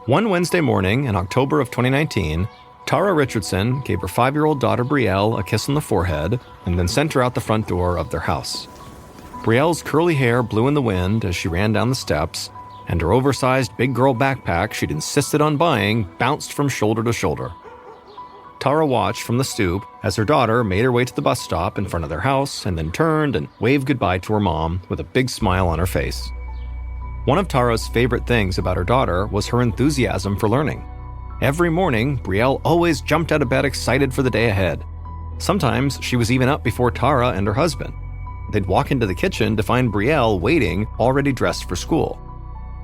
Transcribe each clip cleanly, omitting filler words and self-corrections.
One Wednesday morning in October of 2019, Tara Richardson gave her 5-year-old daughter Brielle a kiss on the forehead and then sent her out the front door of their house. Brielle's curly hair blew in the wind as she ran down the steps, and her oversized big girl backpack she'd insisted on buying bounced from shoulder to shoulder. Tara watched from the stoop as her daughter made her way to the bus stop in front of their house and then turned and waved goodbye to her mom with a big smile on her face. One of Tara's favorite things about her daughter was her enthusiasm for learning. Every morning, Brielle always jumped out of bed excited for the day ahead. Sometimes she was even up before Tara and her husband. They'd walk into the kitchen to find Brielle waiting, already dressed for school.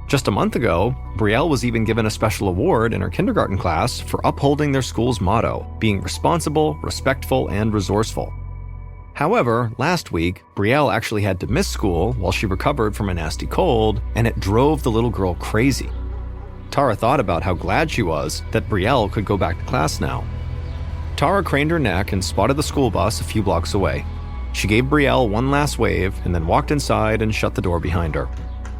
Just a month ago, Brielle was even given a special award in her kindergarten class for upholding their school's motto, being responsible, respectful, and resourceful. However, last week, Brielle actually had to miss school while she recovered from a nasty cold, and it drove the little girl crazy. Tara thought about how glad she was that Brielle could go back to class now. Tara craned her neck and spotted the school bus a few blocks away. She gave Brielle one last wave and then walked inside and shut the door behind her.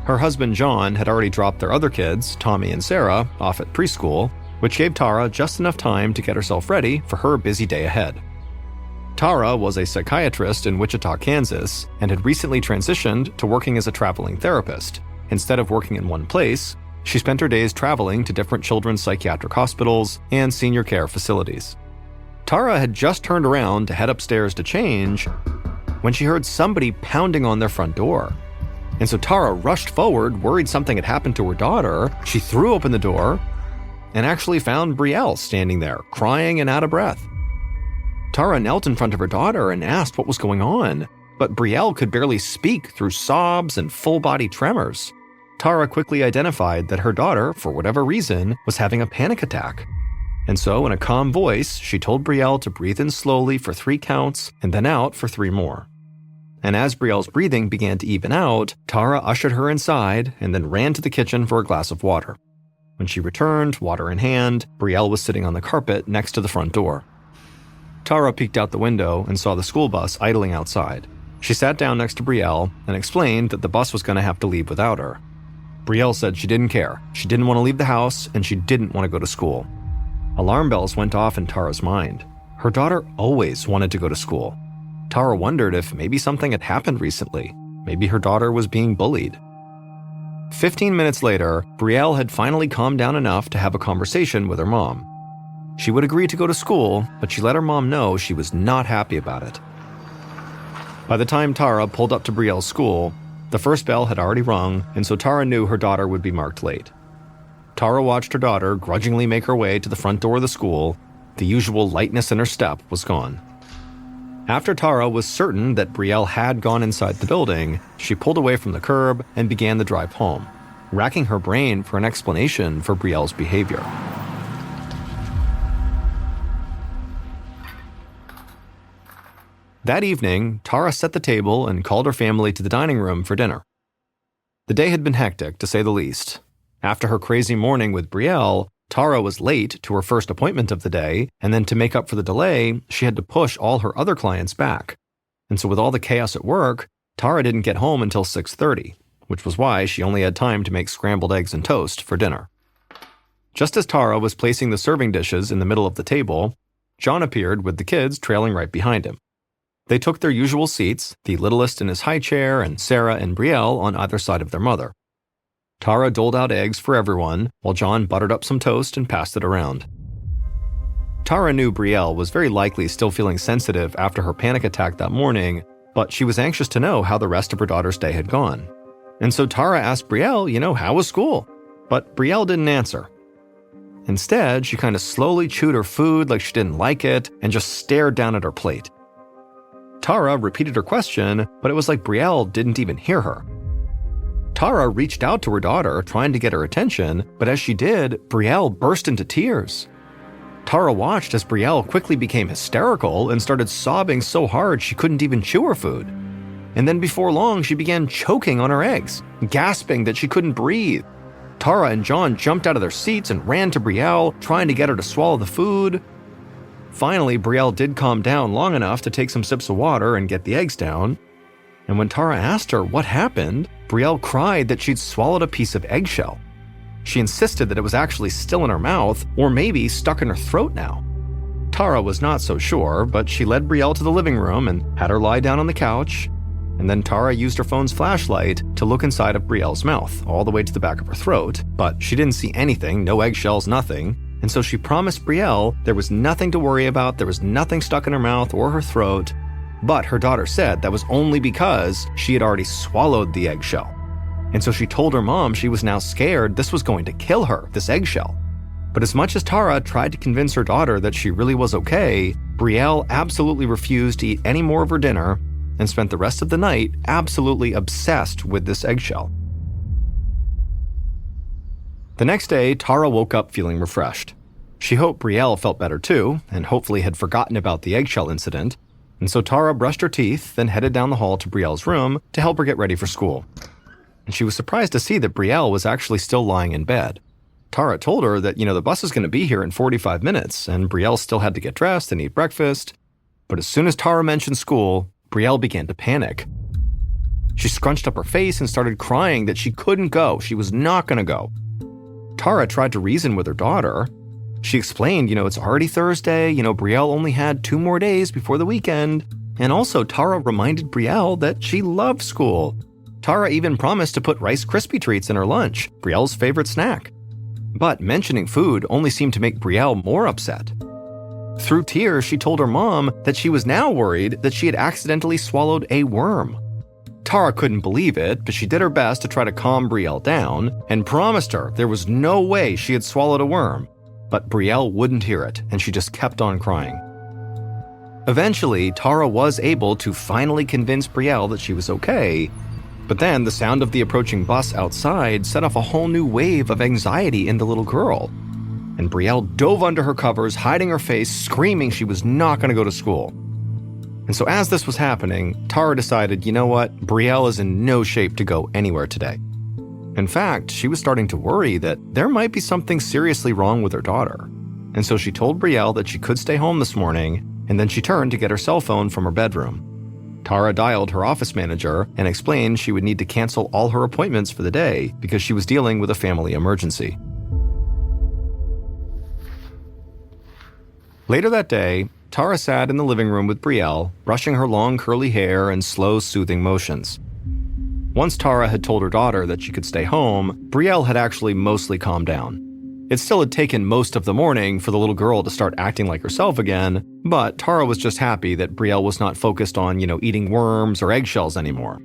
Her husband John had already dropped their other kids, Tommy and Sarah, off at preschool, which gave Tara just enough time to get herself ready for her busy day ahead. Tara was a psychiatrist in Wichita, Kansas, and had recently transitioned to working as a traveling therapist. Instead of working in one place, she spent her days traveling to different children's psychiatric hospitals and senior care facilities. Tara had just turned around to head upstairs to change when she heard somebody pounding on their front door. And so Tara rushed forward, worried something had happened to her daughter. She threw open the door and actually found Brielle standing there, crying and out of breath. Tara knelt in front of her daughter and asked what was going on, but Brielle could barely speak through sobs and full-body tremors. Tara quickly identified that her daughter, for whatever reason, was having a panic attack. And so, in a calm voice, she told Brielle to breathe in slowly for 3 counts and then out for 3 more. And as Brielle's breathing began to even out, Tara ushered her inside and then ran to the kitchen for a glass of water. When she returned, water in hand, Brielle was sitting on the carpet next to the front door. Tara peeked out the window and saw the school bus idling outside. She sat down next to Brielle and explained that the bus was going to have to leave without her. Brielle said she didn't care. She didn't want to leave the house, and she didn't want to go to school. Alarm bells went off in Tara's mind. Her daughter always wanted to go to school. Tara wondered if maybe something had happened recently. Maybe her daughter was being bullied. 15 minutes later, Brielle had finally calmed down enough to have a conversation with her mom. She would agree to go to school, but she let her mom know she was not happy about it. By the time Tara pulled up to Brielle's school, the first bell had already rung, and so Tara knew her daughter would be marked late. Tara watched her daughter grudgingly make her way to the front door of the school. The usual lightness in her step was gone. After Tara was certain that Brielle had gone inside the building, she pulled away from the curb and began the drive home, racking her brain for an explanation for Brielle's behavior. That evening, Tara set the table and called her family to the dining room for dinner. The day had been hectic, to say the least. After her crazy morning with Brielle, Tara was late to her first appointment of the day, and then to make up for the delay, she had to push all her other clients back. And so with all the chaos at work, Tara didn't get home until 6:30, which was why she only had time to make scrambled eggs and toast for dinner. Just as Tara was placing the serving dishes in the middle of the table, John appeared with the kids trailing right behind him. They took their usual seats, the littlest in his high chair and Sarah and Brielle on either side of their mother. Tara doled out eggs for everyone, while John buttered up some toast and passed it around. Tara knew Brielle was very likely still feeling sensitive after her panic attack that morning, but she was anxious to know how the rest of her daughter's day had gone. And so Tara asked Brielle, how was school? But Brielle didn't answer. Instead, she kind of slowly chewed her food like she didn't like it and just stared down at her plate. Tara repeated her question, but it was like Brielle didn't even hear her. Tara reached out to her daughter, trying to get her attention, but as she did, Brielle burst into tears. Tara watched as Brielle quickly became hysterical and started sobbing so hard she couldn't even chew her food. And then before long, she began choking on her eggs, gasping that she couldn't breathe. Tara and John jumped out of their seats and ran to Brielle, trying to get her to swallow the food. Finally, Brielle did calm down long enough to take some sips of water and get the eggs down. And when Tara asked her what happened, Brielle cried that she'd swallowed a piece of eggshell. She insisted that it was actually still in her mouth, or maybe stuck in her throat now. Tara was not so sure, but she led Brielle to the living room and had her lie down on the couch. And then Tara used her phone's flashlight to look inside of Brielle's mouth, all the way to the back of her throat, but she didn't see anything, no eggshells, nothing. And so she promised Brielle there was nothing to worry about, there was nothing stuck in her mouth or her throat. But her daughter said that was only because she had already swallowed the eggshell. And so she told her mom she was now scared this was going to kill her, this eggshell. But as much as Tara tried to convince her daughter that she really was okay, Brielle absolutely refused to eat any more of her dinner and spent the rest of the night absolutely obsessed with this eggshell. The next day, Tara woke up feeling refreshed. She hoped Brielle felt better too, and hopefully had forgotten about the eggshell incident, and so Tara brushed her teeth, then headed down the hall to Brielle's room to help her get ready for school. And she was surprised to see that Brielle was actually still lying in bed. Tara told her that, the bus is going to be here in 45 minutes, and Brielle still had to get dressed and eat breakfast. But as soon as Tara mentioned school, Brielle began to panic. She scrunched up her face and started crying that she couldn't go. She was not going to go. Tara tried to reason with her daughter. She explained, it's already Thursday, Brielle only had 2 more days before the weekend. And also, Tara reminded Brielle that she loved school. Tara even promised to put Rice Krispie treats in her lunch, Brielle's favorite snack. But mentioning food only seemed to make Brielle more upset. Through tears, she told her mom that she was now worried that she had accidentally swallowed a worm. Tara couldn't believe it, but she did her best to try to calm Brielle down and promised her there was no way she had swallowed a worm. But Brielle wouldn't hear it, and she just kept on crying. Eventually, Tara was able to finally convince Brielle that she was okay, but then the sound of the approaching bus outside set off a whole new wave of anxiety in the little girl. And Brielle dove under her covers, hiding her face, screaming she was not going to go to school. And so as this was happening, Tara decided, you know what, Brielle is in no shape to go anywhere today. In fact, she was starting to worry that there might be something seriously wrong with her daughter. And so she told Brielle that she could stay home this morning, and then she turned to get her cell phone from her bedroom. Tara dialed her office manager and explained she would need to cancel all her appointments for the day because she was dealing with a family emergency. Later that day, Tara sat in the living room with Brielle, brushing her long curly hair in slow, soothing motions. Once Tara had told her daughter that she could stay home, Brielle had actually mostly calmed down. It still had taken most of the morning for the little girl to start acting like herself again, but Tara was just happy that Brielle was not focused on, eating worms or eggshells anymore.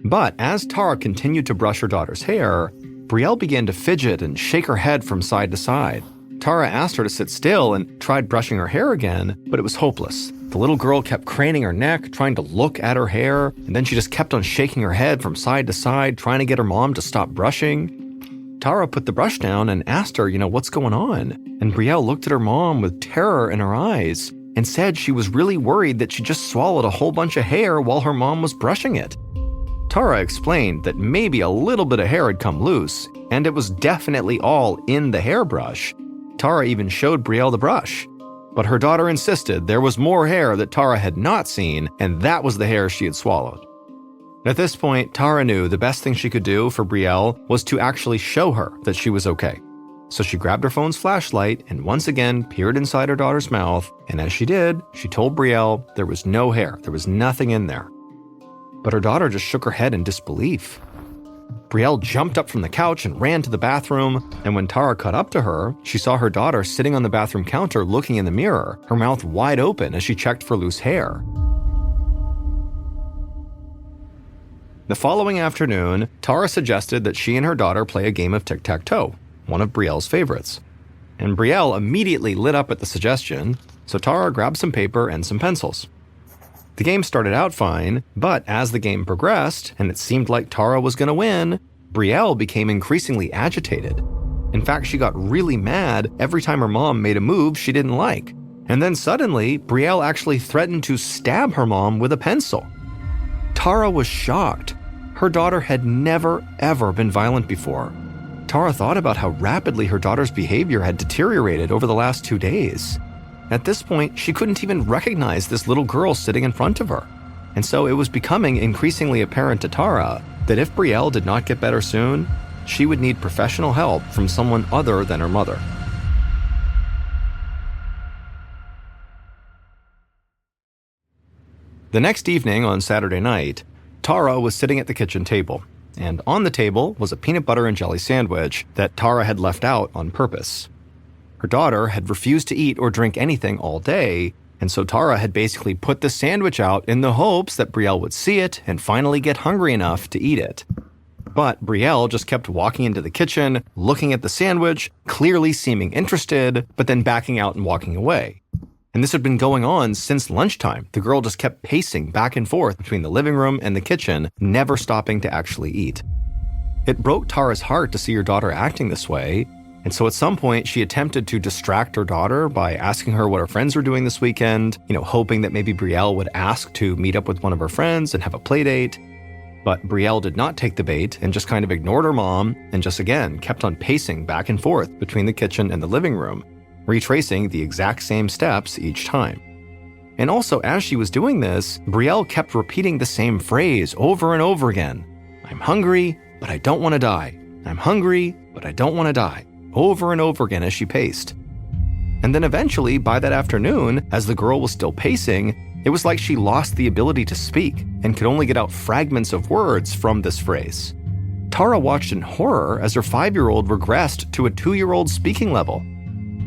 But as Tara continued to brush her daughter's hair, Brielle began to fidget and shake her head from side to side. Tara asked her to sit still and tried brushing her hair again, but it was hopeless. The little girl kept craning her neck, trying to look at her hair, and then she just kept on shaking her head from side to side, trying to get her mom to stop brushing. Tara put the brush down and asked her, what's going on? And Brielle looked at her mom with terror in her eyes and said she was really worried that she just swallowed a whole bunch of hair while her mom was brushing it. Tara explained that maybe a little bit of hair had come loose, and it was definitely all in the hairbrush. Tara even showed Brielle the brush. But her daughter insisted there was more hair that Tara had not seen, and that was the hair she had swallowed. At this point, Tara knew the best thing she could do for Brielle was to actually show her that she was okay. So she grabbed her phone's flashlight and once again peered inside her daughter's mouth, and as she did, she told Brielle there was no hair, there was nothing in there. But her daughter just shook her head in disbelief. Brielle jumped up from the couch and ran to the bathroom, and when Tara caught up to her, she saw her daughter sitting on the bathroom counter looking in the mirror, her mouth wide open as she checked for loose hair. The following afternoon, Tara suggested that she and her daughter play a game of tic-tac-toe, one of Brielle's favorites. And Brielle immediately lit up at the suggestion, so Tara grabbed some paper and some pencils. The game started out fine, but as the game progressed, and it seemed like Tara was going to win, Brielle became increasingly agitated. In fact, she got really mad every time her mom made a move she didn't like. And then suddenly, Brielle actually threatened to stab her mom with a pencil. Tara was shocked. Her daughter had never, ever been violent before. Tara thought about how rapidly her daughter's behavior had deteriorated over the last 2 days. At this point, she couldn't even recognize this little girl sitting in front of her. And so it was becoming increasingly apparent to Tara that if Brielle did not get better soon, she would need professional help from someone other than her mother. The next evening on Saturday night, Tara was sitting at the kitchen table, and on the table was a peanut butter and jelly sandwich that Tara had left out on purpose. Her daughter had refused to eat or drink anything all day, and so Tara had basically put the sandwich out in the hopes that Brielle would see it and finally get hungry enough to eat it. But Brielle just kept walking into the kitchen, looking at the sandwich, clearly seeming interested, but then backing out and walking away. And this had been going on since lunchtime. The girl just kept pacing back and forth between the living room and the kitchen, never stopping to actually eat. It broke Tara's heart to see her daughter acting this way, and so at some point she attempted to distract her daughter by asking her what her friends were doing this weekend, hoping that maybe Brielle would ask to meet up with one of her friends and have a play date. But Brielle did not take the bait and just kind of ignored her mom and just again kept on pacing back and forth between the kitchen and the living room, retracing the exact same steps each time. And also, as she was doing this, Brielle kept repeating the same phrase over and over again. "I'm hungry, but I don't want to die. I'm hungry, but I don't want to die," over and over again as she paced. And then eventually, by that afternoon, as the girl was still pacing, it was like she lost the ability to speak and could only get out fragments of words from this phrase. Tara watched in horror as her 5-year-old regressed to a 2-year-old speaking level.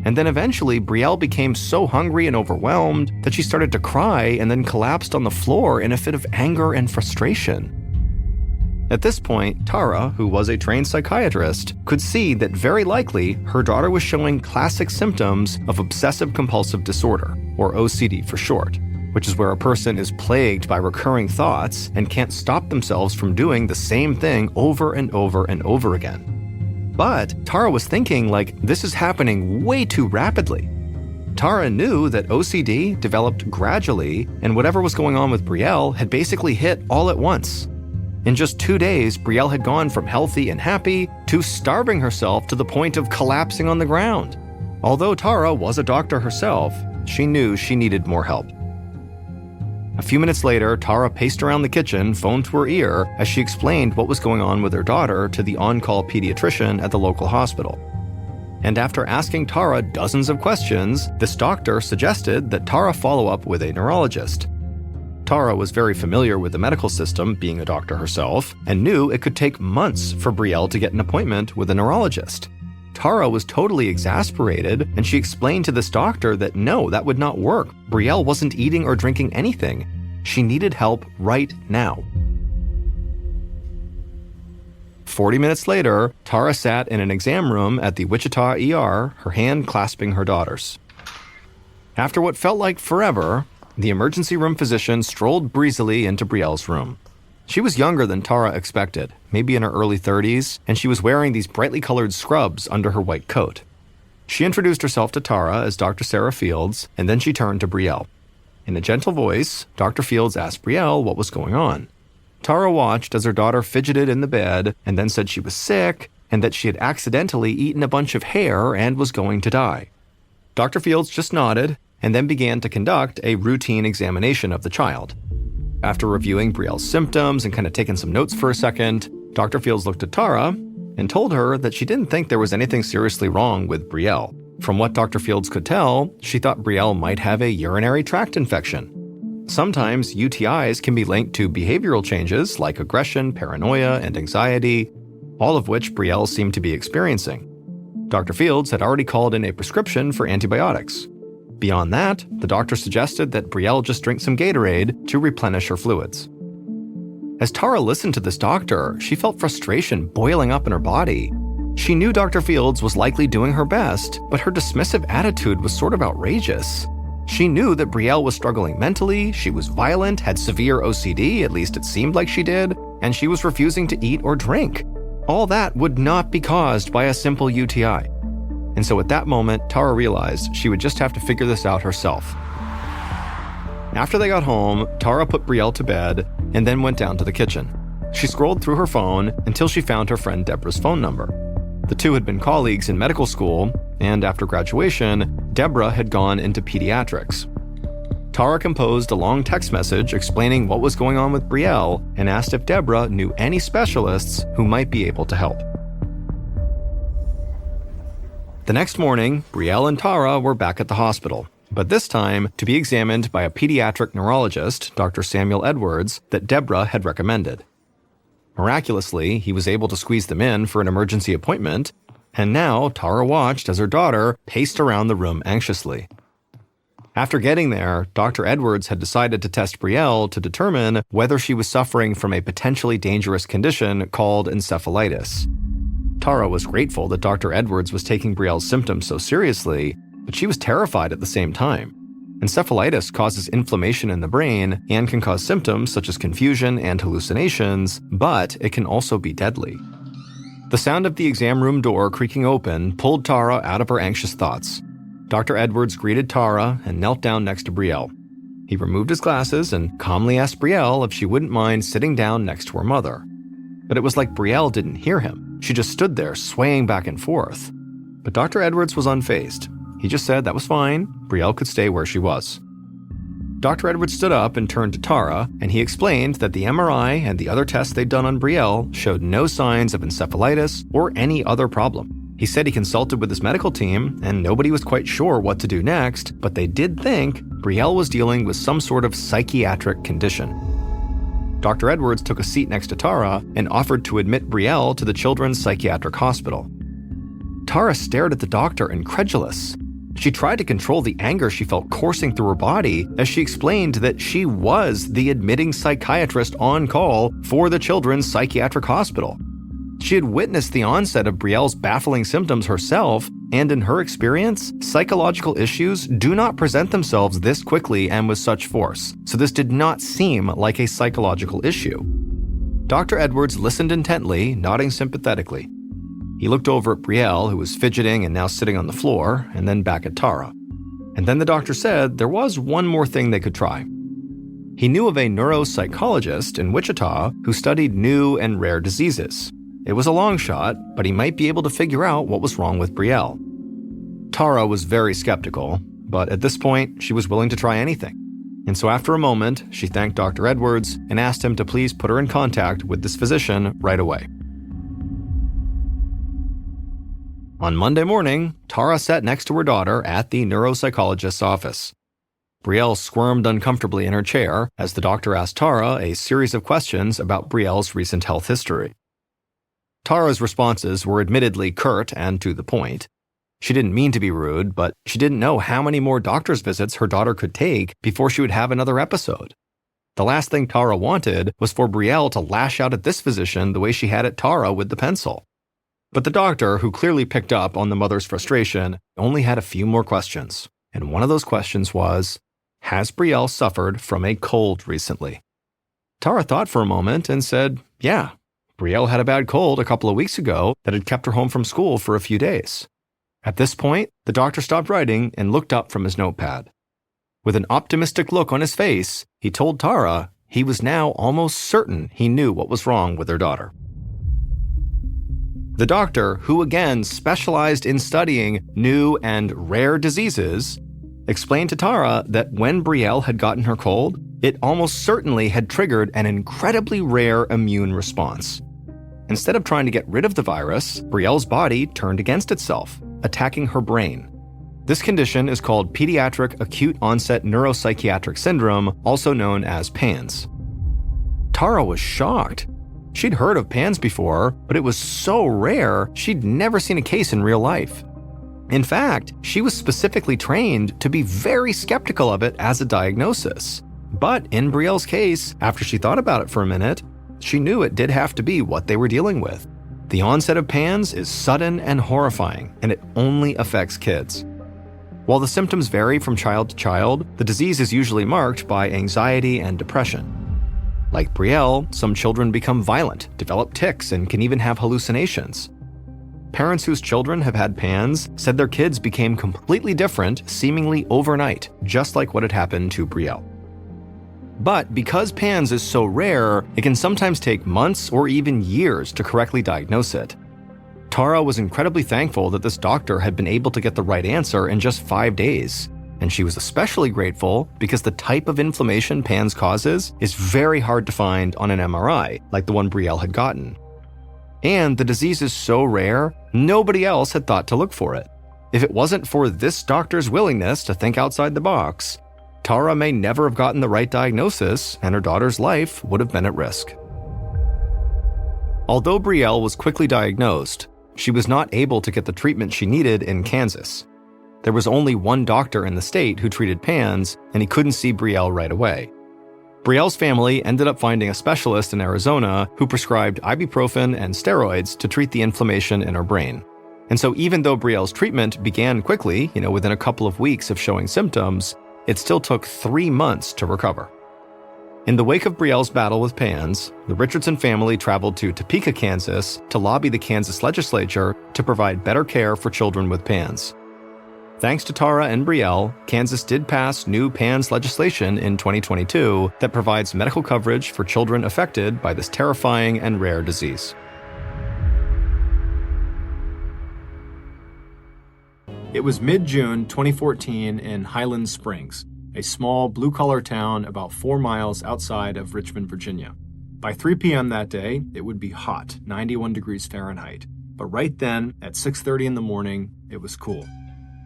And then eventually, Brielle became so hungry and overwhelmed that she started to cry and then collapsed on the floor in a fit of anger and frustration. At this point, Tara, who was a trained psychiatrist, could see that very likely her daughter was showing classic symptoms of obsessive-compulsive disorder, or OCD for short, which is where a person is plagued by recurring thoughts and can't stop themselves from doing the same thing over and over and over again. But Tara was thinking, this is happening way too rapidly. Tara knew that OCD developed gradually, and whatever was going on with Brielle had basically hit all at once. In just 2 days, Brielle had gone from healthy and happy to starving herself to the point of collapsing on the ground. Although Tara was a doctor herself, she knew she needed more help. A few minutes later, Tara paced around the kitchen, phone to her ear, as she explained what was going on with her daughter to the on-call pediatrician at the local hospital. And after asking Tara dozens of questions, this doctor suggested that Tara follow up with a neurologist. Tara was very familiar with the medical system, being a doctor herself, and knew it could take months for Brielle to get an appointment with a neurologist. Tara was totally exasperated, and she explained to this doctor that no, that would not work. Brielle wasn't eating or drinking anything. She needed help right now. 40 minutes later, Tara sat in an exam room at the Wichita ER, her hand clasping her daughter's. After what felt like forever, the emergency room physician strolled breezily into Brielle's room. She was younger than Tara expected, maybe in her early 30s, and she was wearing these brightly colored scrubs under her white coat. She introduced herself to Tara as Dr. Sarah Fields, and then she turned to Brielle. In a gentle voice, Dr. Fields asked Brielle what was going on. Tara watched as her daughter fidgeted in the bed and then said she was sick and that she had accidentally eaten a bunch of hair and was going to die. Dr. Fields just nodded and then began to conduct a routine examination of the child. After reviewing Brielle's symptoms and kind of taking some notes for a second, Dr. Fields looked at Tara and told her that she didn't think there was anything seriously wrong with Brielle. From what Dr. Fields could tell, she thought Brielle might have a urinary tract infection. Sometimes UTIs can be linked to behavioral changes like aggression, paranoia, and anxiety, all of which Brielle seemed to be experiencing. Dr. Fields had already called in a prescription for antibiotics. Beyond that, the doctor suggested that Brielle just drink some Gatorade to replenish her fluids. As Tara listened to this doctor, she felt frustration boiling up in her body. She knew Dr. Fields was likely doing her best, but her dismissive attitude was sort of outrageous. She knew that Brielle was struggling mentally, she was violent, had severe OCD, at least it seemed like she did, and she was refusing to eat or drink. All that would not be caused by a simple UTI. And so at that moment, Tara realized she would just have to figure this out herself. After they got home, Tara put Brielle to bed and then went down to the kitchen. She scrolled through her phone until she found her friend Deborah's phone number. The two had been colleagues in medical school, and after graduation, Deborah had gone into pediatrics. Tara composed a long text message explaining what was going on with Brielle and asked if Deborah knew any specialists who might be able to help. The next morning, Brielle and Tara were back at the hospital, but this time to be examined by a pediatric neurologist, Dr. Samuel Edwards, that Deborah had recommended. Miraculously, he was able to squeeze them in for an emergency appointment, and now Tara watched as her daughter paced around the room anxiously. After getting there, Dr. Edwards had decided to test Brielle to determine whether she was suffering from a potentially dangerous condition called encephalitis. Tara was grateful that Dr. Edwards was taking Brielle's symptoms so seriously, but she was terrified at the same time. Encephalitis causes inflammation in the brain and can cause symptoms such as confusion and hallucinations, but it can also be deadly. The sound of the exam room door creaking open pulled Tara out of her anxious thoughts. Dr. Edwards greeted Tara and knelt down next to Brielle. He removed his glasses and calmly asked Brielle if she wouldn't mind sitting down next to her mother. But it was like Brielle didn't hear him. She just stood there, swaying back and forth. But Dr. Edwards was unfazed. He just said that was fine. Brielle could stay where she was. Dr. Edwards stood up and turned to Tara, and he explained that the MRI and the other tests they'd done on Brielle showed no signs of encephalitis or any other problem. He said he consulted with his medical team, and nobody was quite sure what to do next, but they did think Brielle was dealing with some sort of psychiatric condition. Dr. Edwards took a seat next to Tara and offered to admit Brielle to the Children's Psychiatric Hospital. Tara stared at the doctor, incredulous. She tried to control the anger she felt coursing through her body as she explained that she was the admitting psychiatrist on call for the Children's Psychiatric Hospital. She had witnessed the onset of Brielle's baffling symptoms herself, and in her experience, psychological issues do not present themselves this quickly and with such force, so this did not seem like a psychological issue. Dr. Edwards listened intently, nodding sympathetically. He looked over at Brielle, who was fidgeting and now sitting on the floor, and then back at Tara. And then the doctor said there was one more thing they could try. He knew of a neuropsychologist in Wichita who studied new and rare diseases. It was a long shot, but he might be able to figure out what was wrong with Brielle. Tara was very skeptical, but at this point, she was willing to try anything. And so after a moment, she thanked Dr. Edwards and asked him to please put her in contact with this physician right away. On Monday morning, Tara sat next to her daughter at the neuropsychologist's office. Brielle squirmed uncomfortably in her chair as the doctor asked Tara a series of questions about Brielle's recent health history. Tara's responses were admittedly curt and to the point. She didn't mean to be rude, but she didn't know how many more doctor's visits her daughter could take before she would have another episode. The last thing Tara wanted was for Brielle to lash out at this physician the way she had at Tara with the pencil. But the doctor, who clearly picked up on the mother's frustration, only had a few more questions. And one of those questions was, has Brielle suffered from a cold recently? Tara thought for a moment and said, yeah. Brielle had a bad cold a couple of weeks ago that had kept her home from school for a few days. At this point, the doctor stopped writing and looked up from his notepad. With an optimistic look on his face, he told Tara he was now almost certain he knew what was wrong with her daughter. The doctor, who again specialized in studying new and rare diseases, explained to Tara that when Brielle had gotten her cold, it almost certainly had triggered an incredibly rare immune response. Instead of trying to get rid of the virus, Brielle's body turned against itself, attacking her brain. This condition is called Pediatric Acute Onset Neuropsychiatric Syndrome, also known as PANS. Tara was shocked. She'd heard of PANS before, but it was so rare she'd never seen a case in real life. In fact, she was specifically trained to be very skeptical of it as a diagnosis. But in Brielle's case, after she thought about it for a minute, she knew it did have to be what they were dealing with. The onset of PANS is sudden and horrifying, and it only affects kids. While the symptoms vary from child to child, the disease is usually marked by anxiety and depression. Like Brielle, some children become violent, develop tics, and can even have hallucinations. Parents whose children have had PANS said their kids became completely different, seemingly overnight, just like what had happened to Brielle. But because PANS is so rare, it can sometimes take months or even years to correctly diagnose it. Tara was incredibly thankful that this doctor had been able to get the right answer in just 5 days. And she was especially grateful because the type of inflammation PANS causes is very hard to find on an MRI, like the one Brielle had gotten. And the disease is so rare, nobody else had thought to look for it. If it wasn't for this doctor's willingness to think outside the box, Tara may never have gotten the right diagnosis, and her daughter's life would have been at risk. Although Brielle was quickly diagnosed, she was not able to get the treatment she needed in Kansas. There was only one doctor in the state who treated PANS, and he couldn't see Brielle right away. Brielle's family ended up finding a specialist in Arizona who prescribed ibuprofen and steroids to treat the inflammation in her brain. And so even though Brielle's treatment began quickly, within a couple of weeks of showing symptoms, it still took 3 months to recover. In the wake of Brielle's battle with PANS, the Richardson family traveled to Topeka, Kansas to lobby the Kansas legislature to provide better care for children with PANS. Thanks to Tara and Brielle, Kansas did pass new PANS legislation in 2022 that provides medical coverage for children affected by this terrifying and rare disease. It was mid-June 2014 in Highland Springs, a small blue-collar town about 4 miles outside of Richmond, Virginia. By 3 p.m. that day, it would be hot, 91 degrees Fahrenheit. But right then, at 6:30 in the morning, it was cool.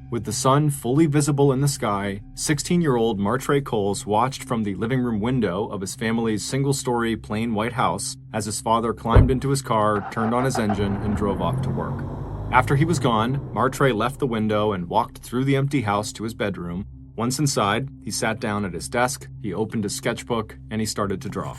With the sun fully visible in the sky, 16-year-old Martre Coles watched from the living room window of his family's single-story plain white house as his father climbed into his car, turned on his engine, and drove off to work. After he was gone, Martre left the window and walked through the empty house to his bedroom. Once inside, he sat down at his desk, he opened his sketchbook, and he started to draw.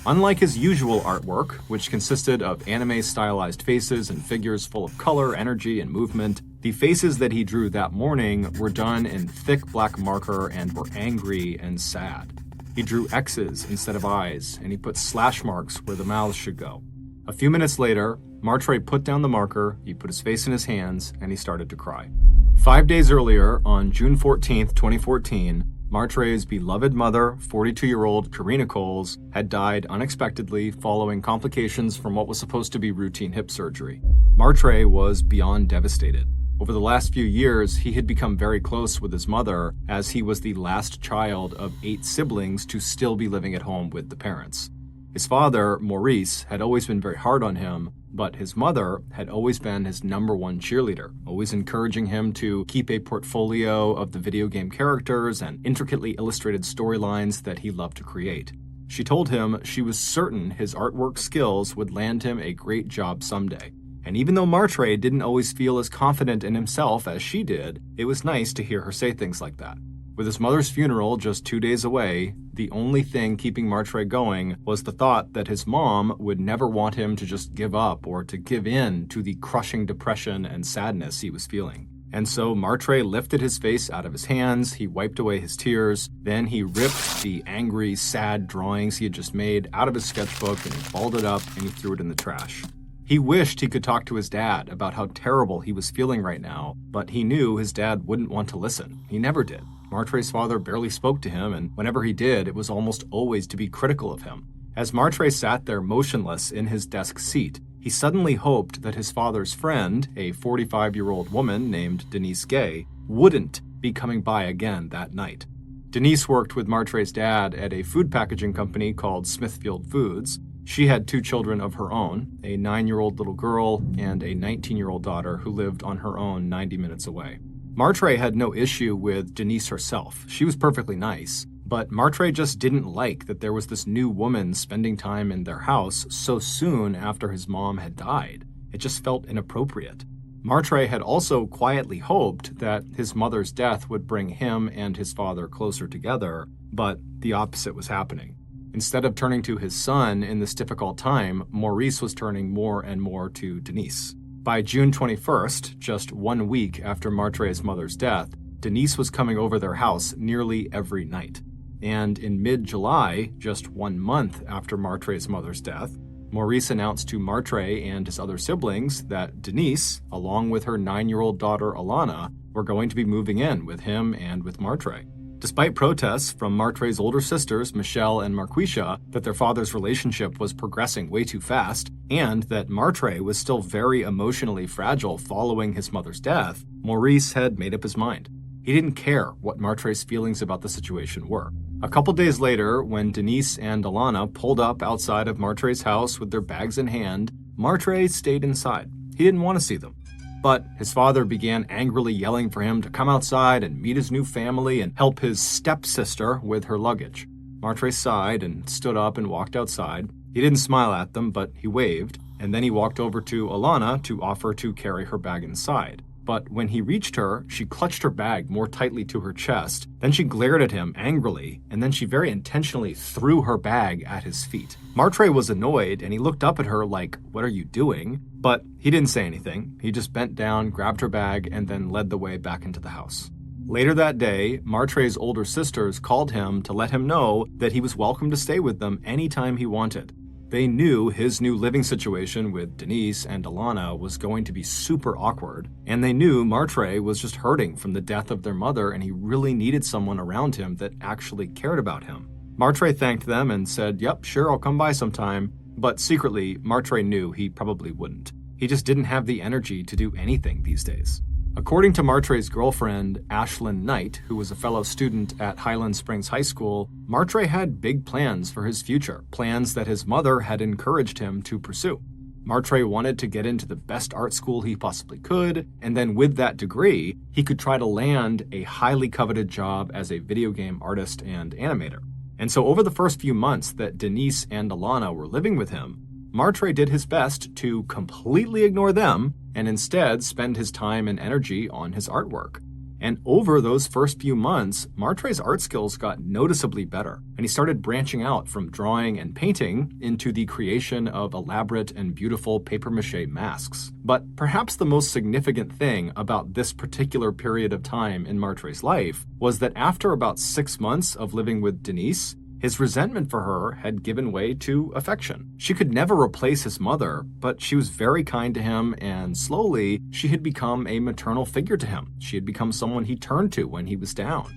Unlike his usual artwork, which consisted of anime-stylized faces and figures full of color, energy, and movement, the faces that he drew that morning were done in thick black marker and were angry and sad. He drew X's instead of eyes, and he put slash marks where the mouths should go. A few minutes later, Martre put down the marker, he put his face in his hands, and he started to cry. 5 days earlier, on June 14, 2014, Martre's beloved mother, 42-year-old Karina Coles, had died unexpectedly following complications from what was supposed to be routine hip surgery. Martre was beyond devastated. Over the last few years, he had become very close with his mother, as he was the last child of 8 siblings to still be living at home with the parents. His father, Maurice, had always been very hard on him, but his mother had always been his #1 cheerleader, always encouraging him to keep a portfolio of the video game characters and intricately illustrated storylines that he loved to create. She told him she was certain his artwork skills would land him a great job someday. And even though Martre didn't always feel as confident in himself as she did, it was nice to hear her say things like that. With his mother's funeral just 2 days away, the only thing keeping Martre going was the thought that his mom would never want him to just give up or to give in to the crushing depression and sadness he was feeling. And so Martre lifted his face out of his hands, he wiped away his tears, then he ripped the angry, sad drawings he had just made out of his sketchbook and he balled it up and he threw it in the trash. He wished he could talk to his dad about how terrible he was feeling right now, but he knew his dad wouldn't want to listen. He never did. Martre's father barely spoke to him, and whenever he did, it was almost always to be critical of him. As Martre sat there motionless in his desk seat, he suddenly hoped that his father's friend, a 45-year-old woman named Denise Gay, wouldn't be coming by again that night. Denise worked with Martre's dad at a food packaging company called Smithfield Foods. She had 2 children of her own, a 9-year-old little girl and a 19-year-old daughter who lived on her own 90 minutes away. Martre had no issue with Denise herself. She was perfectly nice, but Martre just didn't like that there was this new woman spending time in their house so soon after his mom had died. It just felt inappropriate. Martre had also quietly hoped that his mother's death would bring him and his father closer together, but the opposite was happening. Instead of turning to his son in this difficult time, Maurice was turning more and more to Denise. By June 21st, just 1 week after Martre's mother's death, Denise was coming over their house nearly every night. And in mid-July, just 1 month after Martre's mother's death, Maurice announced to Martre and his other siblings that Denise, along with her 9-year-old daughter Alana, were going to be moving in with him and with Martre. Despite protests from Martre's older sisters, Michelle and Marquisha, that their father's relationship was progressing way too fast, and that Martre was still very emotionally fragile following his mother's death, Maurice had made up his mind. He didn't care what Martre's feelings about the situation were. A couple days later, when Denise and Alana pulled up outside of Martre's house with their bags in hand, Martre stayed inside. He didn't want to see them. But his father began angrily yelling for him to come outside and meet his new family and help his stepsister with her luggage. Martre sighed and stood up and walked outside. He didn't smile at them, but he waved, and then he walked over to Alana to offer to carry her bag inside. But when he reached her, she clutched her bag more tightly to her chest. Then she glared at him angrily, and then she very intentionally threw her bag at his feet. Martre was annoyed, and he looked up at her like, "What are you doing?" But he didn't say anything. He just bent down, grabbed her bag, and then led the way back into the house. Later that day, Martre's older sisters called him to let him know that he was welcome to stay with them anytime he wanted. They knew his new living situation with Denise and Alana was going to be super awkward, and they knew Martre was just hurting from the death of their mother and he really needed someone around him that actually cared about him. Martre thanked them and said, "Yep, sure, I'll come by sometime," but secretly, Martre knew he probably wouldn't. He just didn't have the energy to do anything these days. According to Martre's girlfriend, Ashlyn Knight, who was a fellow student at Highland Springs High School, Martre had big plans for his future, plans that his mother had encouraged him to pursue. Martre wanted to get into the best art school he possibly could, and then with that degree, he could try to land a highly coveted job as a video game artist and animator. And so over the first few months that Denise and Alana were living with him, Martre did his best to completely ignore them and instead spend his time and energy on his artwork. And over those first few months, Martre's art skills got noticeably better, and he started branching out from drawing and painting into the creation of elaborate and beautiful papier-mâché masks. But perhaps the most significant thing about this particular period of time in Martre's life was that after about 6 months of living with Denise, his resentment for her had given way to affection. She could never replace his mother, but she was very kind to him, and slowly, she had become a maternal figure to him. She had become someone he turned to when he was down.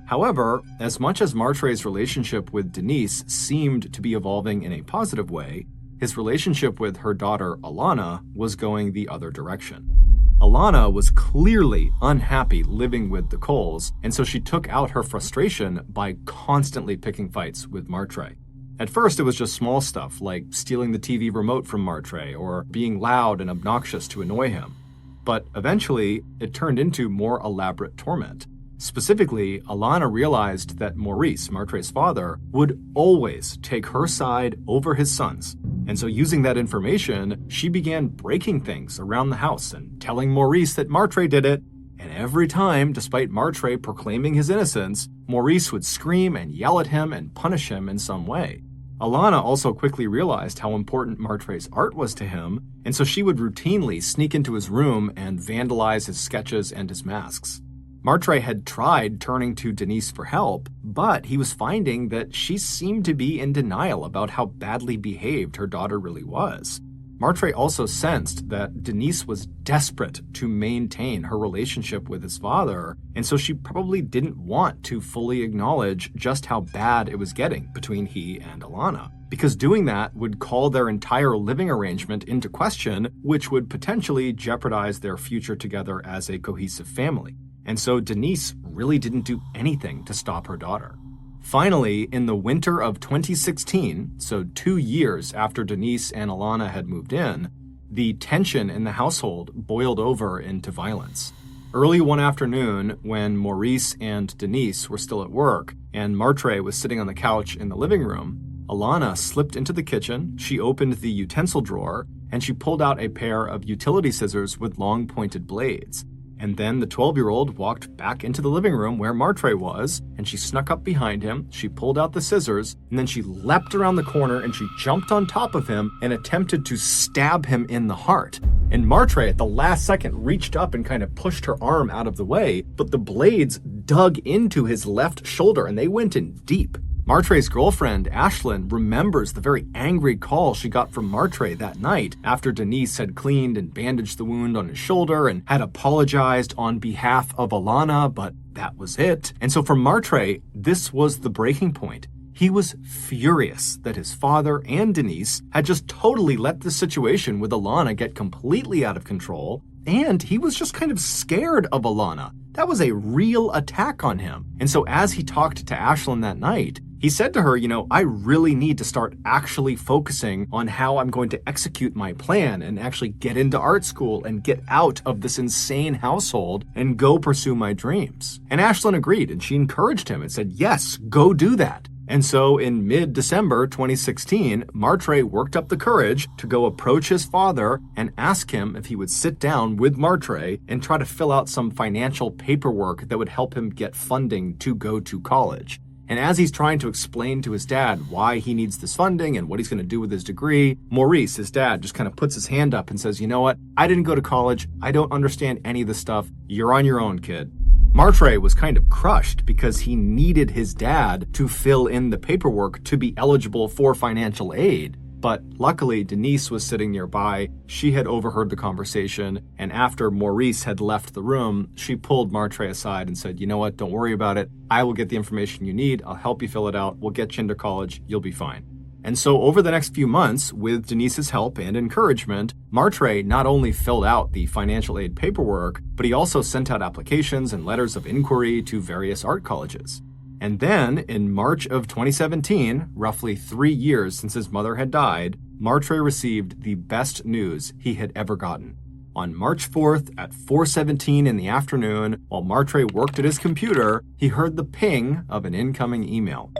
However, as much as Martre's relationship with Denise seemed to be evolving in a positive way, his relationship with her daughter Alana was going the other direction. Alana was clearly unhappy living with the Coles, and so she took out her frustration by constantly picking fights with Martre. At first, it was just small stuff like stealing the TV remote from Martre or being loud and obnoxious to annoy him. But eventually, it turned into more elaborate torment. Specifically, Alana realized that Maurice, Martre's father, would always take her side over his son's. And so using that information, she began breaking things around the house and telling Maurice that Martre did it. And every time, despite Martre proclaiming his innocence, Maurice would scream and yell at him and punish him in some way. Alana also quickly realized how important Martre's art was to him, and so she would routinely sneak into his room and vandalize his sketches and his masks. Martre had tried turning to Denise for help, but he was finding that she seemed to be in denial about how badly behaved her daughter really was. Martre also sensed that Denise was desperate to maintain her relationship with his father, and so she probably didn't want to fully acknowledge just how bad it was getting between he and Alana, because doing that would call their entire living arrangement into question, which would potentially jeopardize their future together as a cohesive family. And so Denise really didn't do anything to stop her daughter. Finally, in the winter of 2016, so 2 years after Denise and Alana had moved in, the tension in the household boiled over into violence. Early one afternoon, when Maurice and Denise were still at work, and Martre was sitting on the couch in the living room, Alana slipped into the kitchen, she opened the utensil drawer, and she pulled out a pair of utility scissors with long pointed blades. And then the 12-year-old walked back into the living room where Martre was, and she snuck up behind him, she pulled out the scissors, and then she leapt around the corner and she jumped on top of him and attempted to stab him in the heart. And Martre, at the last second, reached up and kind of pushed her arm out of the way, but the blades dug into his left shoulder and they went in deep. Martre's girlfriend, Ashlyn, remembers the very angry call she got from Martre that night after Denise had cleaned and bandaged the wound on his shoulder and had apologized on behalf of Alana, but that was it. And so for Martre, this was the breaking point. He was furious that his father and Denise had just totally let the situation with Alana get completely out of control, and he was just kind of scared of Alana. That was a real attack on him. And so as he talked to Ashlyn that night, He said to her, I really need to start actually focusing on how I'm going to execute my plan and actually get into art school and get out of this insane household and go pursue my dreams. And Ashlyn agreed, and she encouraged him and said, yes, go do that. And so in mid-December 2016, Martre worked up the courage to go approach his father and ask him if he would sit down with Martre and try to fill out some financial paperwork that would help him get funding to go to college. And as he's trying to explain to his dad why he needs this funding and what he's going to do with his degree, Maurice, his dad, just kind of puts his hand up and says, you know what? I didn't go to college. I don't understand any of this stuff. You're on your own, kid. Martre was kind of crushed because he needed his dad to fill in the paperwork to be eligible for financial aid. But luckily, Denise was sitting nearby. She had overheard the conversation, and after Maurice had left the room, she pulled Martre aside and said, you know what, don't worry about it. I will get the information you need. I'll help you fill it out. We'll get you into college. You'll be fine. And so over the next few months, with Denise's help and encouragement, Martre not only filled out the financial aid paperwork, but he also sent out applications and letters of inquiry to various art colleges. And then, in March of 2017, roughly 3 years since his mother had died, Martre received the best news he had ever gotten. On March 4th at 4:17 in the afternoon, while Martre worked at his computer, he heard the ping of an incoming email.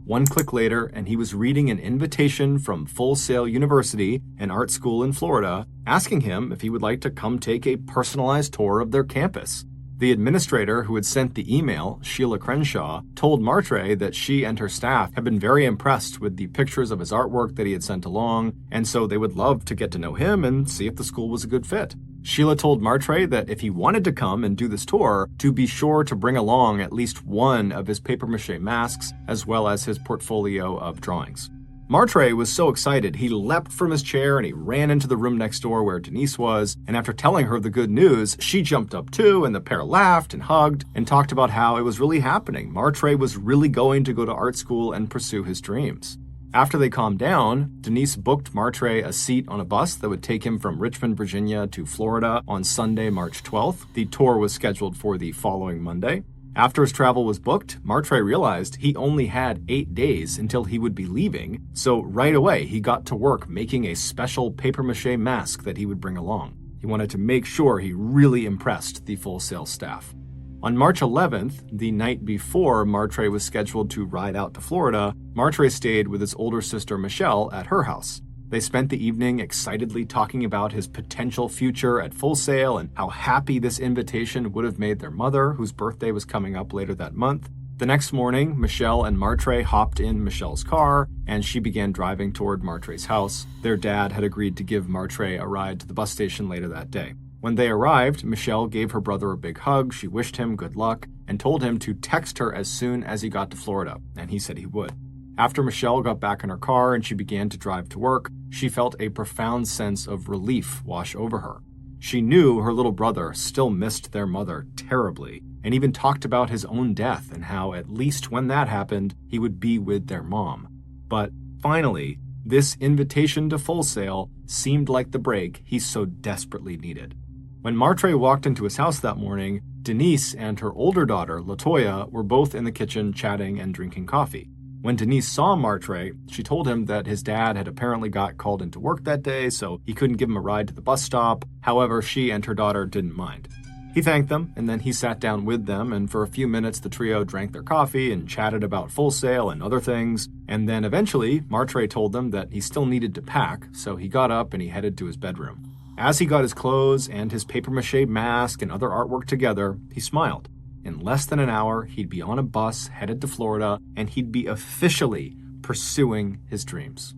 One click later, and he was reading an invitation from Full Sail University, an art school in Florida, asking him if he would like to come take a personalized tour of their campus. The administrator who had sent the email, Sheila Crenshaw, told Martre that she and her staff had been very impressed with the pictures of his artwork that he had sent along, and so they would love to get to know him and see if the school was a good fit. Sheila told Martre that if he wanted to come and do this tour, to be sure to bring along at least one of his papier-mâché masks, as well as his portfolio of drawings. Martre was so excited, he leapt from his chair and he ran into the room next door where Denise was, and after telling her the good news, she jumped up too, and the pair laughed and hugged and talked about how it was really happening. Martre was really going to go to art school and pursue his dreams. After they calmed down, Denise booked Martre a seat on a bus that would take him from Richmond, Virginia to Florida on Sunday, March 12th. The tour was scheduled for the following Monday. After his travel was booked, Martre realized he only had 8 days until he would be leaving, so right away he got to work making a special papier-mâché mask that he would bring along. He wanted to make sure he really impressed the Full Sail staff. On March 11th, the night before Martre was scheduled to ride out to Florida, Martre stayed with his older sister Michelle at her house. They spent the evening excitedly talking about his potential future at Full Sail and how happy this invitation would have made their mother, whose birthday was coming up later that month. The next morning, Michelle and Martre hopped in Michelle's car, and she began driving toward Martre's house. Their dad had agreed to give Martre a ride to the bus station later that day. When they arrived, Michelle gave her brother a big hug, she wished him good luck, and told him to text her as soon as he got to Florida, and he said he would. After Michelle got back in her car and she began to drive to work, she felt a profound sense of relief wash over her. She knew her little brother still missed their mother terribly, and even talked about his own death and how, at least when that happened, he would be with their mom. But finally, this invitation to Full Sail seemed like the break he so desperately needed. When Martre walked into his house that morning, Denise and her older daughter, Latoya, were both in the kitchen chatting and drinking coffee. When Denise saw Martre, she told him that his dad had apparently got called into work that day, so he couldn't give him a ride to the bus stop. However, she and her daughter didn't mind. He thanked them, and then he sat down with them, and for a few minutes the trio drank their coffee and chatted about Full Sail and other things. And then eventually, Martre told them that he still needed to pack, so he got up and he headed to his bedroom. As he got his clothes and his papier-mâché mask and other artwork together, he smiled. In less than an hour, he'd be on a bus headed to Florida, and he'd be officially pursuing his dreams.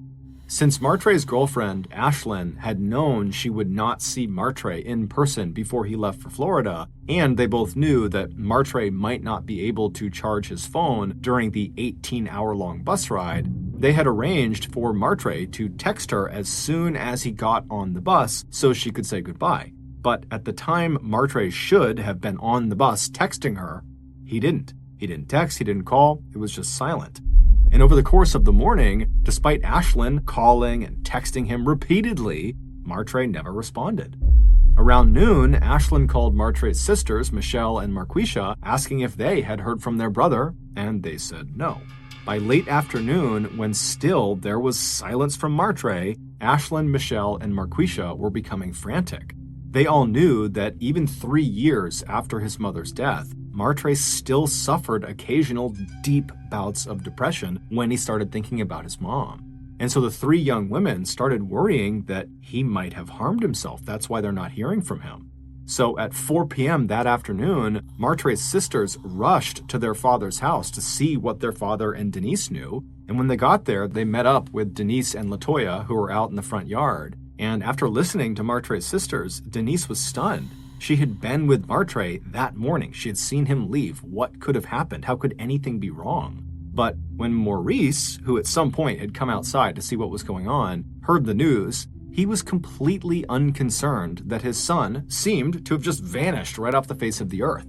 Since Martre's girlfriend, Ashlyn, had known she would not see Martre in person before he left for Florida, and they both knew that Martre might not be able to charge his phone during the 18-hour-long bus ride, they had arranged for Martre to text her as soon as he got on the bus so she could say goodbye. But at the time Martre should have been on the bus texting her, he didn't. He didn't text, he didn't call, it was just silent. And over the course of the morning, despite Ashlyn calling and texting him repeatedly, Martre never responded. Around noon, Ashlyn called Martre's sisters, Michelle and Marquisha, asking if they had heard from their brother, and they said no. By late afternoon, when still there was silence from Martre, Ashlyn, Michelle, and Marquisha were becoming frantic. They all knew that even 3 years after his mother's death, Martre still suffered occasional deep bouts of depression when he started thinking about his mom. And so the 3 young women started worrying that he might have harmed himself. That's why they're not hearing from him. So at 4 p.m. that afternoon, Martre's sisters rushed to their father's house to see what their father and Denise knew. And when they got there, they met up with Denise and LaToya, who were out in the front yard. And after listening to Martre's sisters, Denise was stunned. She had been with Martre that morning. She had seen him leave. What could have happened? How could anything be wrong? But when Maurice, who at some point had come outside to see what was going on, heard the news, he was completely unconcerned that his son seemed to have just vanished right off the face of the earth.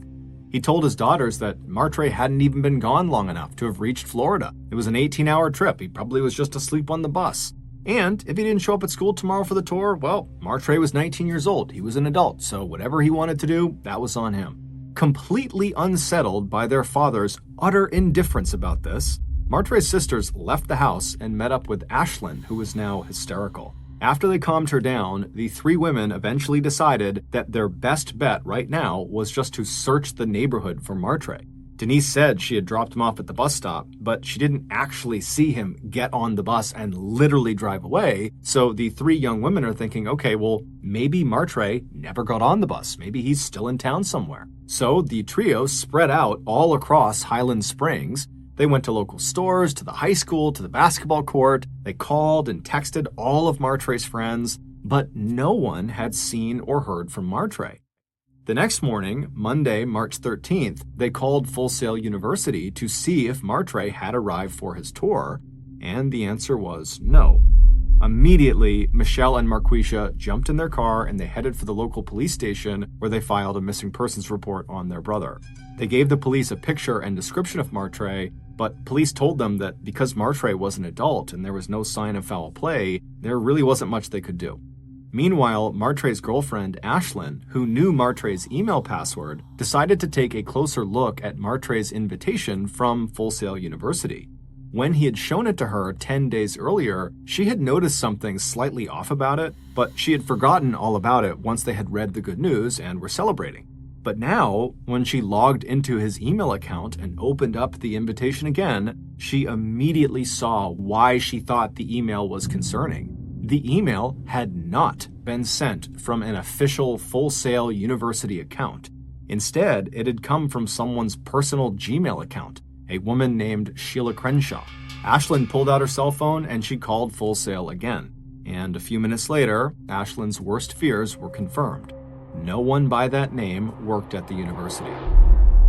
He told his daughters that Martre hadn't even been gone long enough to have reached Florida. It was an 18-hour trip. He probably was just asleep on the bus. And if he didn't show up at school tomorrow for the tour, well, Martre was 19 years old. He was an adult, so whatever he wanted to do, that was on him. Completely unsettled by their father's utter indifference about this, Martre's sisters left the house and met up with Ashlyn, who was now hysterical. After they calmed her down, the 3 women eventually decided that their best bet right now was just to search the neighborhood for Martre. Denise said she had dropped him off at the bus stop, but she didn't actually see him get on the bus and literally drive away. So the 3 young women are thinking, okay, well, maybe Martre never got on the bus. Maybe he's still in town somewhere. So the trio spread out all across Highland Springs. They went to local stores, to the high school, to the basketball court. They called and texted all of Martre's friends, but no one had seen or heard from Martre. The next morning, Monday, March 13th, they called Full Sail University to see if Martre had arrived for his tour, and the answer was no. Immediately, Michelle and Marquisha jumped in their car and they headed for the local police station where they filed a missing persons report on their brother. They gave the police a picture and description of Martre, but police told them that because Martre was an adult and there was no sign of foul play, there really wasn't much they could do. Meanwhile, Martre's girlfriend, Ashlyn, who knew Martre's email password, decided to take a closer look at Martre's invitation from Full Sail University. When he had shown it to her 10 days earlier, she had noticed something slightly off about it, but she had forgotten all about it once they had read the good news and were celebrating. But now, when she logged into his email account and opened up the invitation again, she immediately saw why she thought the email was concerning. The email had not been sent from an official Full Sail University account. Instead, it had come from someone's personal Gmail account, a woman named Sheila Crenshaw. Ashlyn pulled out her cell phone and she called Full Sail again. And a few minutes later, Ashlyn's worst fears were confirmed. No one by that name worked at the university.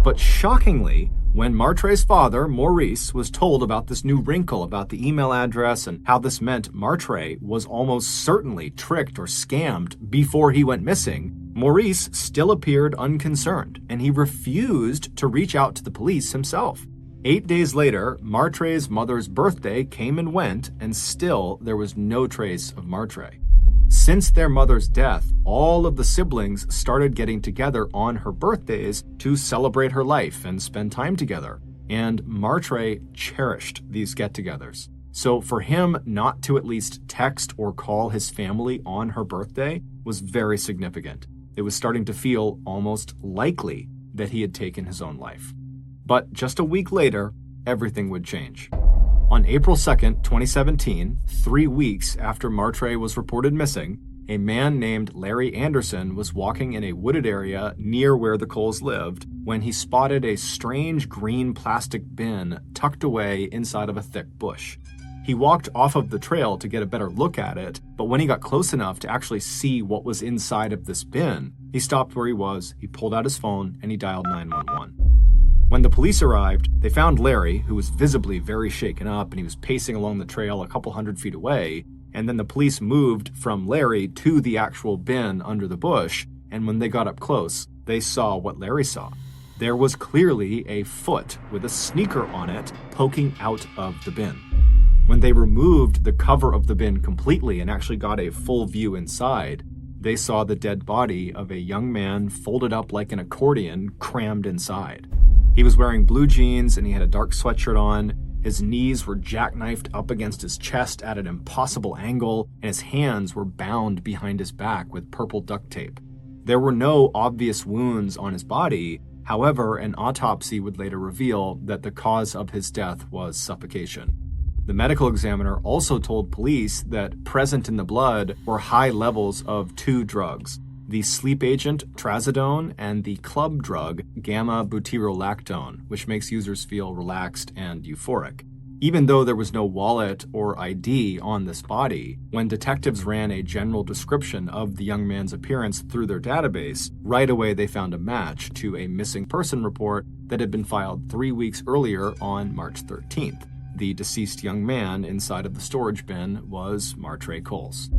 But shockingly, when Martre's father, Maurice, was told about this new wrinkle about the email address and how this meant Martre was almost certainly tricked or scammed before he went missing, Maurice still appeared unconcerned, and he refused to reach out to the police himself. 8 days later, Martre's mother's birthday came and went, and still there was no trace of Martre. Since their mother's death, all of the siblings started getting together on her birthdays to celebrate her life and spend time together. And Martre cherished these get-togethers. So for him not to at least text or call his family on her birthday was very significant. It was starting to feel almost likely that he had taken his own life. But just a week later, everything would change. On April 2nd, 2017, 3 weeks after Martre was reported missing, a man named Larry Anderson was walking in a wooded area near where the Coles lived when he spotted a strange green plastic bin tucked away inside of a thick bush. He walked off of the trail to get a better look at it, but when he got close enough to actually see what was inside of this bin, he stopped where he was, he pulled out his phone, and he dialed 911. When the police arrived, they found Larry, who was visibly very shaken up, and he was pacing along the trail a couple hundred feet away, and then the police moved from Larry to the actual bin under the bush, and when they got up close, they saw what Larry saw. There was clearly a foot with a sneaker on it poking out of the bin. When they removed the cover of the bin completely and actually got a full view inside, they saw the dead body of a young man folded up like an accordion, crammed inside. He was wearing blue jeans and he had a dark sweatshirt on, His knees were jackknifed up against his chest at an impossible angle, and his hands were bound behind his back with purple duct tape. There were no obvious wounds on his body. However, an autopsy would later reveal that the cause of his death was suffocation. The medical examiner also told police that present in the blood were high levels of two drugs, the sleep agent trazodone and the club drug gamma-butyrolactone, which makes users feel relaxed and euphoric. Even though there was no wallet or ID on this body, when detectives ran a general description of the young man's appearance through their database, right away they found a match to a missing person report that had been filed 3 weeks earlier on March 13th. The deceased young man inside of the storage bin was Martre Coles.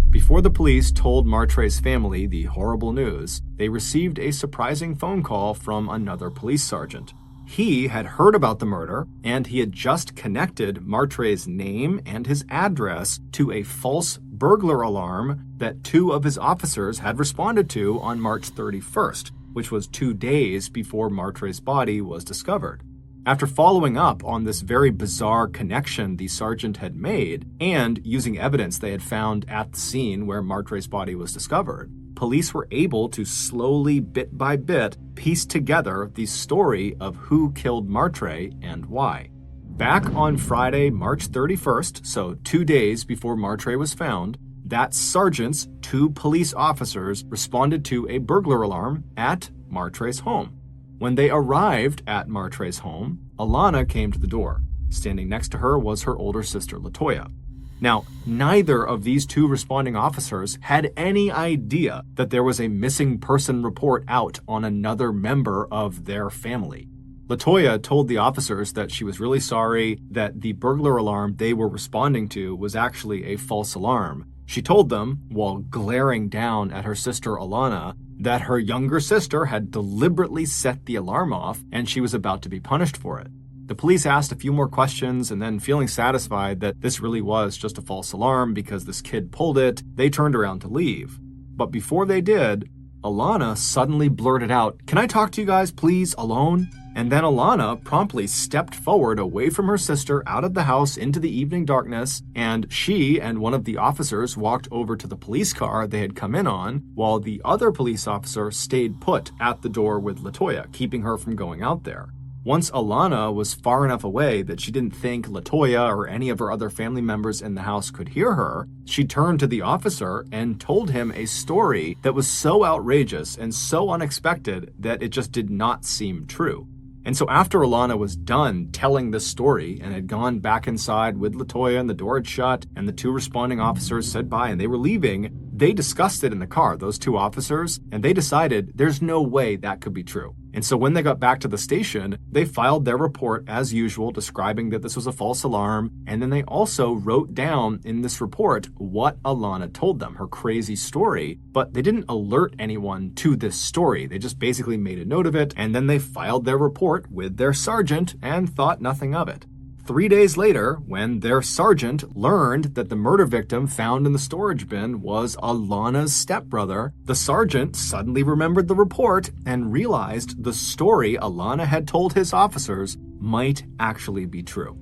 Before the police told Martre's family the horrible news, they received a surprising phone call from another police sergeant. He had heard about the murder, and he had just connected Martre's name and his address to a false burglar alarm that 2 of his officers had responded to on March 31st, which was 2 days before Martre's body was discovered. After following up on this very bizarre connection the sergeant had made, and using evidence they had found at the scene where Martre's body was discovered, police were able to slowly, bit by bit, piece together the story of who killed Martre and why. Back on Friday, March 31st, so 2 days before Martre was found, that sergeant's 2 police officers responded to a burglar alarm at Martre's home. When they arrived at Martre's home, Alana came to the door. Standing next to her was her older sister, Latoya. Now, neither of these 2 responding officers had any idea that there was a missing person report out on another member of their family. Latoya told the officers that she was really sorry that the burglar alarm they were responding to was actually a false alarm. She told them, while glaring down at her sister Alana, that her younger sister had deliberately set the alarm off and she was about to be punished for it. The police asked a few more questions, and then, feeling satisfied that this really was just a false alarm because this kid pulled it, they turned around to leave. But before they did, Alana suddenly blurted out, "Can I talk to you guys, please, alone?" And then Alana promptly stepped forward away from her sister out of the house into the evening darkness, and she and one of the officers walked over to the police car they had come in on, while the other police officer stayed put at the door with Latoya, keeping her from going out there. Once Alana was far enough away that she didn't think Latoya or any of her other family members in the house could hear her, she turned to the officer and told him a story that was so outrageous and so unexpected that it just did not seem true. And so after Alana was done telling this story and had gone back inside with Latoya and the door had shut and the 2 responding officers said bye and they were leaving, they discussed it in the car, those 2 officers, and they decided there's no way that could be true. And so when they got back to the station, they filed their report as usual, describing that this was a false alarm, and then they also wrote down in this report what Alana told them, her crazy story, but they didn't alert anyone to this story. They just basically made a note of it, and then they filed their report with their sergeant and thought nothing of it. 3 days later, when their sergeant learned that the murder victim found in the storage bin was Alana's stepbrother, the sergeant suddenly remembered the report and realized the story Alana had told his officers might actually be true.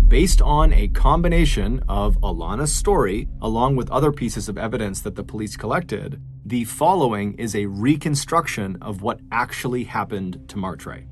Based on a combination of Alana's story, along with other pieces of evidence that the police collected, the following is a reconstruction of what actually happened to Martre.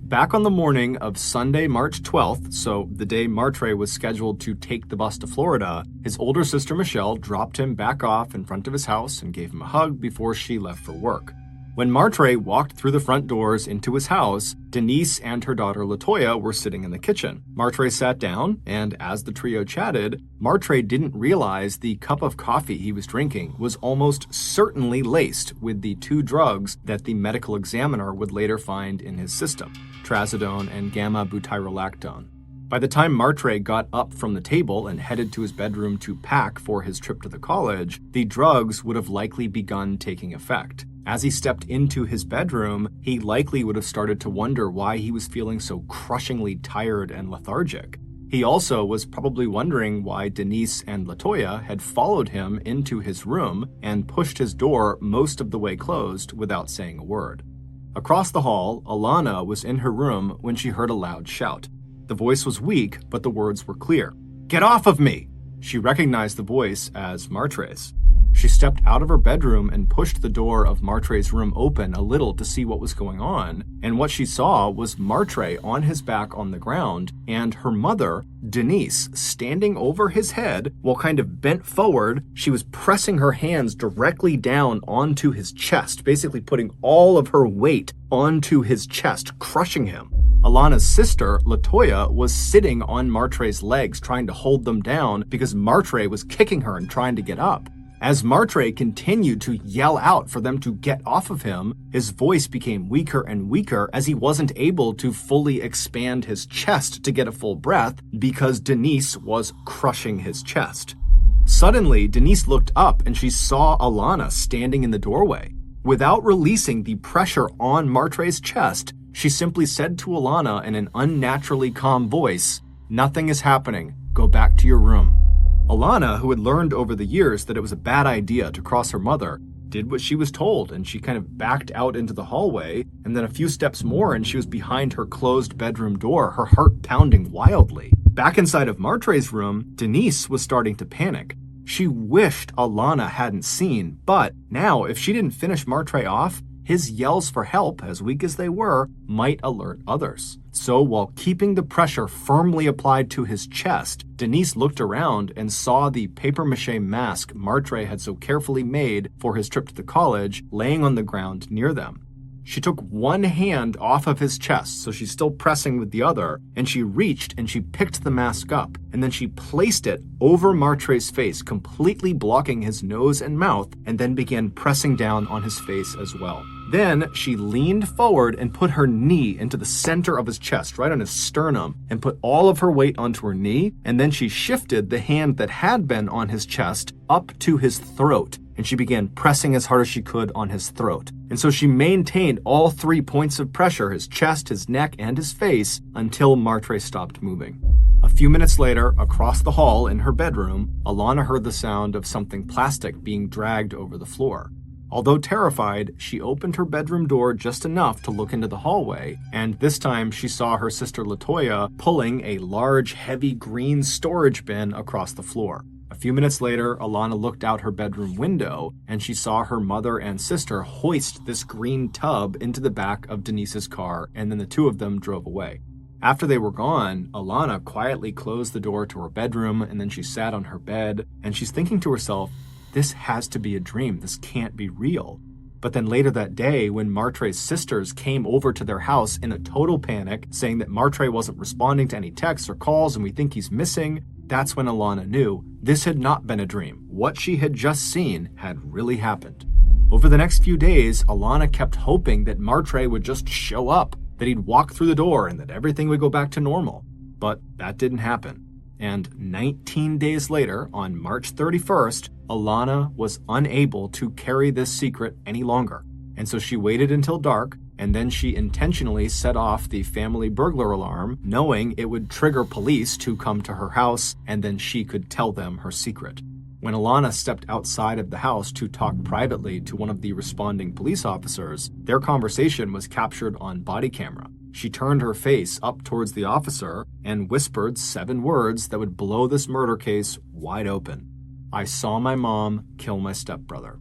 Back on the morning of Sunday, March 12th, so the day Martre was scheduled to take the bus to Florida, his older sister Michelle dropped him back off in front of his house and gave him a hug before she left for work. When Martre walked through the front doors into his house, Denise and her daughter Latoya were sitting in the kitchen. Martre sat down, and as the trio chatted, Martre didn't realize the cup of coffee he was drinking was almost certainly laced with the 2 drugs that the medical examiner would later find in his system, trazodone and gamma-butyrolactone. By the time Martre got up from the table and headed to his bedroom to pack for his trip to the college, the drugs would have likely begun taking effect. As he stepped into his bedroom, he likely would have started to wonder why he was feeling so crushingly tired and lethargic. He also was probably wondering why Denise and Latoya had followed him into his room and pushed his door most of the way closed without saying a word. Across the hall, Alana was in her room when she heard a loud shout. The voice was weak, but the words were clear. "Get off of me!" She recognized the voice as Martre's. She stepped out of her bedroom and pushed the door of Martre's room open a little to see what was going on, and what she saw was Martre on his back on the ground, and her mother, Denise, standing over his head while kind of bent forward. She was pressing her hands directly down onto his chest, basically putting all of her weight onto his chest, crushing him. Alana's sister, Latoya, was sitting on Martre's legs trying to hold them down because Martre was kicking her and trying to get up. As Martre continued to yell out for them to get off of him, his voice became weaker and weaker as he wasn't able to fully expand his chest to get a full breath because Denise was crushing his chest. Suddenly, Denise looked up and she saw Alana standing in the doorway. Without releasing the pressure on Martre's chest, she simply said to Alana in an unnaturally calm voice, "Nothing is happening. Go back to your room." Alana, who had learned over the years that it was a bad idea to cross her mother, did what she was told, and she kind of backed out into the hallway, and then a few steps more and she was behind her closed bedroom door, her heart pounding wildly. Back inside of Martre's room, Denise was starting to panic. She wished Alana hadn't seen, but now if she didn't finish Martre off, his yells for help, as weak as they were, might alert others. So while keeping the pressure firmly applied to his chest, Denise looked around and saw the papier-mâché mask Martre had so carefully made for his trip to the college laying on the ground near them. She took one hand off of his chest, so she's still pressing with the other, and she reached and she picked the mask up, and then she placed it over Martre's face, completely blocking his nose and mouth, and then began pressing down on his face as well. Then she leaned forward and put her knee into the center of his chest, right on his sternum, and put all of her weight onto her knee, and then she shifted the hand that had been on his chest up to his throat, and she began pressing as hard as she could on his throat. And so she maintained all 3 points of pressure, his chest, his neck, and his face, until Martre stopped moving. A few minutes later, across the hall in her bedroom, Alana heard the sound of something plastic being dragged over the floor. Although terrified, she opened her bedroom door just enough to look into the hallway, and this time she saw her sister Latoya pulling a large, heavy green storage bin across the floor. A few minutes later, Alana looked out her bedroom window, and she saw her mother and sister hoist this green tub into the back of Denise's car, and then the two of them drove away. After they were gone, Alana quietly closed the door to her bedroom, and then she sat on her bed, and she's thinking to herself, this has to be a dream. This can't be real. But then later that day, when Martre's sisters came over to their house in a total panic, saying that Martre wasn't responding to any texts or calls and we think he's missing, that's when Alana knew this had not been a dream. What she had just seen had really happened. Over the next few days, Alana kept hoping that Martre would just show up, that he'd walk through the door and that everything would go back to normal. But that didn't happen. And 19 days later, on March 31st, Alana was unable to carry this secret any longer. And so she waited until dark, and then she intentionally set off the family burglar alarm, knowing it would trigger police to come to her house, and then she could tell them her secret. When Alana stepped outside of the house to talk privately to one of the responding police officers, their conversation was captured on body camera. She turned her face up towards the officer and whispered 7 words that would blow this murder case wide open. I saw my mom kill my stepbrother.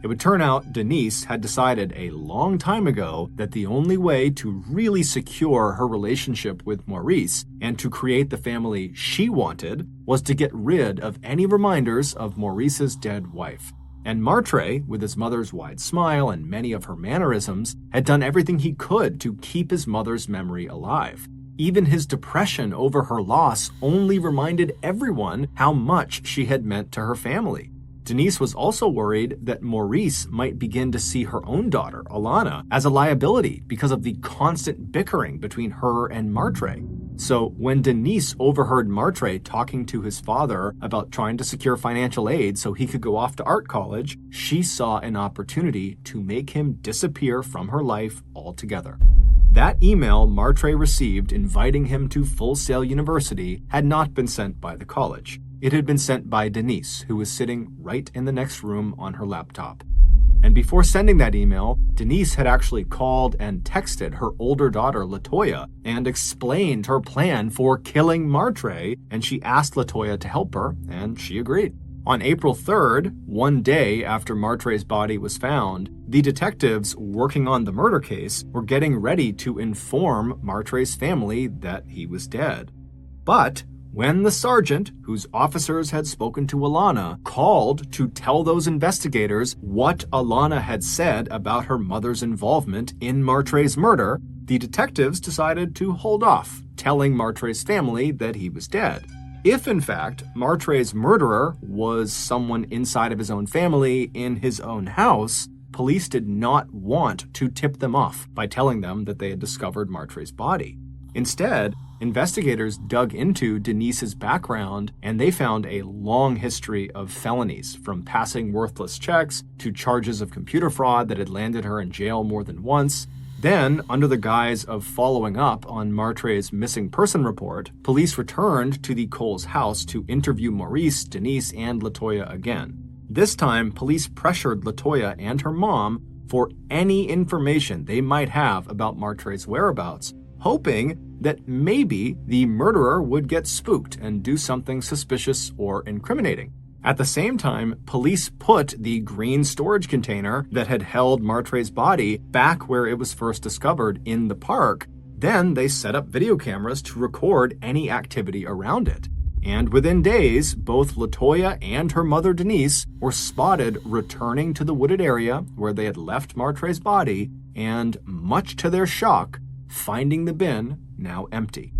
It would turn out Denise had decided a long time ago that the only way to really secure her relationship with Maurice and to create the family she wanted was to get rid of any reminders of Maurice's dead wife. And Martre, with his mother's wide smile and many of her mannerisms, had done everything he could to keep his mother's memory alive. Even his depression over her loss only reminded everyone how much she had meant to her family. Denise was also worried that Maurice might begin to see her own daughter, Alana, as a liability because of the constant bickering between her and Martre. So when Denise overheard Martre talking to his father about trying to secure financial aid so he could go off to art college, she saw an opportunity to make him disappear from her life altogether. That email Martre received inviting him to Full Sail University had not been sent by the college. It had been sent by Denise, who was sitting right in the next room on her laptop. And before sending that email, Denise had actually called and texted her older daughter, Latoya, and explained her plan for killing Martre, and she asked Latoya to help her, and she agreed. On April 3rd, one day after Martre's body was found, the detectives working on the murder case were getting ready to inform Martre's family that he was dead. But when the sergeant, whose officers had spoken to Alana, called to tell those investigators what Alana had said about her mother's involvement in Martre's murder, the detectives decided to hold off telling Martre's family that he was dead. If, in fact, Martre's murderer was someone inside of his own family in his own house, police did not want to tip them off by telling them that they had discovered Martre's body. Instead, investigators dug into Denise's background, and they found a long history of felonies, from passing worthless checks to charges of computer fraud that had landed her in jail more than once. Then, under the guise of following up on Martre's missing person report, police returned to the Coles house to interview Maurice, Denise, and Latoya again. This time, police pressured Latoya and her mom for any information they might have about Martre's whereabouts, hoping that maybe the murderer would get spooked and do something suspicious or incriminating. At the same time, police put the green storage container that had held Martre's body back where it was first discovered in the park. Then they set up video cameras to record any activity around it. And within days, both Latoya and her mother Denise were spotted returning to the wooded area where they had left Martre's body, and much to their shock, finding the bin now empty.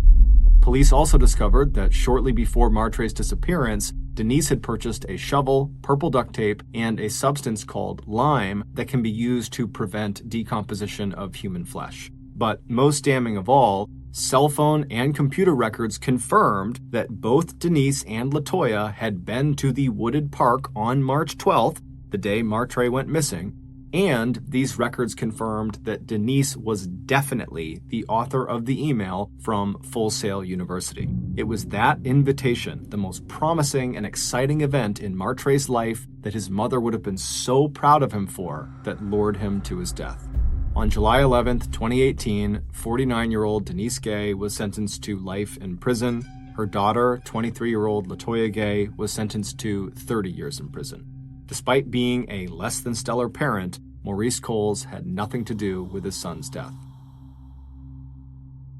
Police also discovered that shortly before Martre's disappearance, Denise had purchased a shovel, purple duct tape, and a substance called lime that can be used to prevent decomposition of human flesh. But most damning of all, cell phone and computer records confirmed that both Denise and Latoya had been to the wooded park on March 12th, the day Martre went missing, and these records confirmed that Denise was definitely the author of the email from Full Sail University. It was that invitation, the most promising and exciting event in Martre's life that his mother would have been so proud of him for, that lured him to his death. On July 11th, 2018, 49-year-old Denise Gay was sentenced to life in prison. Her daughter, 23-year-old Latoya Gay, was sentenced to 30 years in prison. Despite being a less than stellar parent, Maurice Coles had nothing to do with his son's death.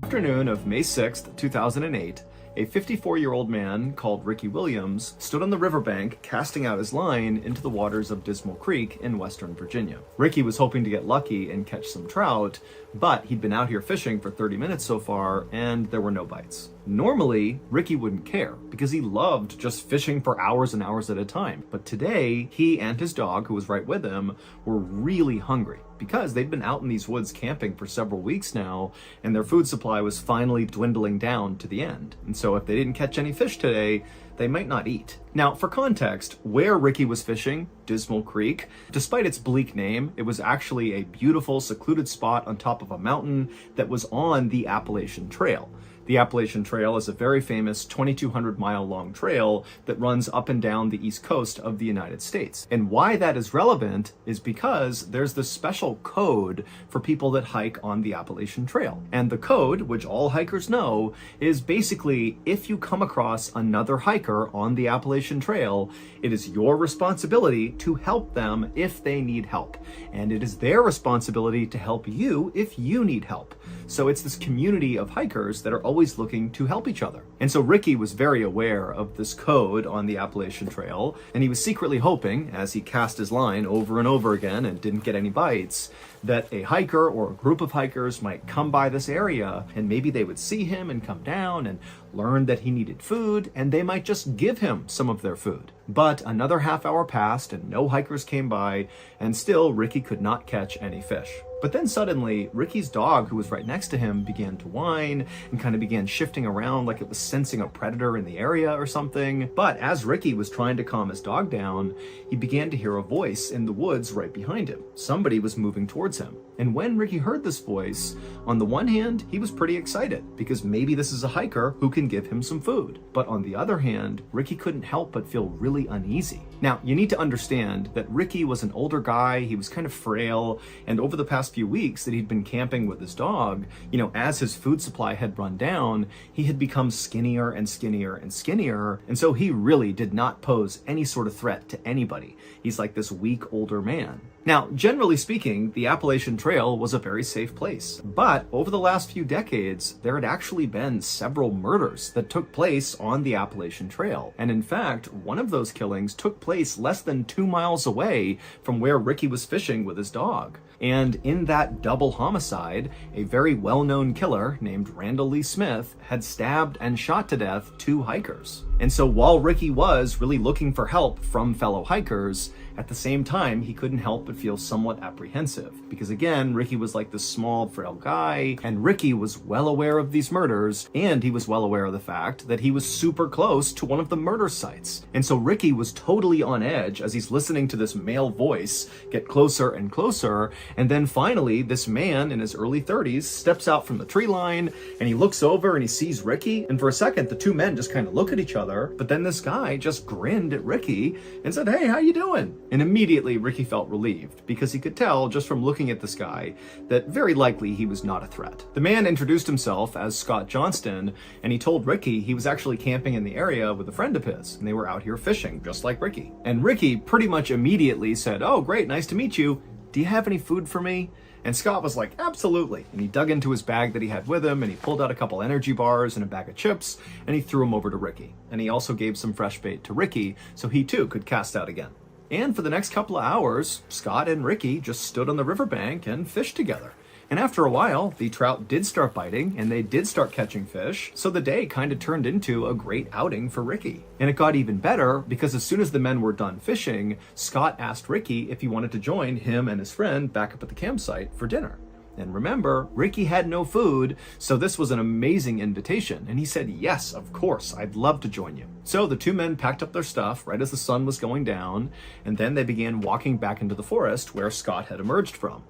Afternoon of May 6th, 2008, a 54-year-old man called Ricky Williams stood on the riverbank casting out his line into the waters of Dismal Creek in western Virginia. Ricky was hoping to get lucky and catch some trout, but he'd been out here fishing for 30 minutes so far, and there were no bites. Normally, Ricky wouldn't care because he loved just fishing for hours and hours at a time. But today, he and his dog, who was right with him, were really hungry because they'd been out in these woods camping for several weeks now, and their food supply was finally dwindling down to the end. And so if they didn't catch any fish today, they might not eat. Now, for context, where Ricky was fishing, Dismal Creek, despite its bleak name, it was actually a beautiful, secluded spot on top of a mountain that was on the Appalachian Trail. The Appalachian Trail is a very famous 2,200-mile-long trail that runs up and down the east coast of the United States. And why that is relevant is because there's this special code for people that hike on the Appalachian Trail. And the code, which all hikers know, is basically if you come across another hiker on the Appalachian Trail, it is your responsibility to help them if they need help. And it is their responsibility to help you if you need help. So it's this community of hikers that are always looking to help each other. And so Ricky was very aware of this code on the Appalachian Trail, and he was secretly hoping, as he cast his line over and over again and didn't get any bites, that a hiker or a group of hikers might come by this area, and maybe they would see him and come down and learn that he needed food, and they might just give him some of their food. But another half hour passed and no hikers came by, and still Ricky could not catch any fish. But then suddenly, Ricky's dog, who was right next to him, began to whine and kind of began shifting around like it was sensing a predator in the area or something. But as Ricky was trying to calm his dog down, he began to hear a voice in the woods right behind him. Somebody was moving towards him. And when Ricky heard this voice, on the one hand, he was pretty excited because maybe this is a hiker who can give him some food. But on the other hand, Ricky couldn't help but feel really uneasy Now, you need to understand that Ricky was an older guy, he was kind of frail, and over the past few weeks that he'd been camping with his dog, as his food supply had run down, he had become skinnier and skinnier and skinnier, and so he really did not pose any sort of threat to anybody. He's like this weak older man. Now, generally speaking, the Appalachian Trail was a very safe place, but over the last few decades, there had actually been several murders that took place on the Appalachian Trail. And in fact, one of those killings took place less than 2 miles away from where Ricky was fishing with his dog. And in that double homicide, a very well-known killer named Randall Lee Smith had stabbed and shot to death 2 hikers. And so while Ricky was really looking for help from fellow hikers, at the same time, he couldn't help but feel somewhat apprehensive. Because again, Ricky was like this small, frail guy, and Ricky was well aware of these murders, and he was well aware of the fact that he was super close to one of the murder sites. And so Ricky was totally on edge as he's listening to this male voice get closer and closer, and then finally, this man in his early 30s steps out from the tree line, and he looks over and he sees Ricky, and for a second, the 2 men just kind of look at each other, but then this guy just grinned at Ricky and said, "Hey, how you doing?" And immediately Ricky felt relieved because he could tell just from looking at this guy that very likely he was not a threat. The man introduced himself as Scott Johnston, and he told Ricky he was actually camping in the area with a friend of his, and they were out here fishing just like Ricky. And Ricky pretty much immediately said, "Oh, great, nice to meet you. Do you have any food for me?" And Scott was like, "Absolutely." And he dug into his bag that he had with him, and he pulled out a couple energy bars and a bag of chips, and he threw them over to Ricky. And he also gave some fresh bait to Ricky so he too could cast out again. And for the next couple of hours, Scott and Ricky just stood on the riverbank and fished together. And after a while, the trout did start biting and they did start catching fish, so the day kind of turned into a great outing for Ricky. And it got even better because as soon as the men were done fishing, Scott asked Ricky if he wanted to join him and his friend back up at the campsite for dinner. And remember, Ricky had no food, so this was an amazing invitation. And he said, "Yes, of course, I'd love to join you." So the 2 men packed up their stuff right as the sun was going down, and then they began walking back into the forest where Scott had emerged from.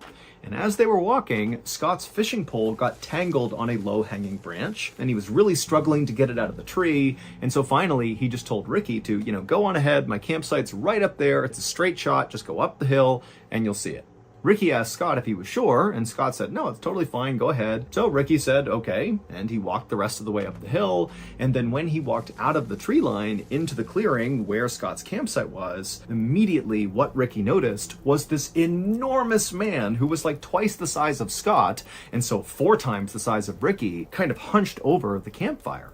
And as they were walking, Scott's fishing pole got tangled on a low-hanging branch, and he was really struggling to get it out of the tree. And so finally, he just told Ricky to, "Go on ahead, my campsite's right up there, it's a straight shot, just go up the hill, and you'll see it." Ricky asked Scott if he was sure, and Scott said, "No, it's totally fine, go ahead." So Ricky said, "Okay," and he walked the rest of the way up the hill, and then when he walked out of the tree line into the clearing where Scott's campsite was, immediately what Ricky noticed was this enormous man who was like twice the size of Scott, and so 4 times the size of Ricky, kind of hunched over the campfire.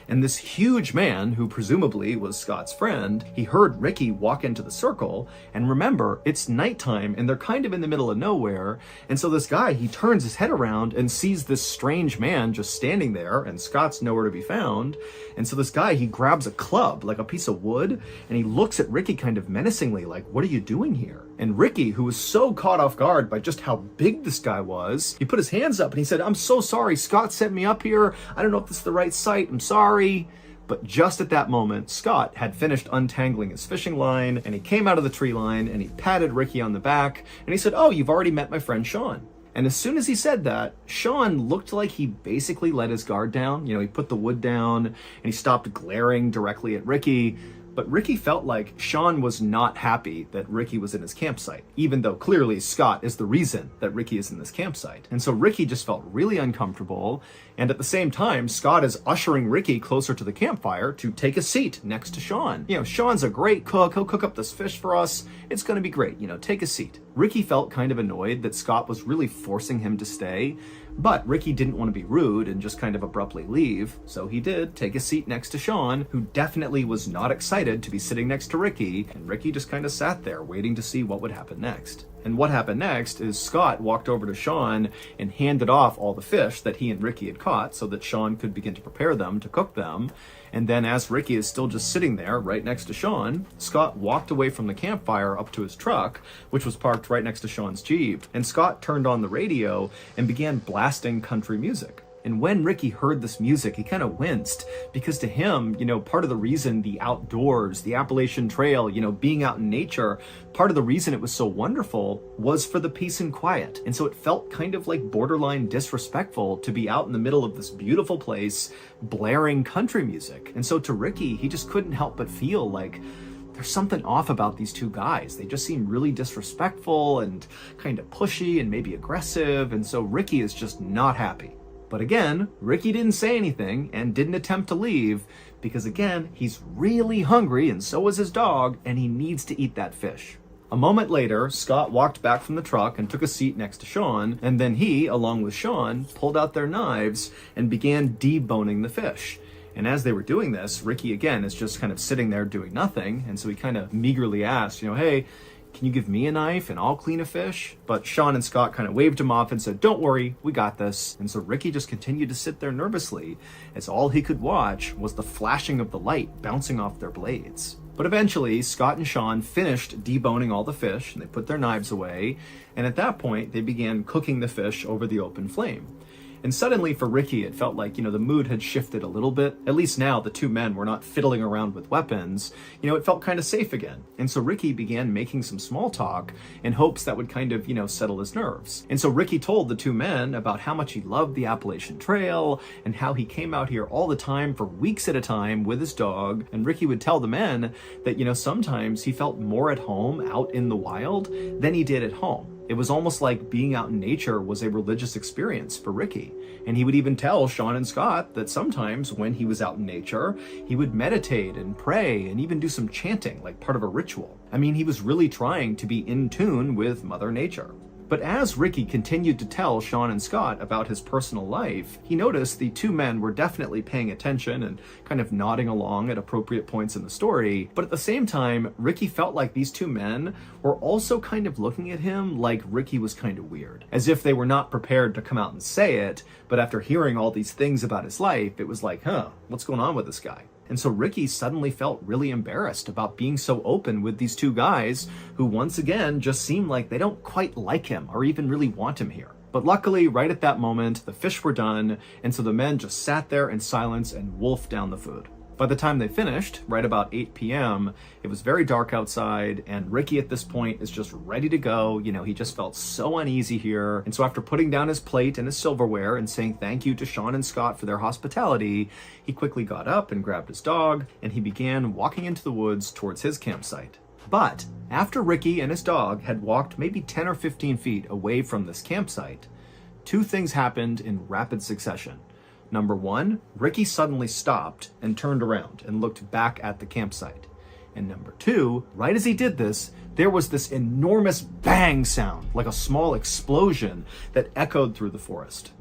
And this huge man, who presumably was Scott's friend, he heard Ricky walk into the circle, and remember, it's nighttime and they're kind of in the middle of nowhere, and so this guy, he turns his head around and sees this strange man just standing there, and Scott's nowhere to be found, and so this guy, he grabs a club, like a piece of wood, and he looks at Ricky kind of menacingly, like, "What are you doing here?" And Ricky, who was so caught off guard by just how big this guy was, he put his hands up and he said, "I'm so sorry, Scott sent me up here. I don't know if this is the right site, I'm sorry." But just at that moment, Scott had finished untangling his fishing line, and he came out of the tree line and he patted Ricky on the back and he said, "Oh, you've already met my friend Sean." And as soon as he said that, Sean looked like he basically let his guard down. He put the wood down and he stopped glaring directly at Ricky. But Ricky felt like Sean was not happy that Ricky was in his campsite, even though clearly Scott is the reason that Ricky is in this campsite. And so Ricky just felt really uncomfortable. And at the same time, Scott is ushering Ricky closer to the campfire to take a seat next to Sean. Sean's a great cook. He'll cook up this fish for us. It's going to be great. Take a seat. Ricky felt kind of annoyed that Scott was really forcing him to stay. But Ricky didn't want to be rude and just kind of abruptly leave, so he did take a seat next to Sean, who definitely was not excited to be sitting next to Ricky, and Ricky just kind of sat there waiting to see what would happen next. And what happened next is Scott walked over to Sean and handed off all the fish that he and Ricky had caught so that Sean could begin to prepare them, to cook them. And then as Ricky is still just sitting there right next to Sean, Scott walked away from the campfire up to his truck, which was parked right next to Sean's Jeep, and Scott turned on the radio and began blasting country music. And when Ricky heard this music, he kind of winced because to him, part of the reason the outdoors, the Appalachian Trail, being out in nature, part of the reason it was so wonderful was for the peace and quiet. And so it felt kind of like borderline disrespectful to be out in the middle of this beautiful place blaring country music. And so to Ricky, he just couldn't help but feel like there's something off about these two guys. They just seem really disrespectful and kind of pushy and maybe aggressive, and so Ricky is just not happy. But again, Ricky didn't say anything and didn't attempt to leave because, again, he's really hungry and so is his dog, and he needs to eat that fish. A moment later, Scott walked back from the truck and took a seat next to Sean, and then he, along with Sean, pulled out their knives and began deboning the fish. And as they were doing this, Ricky, again, is just kind of sitting there doing nothing, and so he kind of meagerly asked, hey, can you give me a knife and I'll clean a fish? But Sean and Scott kind of waved him off and said, don't worry, we got this. And so Ricky just continued to sit there nervously, as all he could watch was the flashing of the light bouncing off their blades. But eventually, Scott and Sean finished deboning all the fish, and they put their knives away, and at that point, they began cooking the fish over the open flame. And suddenly for Ricky, it felt like, the mood had shifted a little bit. At least now the two men were not fiddling around with weapons. It felt kind of safe again. And so Ricky began making some small talk in hopes that would kind of, settle his nerves. And so Ricky told the two men about how much he loved the Appalachian Trail and how he came out here all the time for weeks at a time with his dog. And Ricky would tell the men that, sometimes he felt more at home out in the wild than he did at home. It was almost like being out in nature was a religious experience for Ricky. And he would even tell Sean and Scott that sometimes when he was out in nature, he would meditate and pray and even do some chanting, like part of a ritual. I mean, he was really trying to be in tune with Mother Nature. But as Ricky continued to tell Sean and Scott about his personal life, he noticed the two men were definitely paying attention and kind of nodding along at appropriate points in the story. But at the same time, Ricky felt like these two men were also kind of looking at him like Ricky was kind of weird, as if they were not prepared to come out and say it, but after hearing all these things about his life, it was like, what's going on with this guy? And so Ricky suddenly felt really embarrassed about being so open with these two guys who once again just seem like they don't quite like him or even really want him here. But luckily, right at that moment, the fish were done, and so the men just sat there in silence and wolfed down the food. By the time they finished, right about 8 p.m., it was very dark outside, and Ricky at this point is just ready to go. He just felt so uneasy here. And so after putting down his plate and his silverware and saying thank you to Sean and Scott for their hospitality, he quickly got up and grabbed his dog, and he began walking into the woods towards his campsite. But after Ricky and his dog had walked maybe 10 or 15 feet away from this campsite, two things happened in rapid succession. Number one, Ricky suddenly stopped and turned around and looked back at the campsite. And number two, right as he did this, there was this enormous bang sound, like a small explosion that echoed through the forest.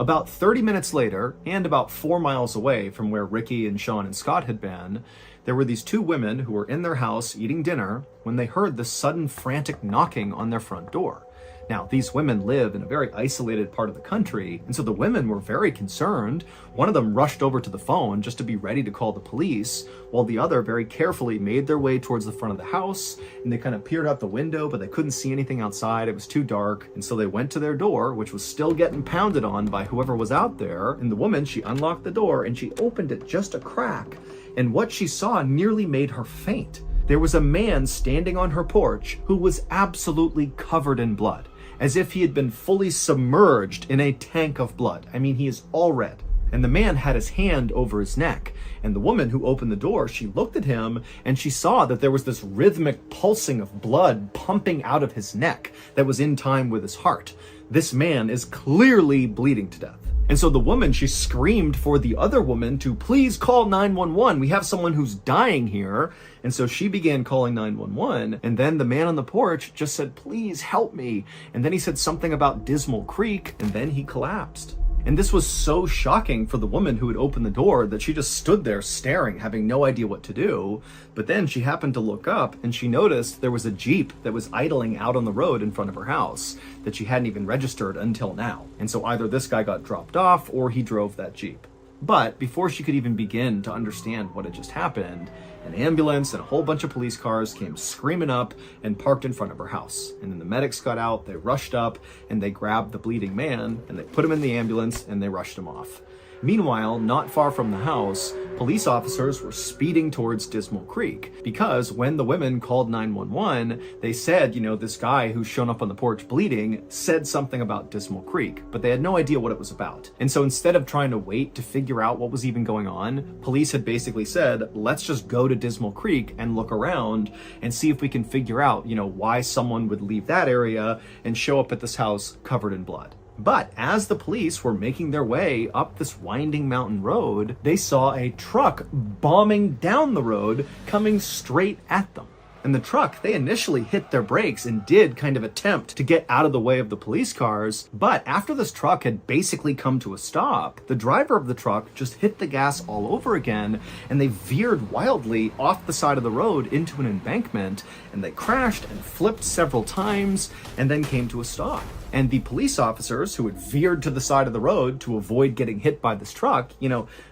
About 30 minutes later, and about 4 miles away from where Ricky and Sean and Scott had been, there were these two women who were in their house eating dinner when they heard the sudden frantic knocking on their front door. Now, these women live in a very isolated part of the country, and so the women were very concerned. One of them rushed over to the phone just to be ready to call the police, while the other very carefully made their way towards the front of the house, and they kind of peered out the window, but they couldn't see anything outside. It was too dark, and so they went to their door, which was still getting pounded on by whoever was out there, and the woman, she unlocked the door, and she opened it just a crack, and what she saw nearly made her faint. There was a man standing on her porch who was absolutely covered in blood, as if he had been fully submerged in a tank of blood. I mean, he is all red. And the man had his hand over his neck. And the woman who opened the door, she looked at him and she saw that there was this rhythmic pulsing of blood pumping out of his neck that was in time with his heart. This man is clearly bleeding to death. And so the woman, she screamed for the other woman to please call 911. We have someone who's dying here. And so she began calling 911. And then the man on the porch just said, please help me. And then he said something about Dismal Creek, and then he collapsed. And this was so shocking for the woman who had opened the door that she just stood there staring, having no idea what to do. But then she happened to look up and she noticed there was a Jeep that was idling out on the road in front of her house that she hadn't even registered until now. And so either this guy got dropped off or he drove that Jeep. But before she could even begin to understand what had just happened, an ambulance and a whole bunch of police cars came screaming up and parked in front of her house. And then the medics got out, they rushed up, and they grabbed the bleeding man, and they put him in the ambulance, and they rushed him off. Meanwhile, not far from the house, police officers were speeding towards Dismal Creek because when the women called 911, they said, this guy who's shown up on the porch bleeding said something about Dismal Creek, but they had no idea what it was about. And so instead of trying to wait to figure out what was even going on, police had basically said, let's just go to Dismal Creek and look around and see if we can figure out, why someone would leave that area and show up at this house covered in blood. But as the police were making their way up this winding mountain road, they saw a truck bombing down the road coming straight at them. And the truck, they initially hit their brakes and did kind of attempt to get out of the way of the police cars. But after this truck had basically come to a stop, the driver of the truck just hit the gas all over again, and they veered wildly off the side of the road into an embankment, and they crashed and flipped several times and then came to a stop. And the police officers who had veered to the side of the road to avoid getting hit by this truck,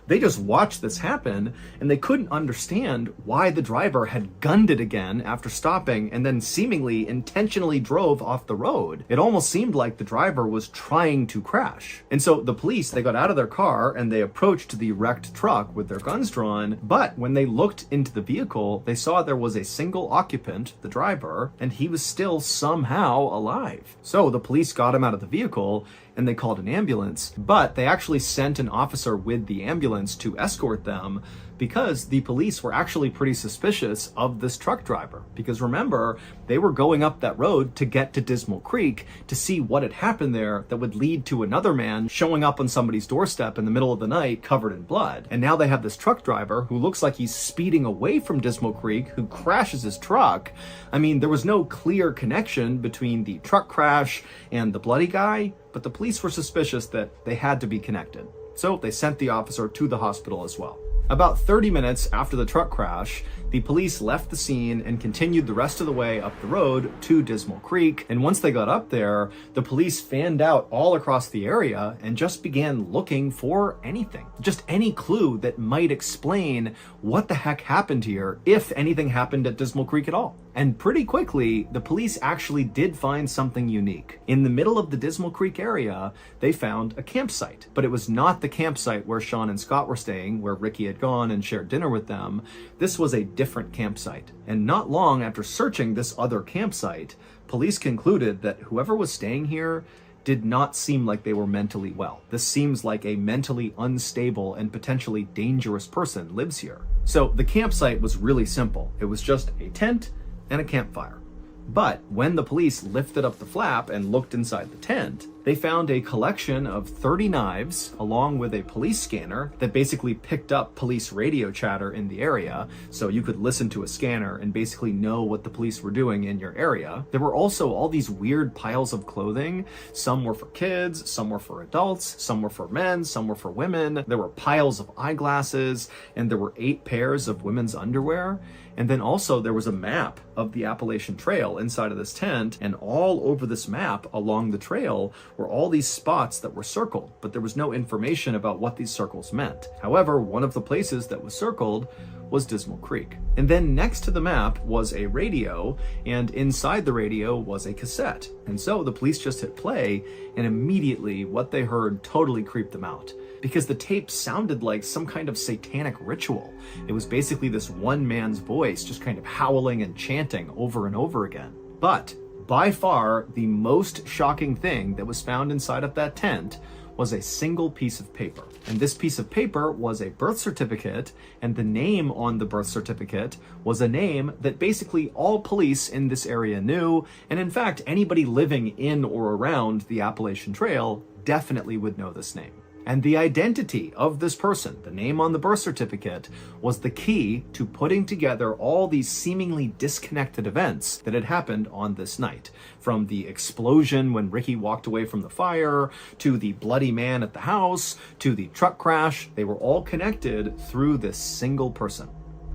they just watched this happen, and they couldn't understand why the driver had gunned it again after stopping and then seemingly intentionally drove off the road. It almost seemed like the driver was trying to crash. And so the police, they got out of their car and they approached the wrecked truck with their guns drawn. But when they looked into the vehicle, they saw there was a single occupant, the driver, and he was still somehow alive. So the police got him out of the vehicle and they called an ambulance, but they actually sent an officer with the ambulance to escort them because the police were actually pretty suspicious of this truck driver. Because remember, they were going up that road to get to Dismal Creek to see what had happened there that would lead to another man showing up on somebody's doorstep in the middle of the night covered in blood. And now they have this truck driver who looks like he's speeding away from Dismal Creek, who crashes his truck. I mean, there was no clear connection between the truck crash and the bloody guy, but the police were suspicious that they had to be connected. So they sent the officer to the hospital as well. About 30 minutes after the truck crash, the police left the scene and continued the rest of the way up the road to Dismal Creek. And once they got up there, the police fanned out all across the area and just began looking for anything. Just any clue that might explain what the heck happened here, if anything happened at Dismal Creek at all. And pretty quickly, the police actually did find something unique. In the middle of the Dismal Creek area, they found a campsite. But it was not the campsite where Sean and Scott were staying, where Ricky had gone and shared dinner with them. This was a different campsite. And not long after searching this other campsite, police concluded that whoever was staying here did not seem like they were mentally well. This seems like a mentally unstable and potentially dangerous person lives here. So the campsite was really simple. It was just a tent and a campfire. But when the police lifted up the flap and looked inside the tent, they found a collection of 30 knives along with a police scanner that basically picked up police radio chatter in the area, so you could listen to a scanner and basically know what the police were doing in your area. There were also all these weird piles of clothing. Some were for kids, some were for adults, some were for men, some were for women. There were piles of eyeglasses, and there were 8 pairs of women's underwear. And then also there was a map of the Appalachian Trail inside of this tent, and all over this map along the trail were all these spots that were circled, but there was no information about what these circles meant. However, one of the places that was circled was Dismal Creek. And then next to the map was a radio, and inside the radio was a cassette. And so the police just hit play, and immediately what they heard totally creeped them out, because the tape sounded like some kind of satanic ritual. It was basically this one man's voice just kind of howling and chanting over and over again. But by far, the most shocking thing that was found inside of that tent was a single piece of paper. And this piece of paper was a birth certificate, and the name on the birth certificate was a name that basically all police in this area knew, and in fact, anybody living in or around the Appalachian Trail definitely would know this name. And the identity of this person, the name on the birth certificate, was the key to putting together all these seemingly disconnected events that had happened on this night. From the explosion when Ricky walked away from the fire, to the bloody man at the house, to the truck crash, they were all connected through this single person.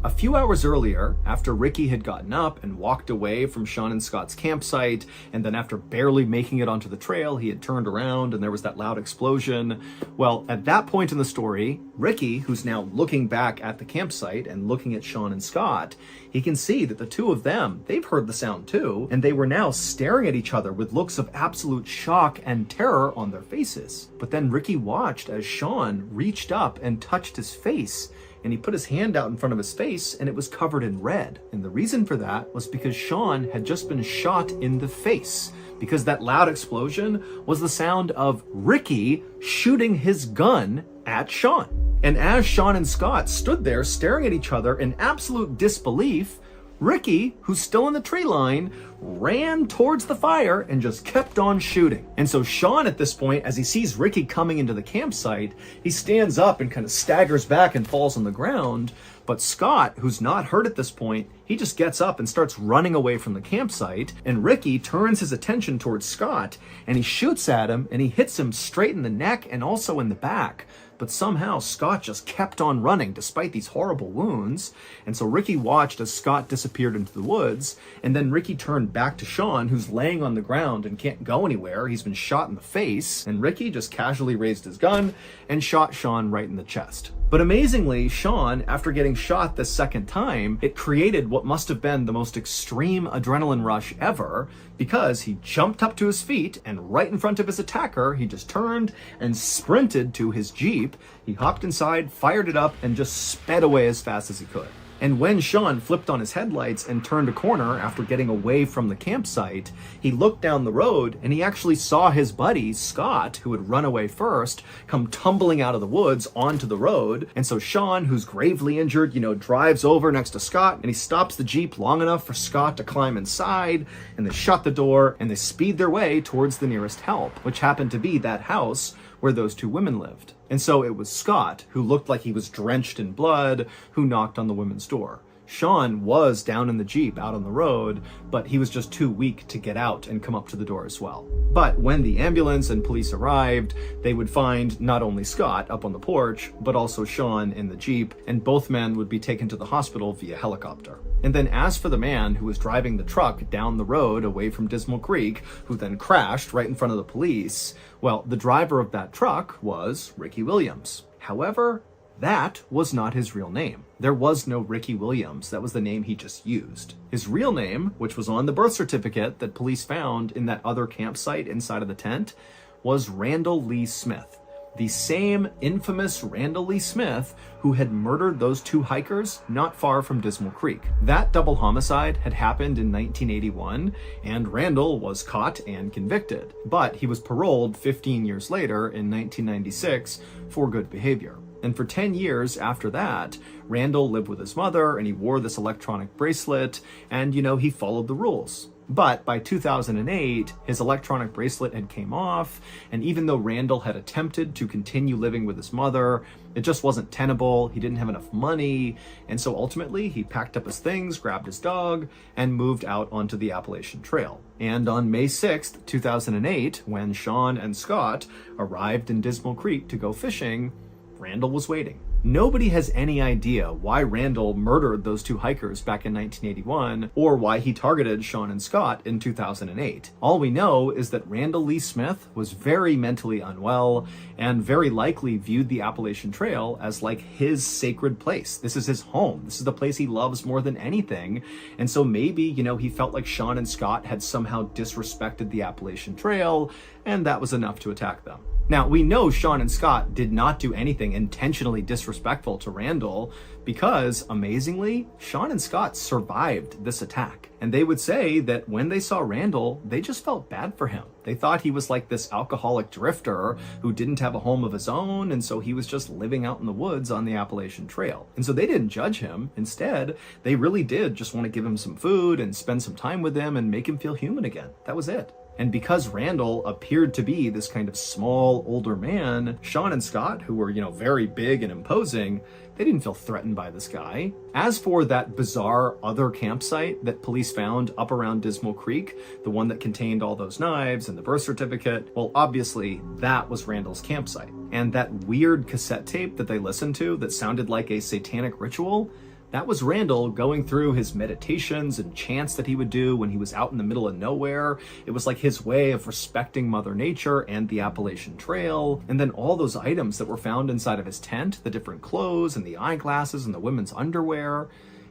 A few hours earlier, after Ricky had gotten up and walked away from Sean and Scott's campsite, and then after barely making it onto the trail, he had turned around and there was that loud explosion. Well, at that point in the story, Ricky, who's now looking back at the campsite and looking at Sean and Scott, he can see that the two of them, they've heard the sound too, and they were now staring at each other with looks of absolute shock and terror on their faces. But then Ricky watched as Sean reached up and touched his face, and he put his hand out in front of his face and it was covered in red. And the reason for that was because Sean had just been shot in the face, because that loud explosion was the sound of Ricky shooting his gun at Sean. And as Sean and Scott stood there staring at each other in absolute disbelief, Ricky, who's still in the tree line, ran towards the fire and just kept on shooting. And so Sean at this point, as he sees Ricky coming into the campsite, he stands up and kind of staggers back and falls on the ground. But Scott, who's not hurt at this point, he just gets up and starts running away from the campsite. And Ricky turns his attention towards Scott and he shoots at him and he hits him straight in the neck and also in the back. But somehow Scott just kept on running despite these horrible wounds. And so Ricky watched as Scott disappeared into the woods. And then Ricky turned back to Sean, who's laying on the ground and can't go anywhere. He's been shot in the face. And Ricky just casually raised his gun and shot Sean right in the chest. But amazingly, Sean, after getting shot the second time, it created what must have been the most extreme adrenaline rush ever, because he jumped up to his feet and right in front of his attacker, he just turned and sprinted to his Jeep. He hopped inside, fired it up, and just sped away as fast as he could. And when Sean flipped on his headlights and turned a corner after getting away from the campsite, he looked down the road and he actually saw his buddy, Scott, who had run away first, come tumbling out of the woods onto the road. And so Sean, who's gravely injured, drives over next to Scott and he stops the Jeep long enough for Scott to climb inside, and they shut the door and they speed their way towards the nearest help, which happened to be that house where those two women lived. And so it was Scott, who looked like he was drenched in blood, who knocked on the women's door. Sean was down in the Jeep out on the road, but he was just too weak to get out and come up to the door as well. But when the ambulance and police arrived, they would find not only Scott up on the porch, but also Sean in the Jeep, and both men would be taken to the hospital via helicopter. And then as for the man who was driving the truck down the road away from Dismal Creek, who then crashed right in front of the police, well, the driver of that truck was Ricky Williams. However, that was not his real name. There was no Ricky Williams. That was the name he just used. His real name, which was on the birth certificate that police found in that other campsite inside of the tent, was Randall Lee Smith. The same infamous Randall Lee Smith who had murdered those two hikers not far from Dismal Creek. That double homicide had happened in 1981, and Randall was caught and convicted. But he was paroled 15 years later in 1996 for good behavior. And for 10 years after that, Randall lived with his mother and he wore this electronic bracelet and, he followed the rules. But by 2008, his electronic bracelet had came off, and even though Randall had attempted to continue living with his mother, it just wasn't tenable. He didn't have enough money, and so ultimately he packed up his things, grabbed his dog, and moved out onto the Appalachian Trail. And on May 6th, 2008, when Sean and Scott arrived in Dismal Creek to go fishing, Randall was waiting. Nobody has any idea why Randall murdered those two hikers back in 1981 or why he targeted Sean and Scott in 2008. All we know is that Randall Lee Smith was very mentally unwell and very likely viewed the Appalachian Trail as like his sacred place. This is his home. This is the place he loves more than anything. And so maybe, he felt like Sean and Scott had somehow disrespected the Appalachian Trail, and that was enough to attack them. Now, we know Sean and Scott did not do anything intentionally disrespectful to Randall because, amazingly, Sean and Scott survived this attack. And they would say that when they saw Randall, they just felt bad for him. They thought he was like this alcoholic drifter who didn't have a home of his own, and so he was just living out in the woods on the Appalachian Trail. And so they didn't judge him. Instead, they really did just want to give him some food and spend some time with him and make him feel human again. That was it. And because Randall appeared to be this kind of small, older man, Sean and Scott, who were, very big and imposing, they didn't feel threatened by this guy. As for that bizarre other campsite that police found up around Dismal Creek, the one that contained all those knives and the birth certificate, well, obviously that was Randall's campsite. And that weird cassette tape that they listened to that sounded like a satanic ritual, That was Randall going through his meditations and chants that he would do when he was out in the middle of nowhere. It was like his way of respecting Mother Nature and the Appalachian Trail. And then all those items that were found inside of his tent, the different clothes and the eyeglasses and the women's underwear,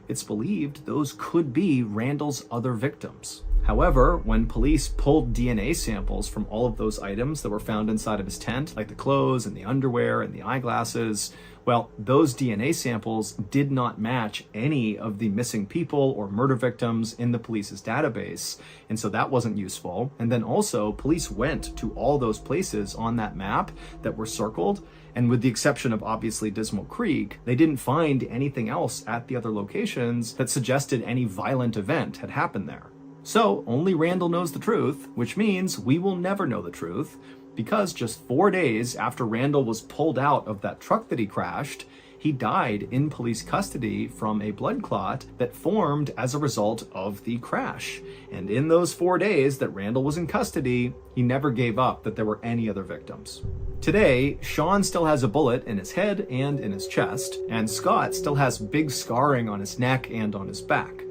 it's believed those could be Randall's other victims. However, when police pulled DNA samples from all of those items that were found inside of his tent, like the clothes and the underwear and the eyeglasses, well, those DNA samples did not match any of the missing people or murder victims in the police's database, and so that wasn't useful. And then also, police went to all those places on that map that were circled, and with the exception of obviously Dismal Creek, they didn't find anything else at the other locations that suggested any violent event had happened there. So only Randall knows the truth, which means we will never know the truth, because just 4 days after Randall was pulled out of that truck that he crashed, he died in police custody from a blood clot that formed as a result of the crash. And in those 4 days that Randall was in custody, he never gave up that there were any other victims. Today, Sean still has a bullet in his head and in his chest, and Scott still has big scarring on his neck and on his back.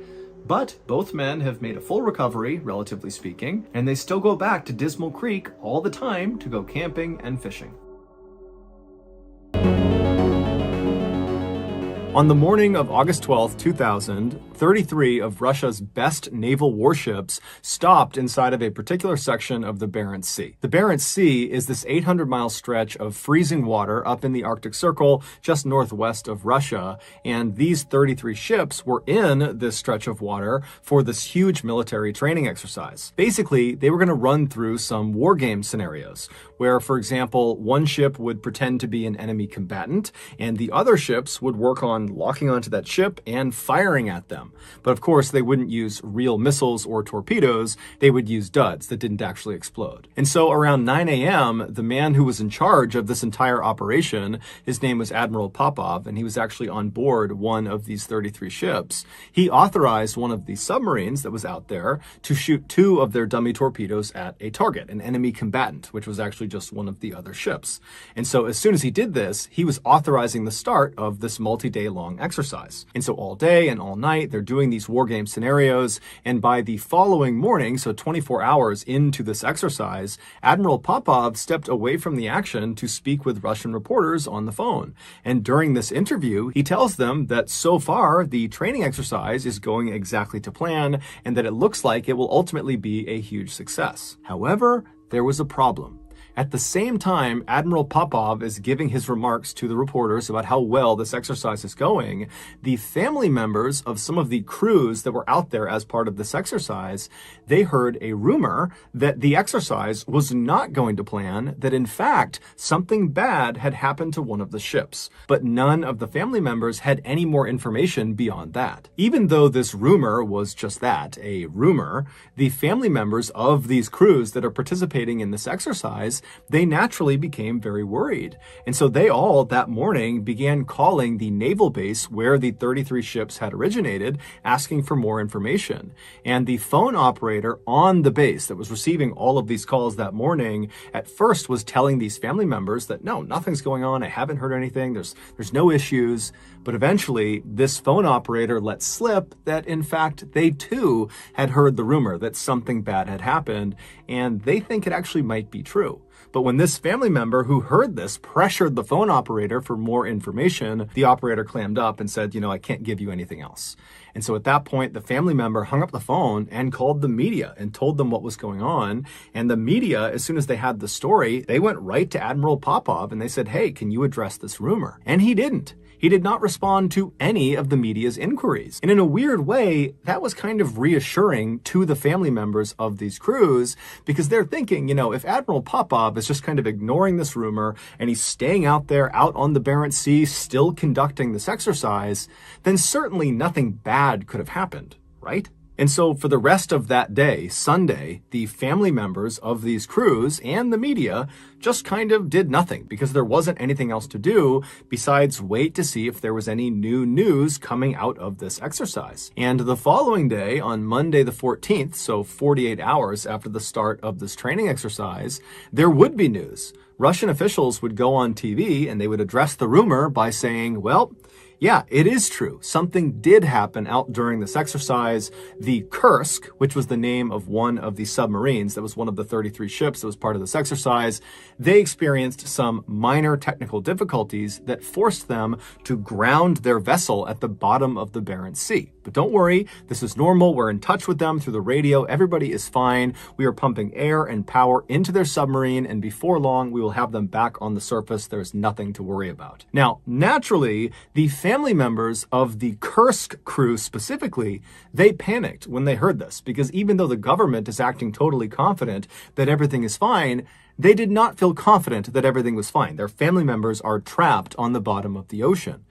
But both men have made a full recovery, relatively speaking, and they still go back to Dismal Creek all the time to go camping and fishing. On the morning of August 12, 2000, 33 of Russia's best naval warships stopped inside of a particular section of the Barents Sea. The Barents Sea is this 800-mile stretch of freezing water up in the Arctic Circle just northwest of Russia, and these 33 ships were in this stretch of water for this huge military training exercise. Basically, they were going to run through some war game scenarios where, for example, one ship would pretend to be an enemy combatant, and the other ships would work on locking onto that ship and firing at them. But of course, they wouldn't use real missiles or torpedoes. They would use duds that didn't actually explode. And so around 9 a.m., the man who was in charge of this entire operation, his name was Admiral Popov, and he was actually on board one of these 33 ships. He authorized one of the submarines that was out there to shoot 2 of their dummy torpedoes at a target, an enemy combatant, which was actually just one of the other ships. And so as soon as he did this, he was authorizing the start of this multi-day long exercise. And so all day and all night, they're doing these war game scenarios. And by the following morning, so 24 hours into this exercise, Admiral Popov stepped away from the action to speak with Russian reporters on the phone. And during this interview, he tells them that so far, the training exercise is going exactly to plan and that it looks like it will ultimately be a huge success. However, there was a problem. At the same time, Admiral Popov is giving his remarks to the reporters about how well this exercise is going, the family members of some of the crews that were out there as part of this exercise, they heard a rumor that the exercise was not going to plan, that in fact, something bad had happened to one of the ships. But none of the family members had any more information beyond that. Even though this rumor was just that, a rumor, the family members of these crews that are participating in this exercise, they naturally became very worried. And so they all that morning began calling the naval base where the 33 ships had originated, asking for more information. And the phone operator on the base that was receiving all of these calls that morning at first was telling these family members that no, nothing's going on. I haven't heard anything. There's no issues. But eventually this phone operator let slip that in fact they too had heard the rumor that something bad had happened, and they think it actually might be true. But when this family member who heard this pressured the phone operator for more information, the operator clammed up and said, I can't give you anything else. And so at that point, the family member hung up the phone and called the media and told them what was going on. And the media, as soon as they had the story, they went right to Admiral Popov and they said, hey, can you address this rumor? And he didn't. He did not respond to any of the media's inquiries. And in a weird way, that was kind of reassuring to the family members of these crews, because they're thinking, if Admiral Popov is just kind of ignoring this rumor and he's staying out there out on the Barents Sea, still conducting this exercise, then certainly nothing bad could have happened, right? And so for the rest of that day, Sunday, the family members of these crews and the media just kind of did nothing because there wasn't anything else to do besides wait to see if there was any new news coming out of this exercise. And the following day, on Monday the 14th, so 48 hours after the start of this training exercise, there would be news. Russian officials would go on TV and they would address the rumor by saying, well, Yeah, it is true. Something did happen out during this exercise. The Kursk, which was the name of one of the submarines that was one of the 33 ships that was part of this exercise, they experienced some minor technical difficulties that forced them to ground their vessel at the bottom of the Barents Sea. But don't worry, this is normal. We're in touch with them through the radio. Everybody is fine. We are pumping air and power into their submarine, and before long, we will have them back on the surface. There's nothing to worry about. Now, naturally, the family members of the Kursk crew specifically, they panicked when they heard this, because even though the government is acting totally confident that everything is fine, they did not feel confident that everything was fine. Their family members are trapped on the bottom of the ocean.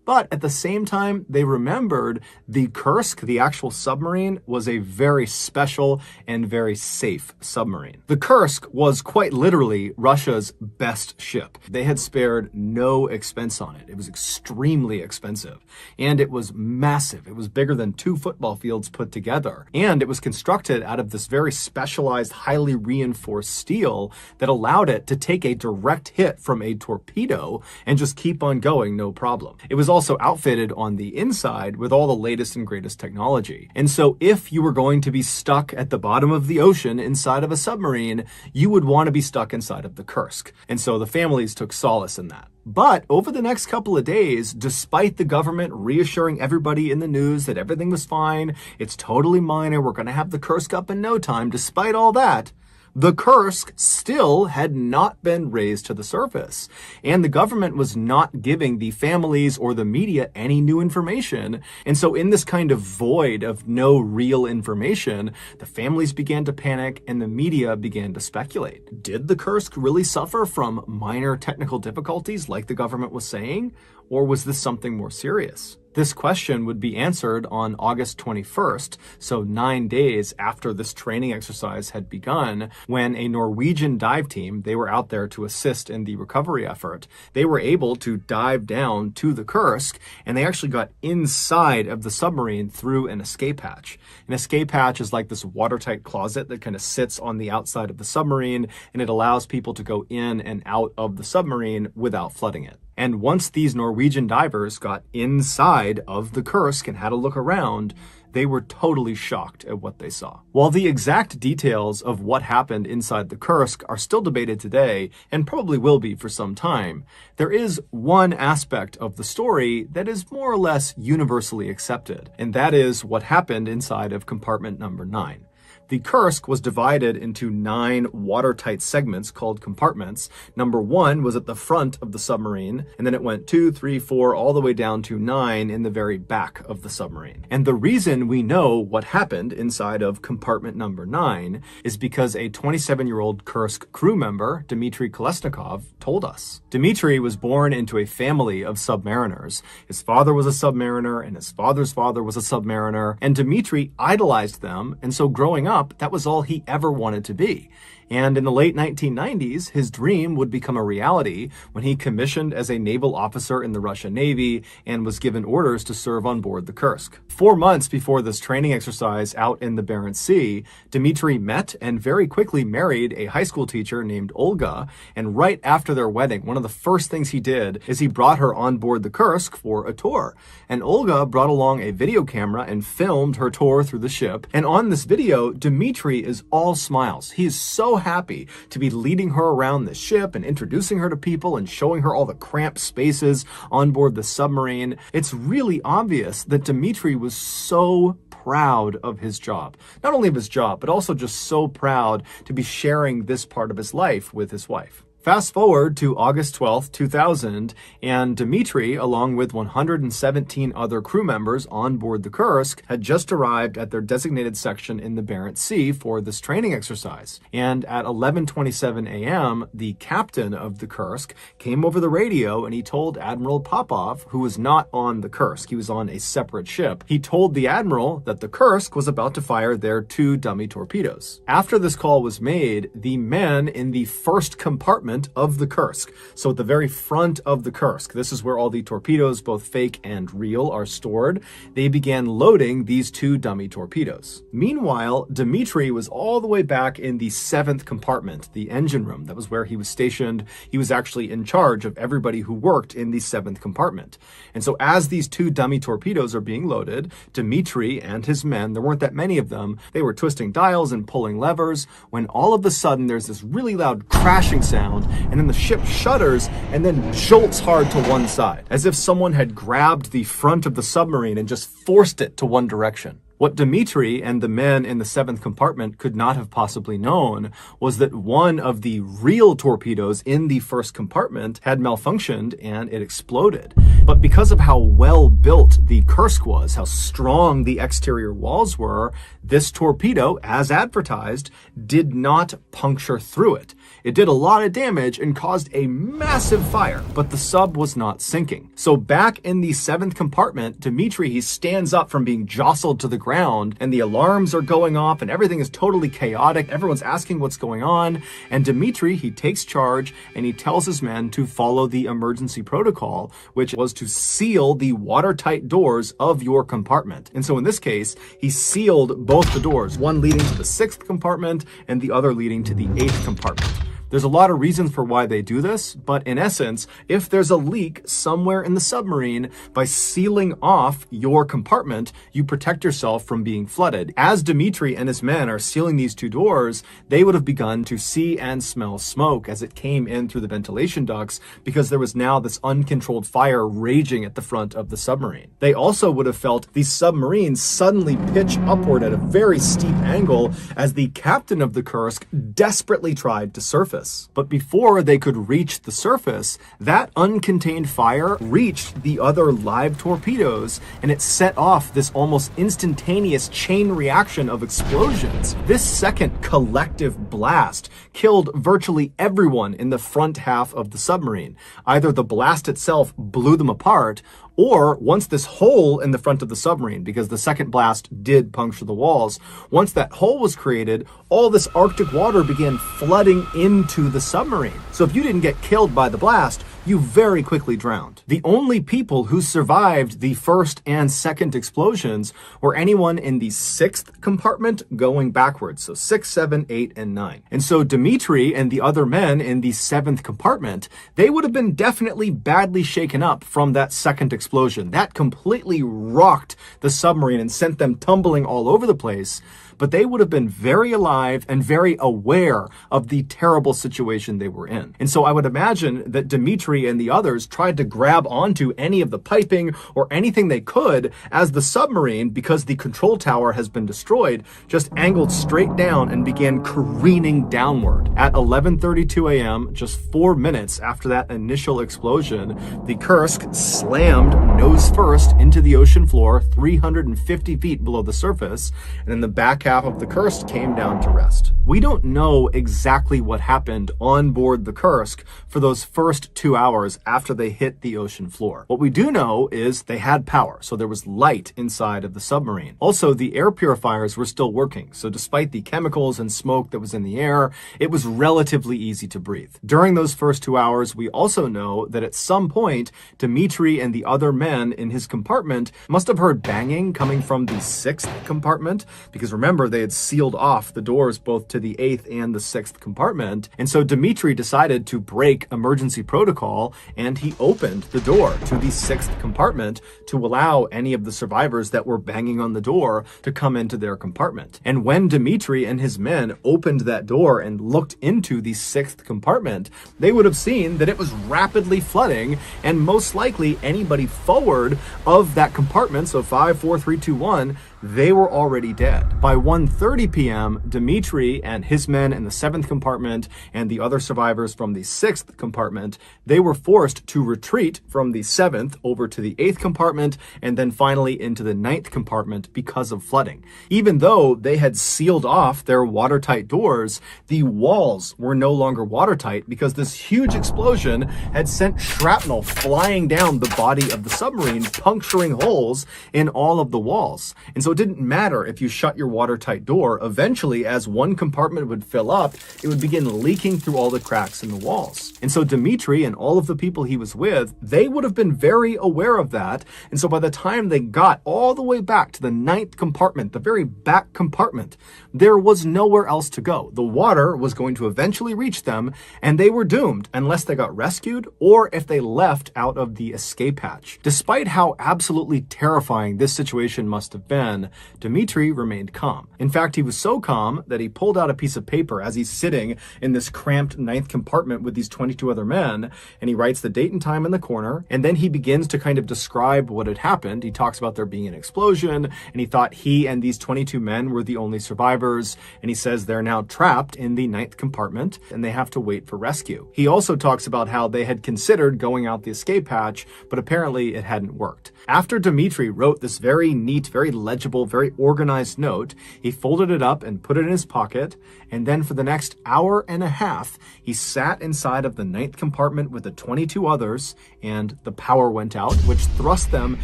But at the same time, they remembered the Kursk, the actual submarine, was a very special and very safe submarine. The Kursk was quite literally Russia's best ship. They had spared no expense on it. It was extremely expensive. And it was massive. It was bigger than 2 football fields put together. And it was constructed out of this very specialized, highly reinforced steel that allowed it to take a direct hit from a torpedo and just keep on going, no problem. It was also outfitted on the inside with all the latest and greatest technology. And so if you were going to be stuck at the bottom of the ocean inside of a submarine, you would want to be stuck inside of the Kursk. And so the families took solace in that. But over the next couple of days, despite the government reassuring everybody in the news that everything was fine, it's totally minor, we're going to have the Kursk up in no time, despite all that, the Kursk still had not been raised to the surface, and the government was not giving the families or the media any new information. And so in this kind of void of no real information, the families began to panic and the media began to speculate. Did the Kursk really suffer from minor technical difficulties like the government was saying, or was this something more serious? This question would be answered on August 21st, so 9 days after this training exercise had begun, when a Norwegian dive team, they were out there to assist in the recovery effort, they were able to dive down to the Kursk, and they actually got inside of the submarine through an escape hatch. An escape hatch is like this watertight closet that kind of sits on the outside of the submarine, and it allows people to go in and out of the submarine without flooding it. And once these Norwegian divers got inside of the Kursk and had a look around, they were totally shocked at what they saw. While the exact details of what happened inside the Kursk are still debated today, and probably will be for some time, there is one aspect of the story that is more or less universally accepted, and that is what happened inside of compartment number 9. The Kursk was divided into 9 watertight segments called compartments. Number 1 was at the front of the submarine, and then it went 2, 3, 4, all the way down to 9 in the very back of the submarine. And the reason we know what happened inside of compartment number 9 is because a 27-year-old Kursk crew member, Dmitry Kolesnikov, told us. Dmitry was born into a family of submariners. His father was a submariner, and his father's father was a submariner, and Dmitry idolized them, and so growing up, that was all he ever wanted to be. And in the late 1990s, his dream would become a reality when he commissioned as a naval officer in the Russian Navy and was given orders to serve on board the Kursk. 4 months before this training exercise out in the Barents Sea, Dmitry met and very quickly married a high school teacher named Olga, and right after their wedding, one of the first things he did is he brought her on board the Kursk for a tour. And Olga brought along a video camera and filmed her tour through the ship, and on this video, Dmitry is all smiles. He is so happy to be leading her around the ship and introducing her to people and showing her all the cramped spaces on board the submarine. It's really obvious that Dmitry was so proud of his job. Not only of his job, but also just so proud to be sharing this part of his life with his wife. Fast forward to August 12th, 2000, and Dmitry, along with 117 other crew members on board the Kursk, had just arrived at their designated section in the Barents Sea for this training exercise. And at 11:27 a.m., the captain of the Kursk came over the radio and he told Admiral Popov, who was not on the Kursk, he was on a separate ship, he told the admiral that the Kursk was about to fire their 2 dummy torpedoes. After this call was made, the men in the first compartment compartment of the Kursk. So at the very front of the Kursk, this is where all the torpedoes, both fake and real, are stored. They began loading these 2 dummy torpedoes. Meanwhile, Dmitri was all the way back in the 7th compartment, the engine room. That was where he was stationed. He was actually in charge of everybody who worked in the 7th compartment. And so as these 2 dummy torpedoes are being loaded, Dmitri and his men, there weren't that many of them, they were twisting dials and pulling levers, when all of a sudden there's this really loud crashing sound, and then the ship shudders and then jolts hard to one side, as if someone had grabbed the front of the submarine and just forced it to one direction. What Dmitri and the men in the 7th compartment could not have possibly known was that one of the real torpedoes in the 1st compartment had malfunctioned and it exploded. But because of how well built the Kursk was, how strong the exterior walls were, this torpedo, as advertised, did not puncture through it. It did a lot of damage and caused a massive fire, but the sub was not sinking. So back in the 7th compartment, Dmitri, he stands up from being jostled to the ground, and the alarms are going off and everything is totally chaotic. Everyone's asking what's going on. And Dmitri, he takes charge and he tells his men to follow the emergency protocol, which was to seal the watertight doors of your compartment. And so in this case, he sealed both the doors, one leading to the 6th compartment and the other leading to the 8th compartment. There's a lot of reasons for why they do this, but in essence, if there's a leak somewhere in the submarine, by sealing off your compartment, you protect yourself from being flooded. As Dmitri and his men are sealing these 2 doors, they would have begun to see and smell smoke as it came in through the ventilation ducts, because there was now this uncontrolled fire raging at the front of the submarine. They also would have felt the submarine suddenly pitch upward at a very steep angle as the captain of the Kursk desperately tried to surface. But before they could reach the surface, that uncontained fire reached the other live torpedoes, and it set off this almost instantaneous chain reaction of explosions. This second collective blast killed virtually everyone in the front half of the submarine. Either the blast itself blew them apart, or once this hole in the front of the submarine, because the second blast did puncture the walls, once that hole was created, all this Arctic water began flooding into the submarine. So if you didn't get killed by the blast, you very quickly drowned. The only people who survived the 1st and 2nd explosions were anyone in the 6th compartment going backwards. So 6, 7, 8, and 9. And so Dmitri and the other men in the 7th compartment, they would have been definitely badly shaken up from that 2nd explosion. That completely rocked the submarine and sent them tumbling all over the place. But they would have been very alive and very aware of the terrible situation they were in. And so I would imagine that Dmitri and the others tried to grab onto any of the piping or anything they could as the submarine, because the control tower has been destroyed, just angled straight down and began careening downward. At 11:32 a.m., just 4 minutes after that initial explosion, the Kursk slammed nose first into the ocean floor 350 feet below the surface, and then the back half of the Kursk came down to rest. We don't know exactly what happened on board the Kursk for those first 2 hours after they hit the ocean floor. What we do know is they had power, so there was light inside of the submarine. Also, the air purifiers were still working, so despite the chemicals and smoke that was in the air, it was relatively easy to breathe. During those first 2 hours, we also know that at some point, Dmitri and the other men in his compartment must have heard banging coming from the 6th compartment, because remember, they had sealed off the doors both to the 8th and the 6th compartment. And so Dmitri decided to break emergency protocol, and he opened the door to the 6th compartment to allow any of the survivors that were banging on the door to come into their compartment. And when Dmitri and his men opened that door and looked into the 6th compartment, they would have seen that it was rapidly flooding, and most likely anybody forward of that compartment, so 5, 4, 3, 2, 1, they were already dead. By 1:30 p.m., Dmitri and his men in the 7th compartment and the other survivors from the 6th compartment, they were forced to retreat from the 7th over to the 8th compartment and then finally into the 9th compartment because of flooding. Even though they had sealed off their watertight doors, the walls were no longer watertight because this huge explosion had sent shrapnel flying down the body of the submarine, puncturing holes in all of the walls. And so it didn't matter if you shut your watertight door. Eventually, as one compartment would fill up, it would begin leaking through all the cracks in the walls. And so Dmitri and all of the people he was with, they would have been very aware of that. And so by the time they got all the way back to the 9th compartment, the very back compartment, there was nowhere else to go. The water was going to eventually reach them, and they were doomed unless they got rescued or if they left out of the escape hatch. Despite how absolutely terrifying this situation must have been, Dmitri remained calm. In fact, he was so calm that he pulled out a piece of paper as he's sitting in this cramped 9th compartment with these 22 other men, and he writes the date and time in the corner, and then he begins to kind of describe what had happened. He talks about there being an explosion, and he thought he and these 22 men were the only survivors, and he says they're now trapped in the 9th compartment, and they have to wait for rescue. He also talks about how they had considered going out the escape hatch, but apparently it hadn't worked. After Dmitri wrote this very neat, very legible, very organized note, he folded it up and put it in his pocket, and then for the next hour and a half, he sat inside of the 9th compartment with the 22 others, and the power went out, which thrust them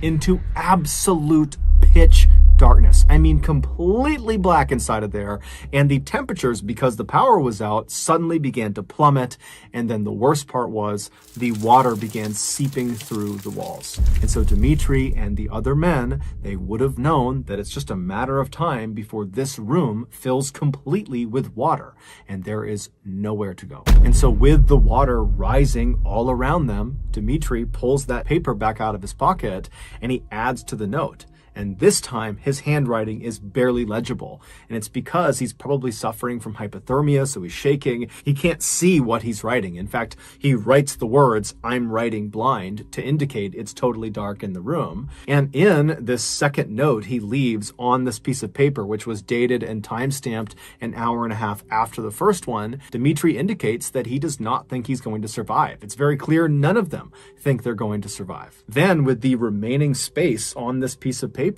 into absolute pitch darkness. I mean, completely black inside of there. And the temperatures, because the power was out, suddenly began to plummet. And then the worst part was the water began seeping through the walls. And so Dmitri and the other men, they would have known that it's just a matter of time before this room fills completely with water. And there is nowhere to go. And so with the water rising all around them, Dmitri pulls that paper back out of his pocket and he adds to the note. And this time, his handwriting is barely legible. And it's because he's probably suffering from hypothermia, so he's shaking. He can't see what he's writing. In fact, he writes the words, "I'm writing blind," to indicate it's totally dark in the room. And in this second note he leaves on this piece of paper, which was dated and time-stamped an hour and a half after the first one, Dmitri indicates that he does not think he's going to survive. It's very clear none of them think they're going to survive. Then, with the remaining space on this piece of paper,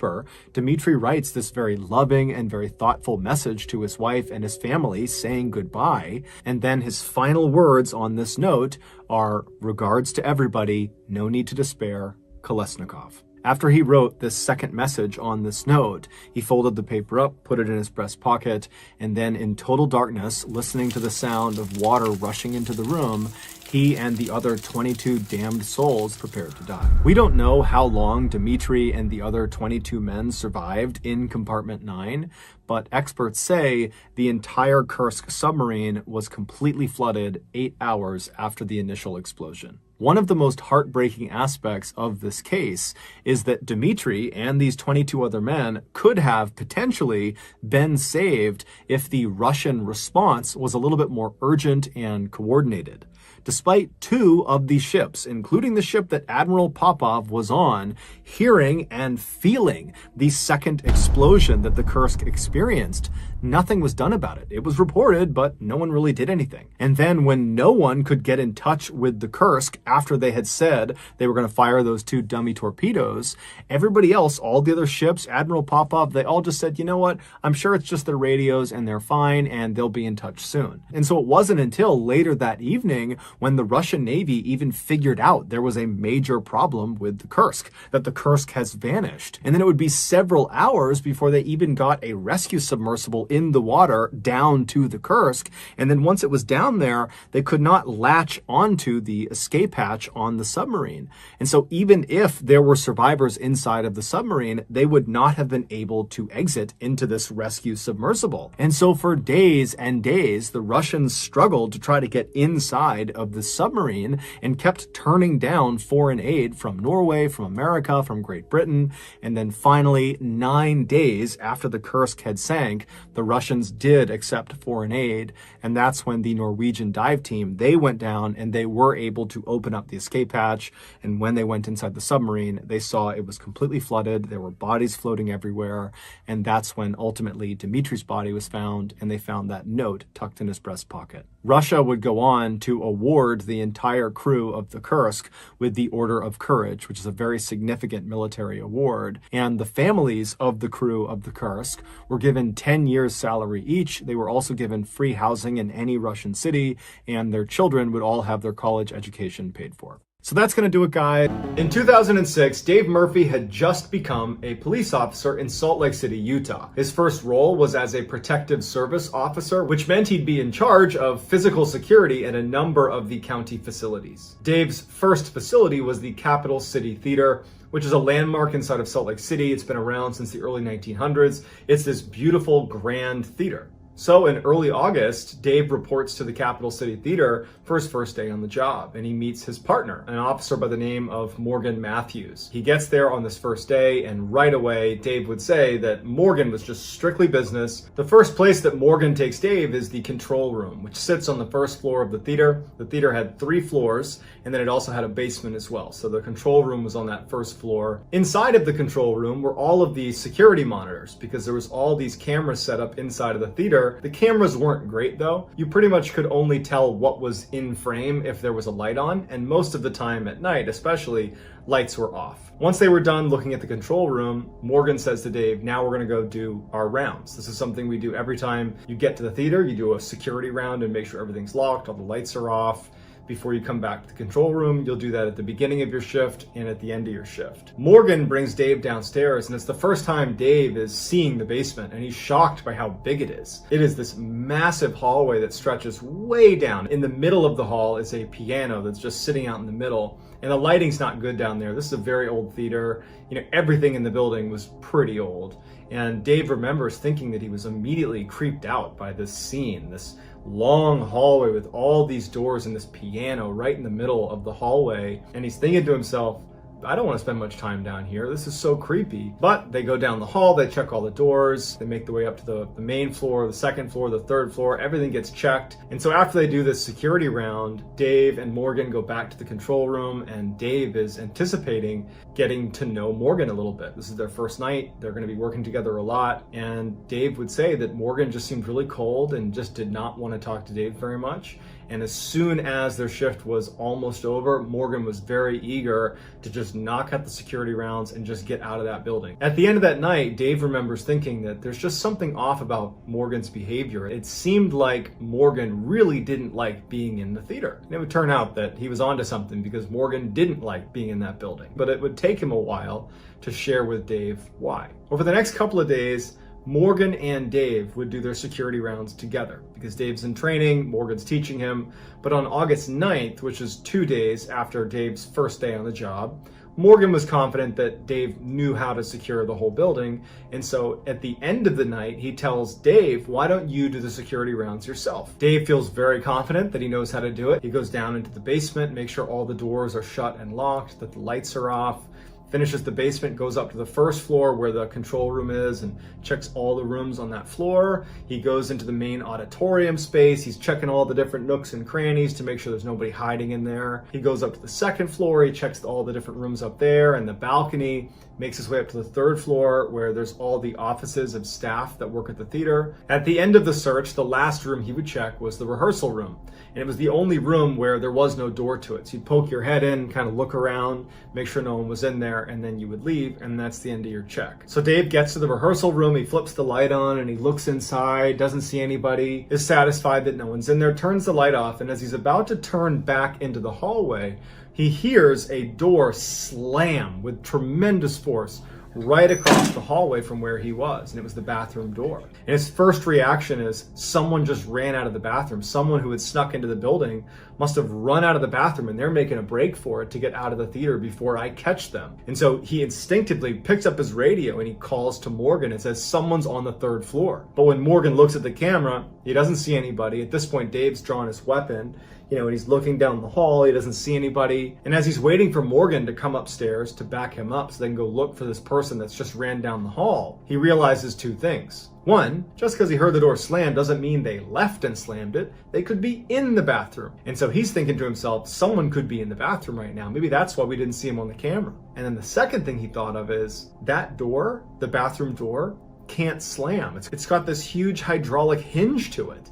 Dmitri writes this very loving and very thoughtful message to his wife and his family saying goodbye. And then his final words on this note are, "Regards to everybody, no need to despair, Kolesnikov." After he wrote this second message on this note, he folded the paper up, put it in his breast pocket, and then in total darkness, listening to the sound of water rushing into the room, he and the other 22 damned souls prepared to die. We don't know how long Dmitri and the other 22 men survived in compartment 9, but experts say the entire Kursk submarine was completely flooded 8 hours after the initial explosion. One of the most heartbreaking aspects of this case is that Dmitri and these 22 other men could have potentially been saved if the Russian response was a little bit more urgent and coordinated. Despite 2 of these ships, including the ship that Admiral Popov was on, hearing and feeling the second explosion that the Kursk experienced, nothing was done about it. It was reported, but no one really did anything. And then when no one could get in touch with the Kursk after they had said they were going to fire those 2 dummy torpedoes, everybody else, all the other ships, Admiral Popov, they all just said, you know what, I'm sure it's just their radios and they're fine and they'll be in touch soon. And so it wasn't until later that evening when the Russian Navy even figured out there was a major problem with the Kursk, that the Kursk has vanished. And then it would be several hours before they even got a rescue submersible in the water down to the Kursk. And then once it was down there, they could not latch onto the escape hatch on the submarine. And so even if there were survivors inside of the submarine, they would not have been able to exit into this rescue submersible. And so for days and days, the Russians struggled to try to get inside of the submarine and kept turning down foreign aid from Norway, from America, from Great Britain. And then finally, 9 days after the Kursk had sank, the Russians did accept foreign aid. And that's when the Norwegian dive team, they went down and they were able to open up the escape hatch. And when they went inside the submarine, they saw it was completely flooded. There were bodies floating everywhere. And that's when ultimately Dmitri's body was found, and they found that note tucked in his breast pocket. Russia would go on to award the entire crew of the Kursk with the Order of Courage, which is a very significant military award. And the families of the crew of the Kursk were given 10 years salary each. They were also given free housing in any Russian city, and their children would all have their college education paid for. So that's going to do it, guys. In 2006, Dave Murphy had just become a police officer in Salt Lake City, Utah. His first role was as a protective service officer, which meant he'd be in charge of physical security at a number of the county facilities. Dave's first facility was the Capital City Theater, which is a landmark inside of Salt Lake City. It's been around since the early 1900s. It's this beautiful, grand theater. So in early August, Dave reports to the Capital City Theater for his first day on the job, and he meets his partner, an officer by the name of Morgan Matthews. He gets there on this first day, and right away, Dave would say that Morgan was just strictly business. The first place that Morgan takes Dave is the control room, which sits on the first floor of the theater. The theater had 3 floors, and then it also had a basement as well. So the control room was on that first floor. Inside of the control room were all of the security monitors, because there was all these cameras set up inside of the theater. The cameras weren't great though. You pretty much could only tell what was in frame if there was a light on, and most of the time at night especially, lights were off. Once they were done looking at the control room, Morgan says to Dave, now we're gonna go do our rounds. This is something we do every time you get to the theater. You do a security round and make sure everything's locked, all the lights are off. Before you come back to the control room, you'll do that at the beginning of your shift and at the end of your shift. Morgan brings Dave downstairs, and it's the first time Dave is seeing the basement, and he's shocked by how big it is. It is this massive hallway that stretches way down. In the middle of the hall is a piano that's just sitting out in the middle, and the lighting's not good down there. This is a very old theater. Everything in the building was pretty old. And Dave remembers thinking that he was immediately creeped out by this scene, this long hallway with all these doors and this piano right in the middle of the hallway. And he's thinking to himself, I don't want to spend much time down here. This is so creepy. But they go down the hall, they check all the doors, they make their way up to the main floor, the second floor, the third floor, everything gets checked. And so after they do this security round, Dave and Morgan go back to the control room, and Dave is anticipating getting to know Morgan a little bit. This is their first night. They're going to be working together a lot. And Dave would say that Morgan just seemed really cold and just did not want to talk to Dave very much. And as soon as their shift was almost over, Morgan was very eager to just knock out the security rounds and just get out of that building. At the end of that night, Dave remembers thinking that there's just something off about Morgan's behavior. It seemed like Morgan really didn't like being in the theater. And it would turn out that he was onto something, because Morgan didn't like being in that building. But it would take him a while to share with Dave why. Over the next couple of days, Morgan and Dave would do their security rounds together, because Dave's in training, Morgan's teaching him. But on August 9th, which is 2 days after Dave's first day on the job, Morgan was confident that Dave knew how to secure the whole building. And so at the end of the night, he tells Dave, why don't you do the security rounds yourself? Dave feels very confident that he knows how to do it. He goes down into the basement, makes sure all the doors are shut and locked, that the lights are off, finishes the basement, goes up to the first floor where the control room is and checks all the rooms on that floor. He goes into the main auditorium space. He's checking all the different nooks and crannies to make sure there's nobody hiding in there. He goes up to the second floor. He checks all the different rooms up there and the balcony, makes his way up to the third floor where there's all the offices of staff that work at the theater. At the end of the search, the last room he would check was the rehearsal room. And it was the only room where there was no door to it. So you'd poke your head in, kind of look around, make sure no one was in there, and then you would leave, and that's the end of your check. So Dave gets to the rehearsal room, he flips the light on, and he looks inside, doesn't see anybody, is satisfied that no one's in there, turns the light off, and as he's about to turn back into the hallway, he hears a door slam with tremendous force right across the hallway from where he was, and it was the bathroom door. And his first reaction is someone just ran out of the bathroom. Someone who had snuck into the building must have run out of the bathroom, and they're making a break for it to get out of the theater before I catch them. And so he instinctively picks up his radio and he calls to Morgan and says someone's on the third floor. But when Morgan looks at the camera, he doesn't see anybody. At this point, Dave's drawn his weapon, and he's looking down the hall, he doesn't see anybody. And as he's waiting for Morgan to come upstairs to back him up so they can go look for this person that's just ran down the hall, he realizes 2 things. One, just because he heard the door slam doesn't mean they left and slammed it. They could be in the bathroom. And so he's thinking to himself, someone could be in the bathroom right now. Maybe that's why we didn't see him on the camera. And then the second thing he thought of is that door, the bathroom door, can't slam. It's got this huge hydraulic hinge to it.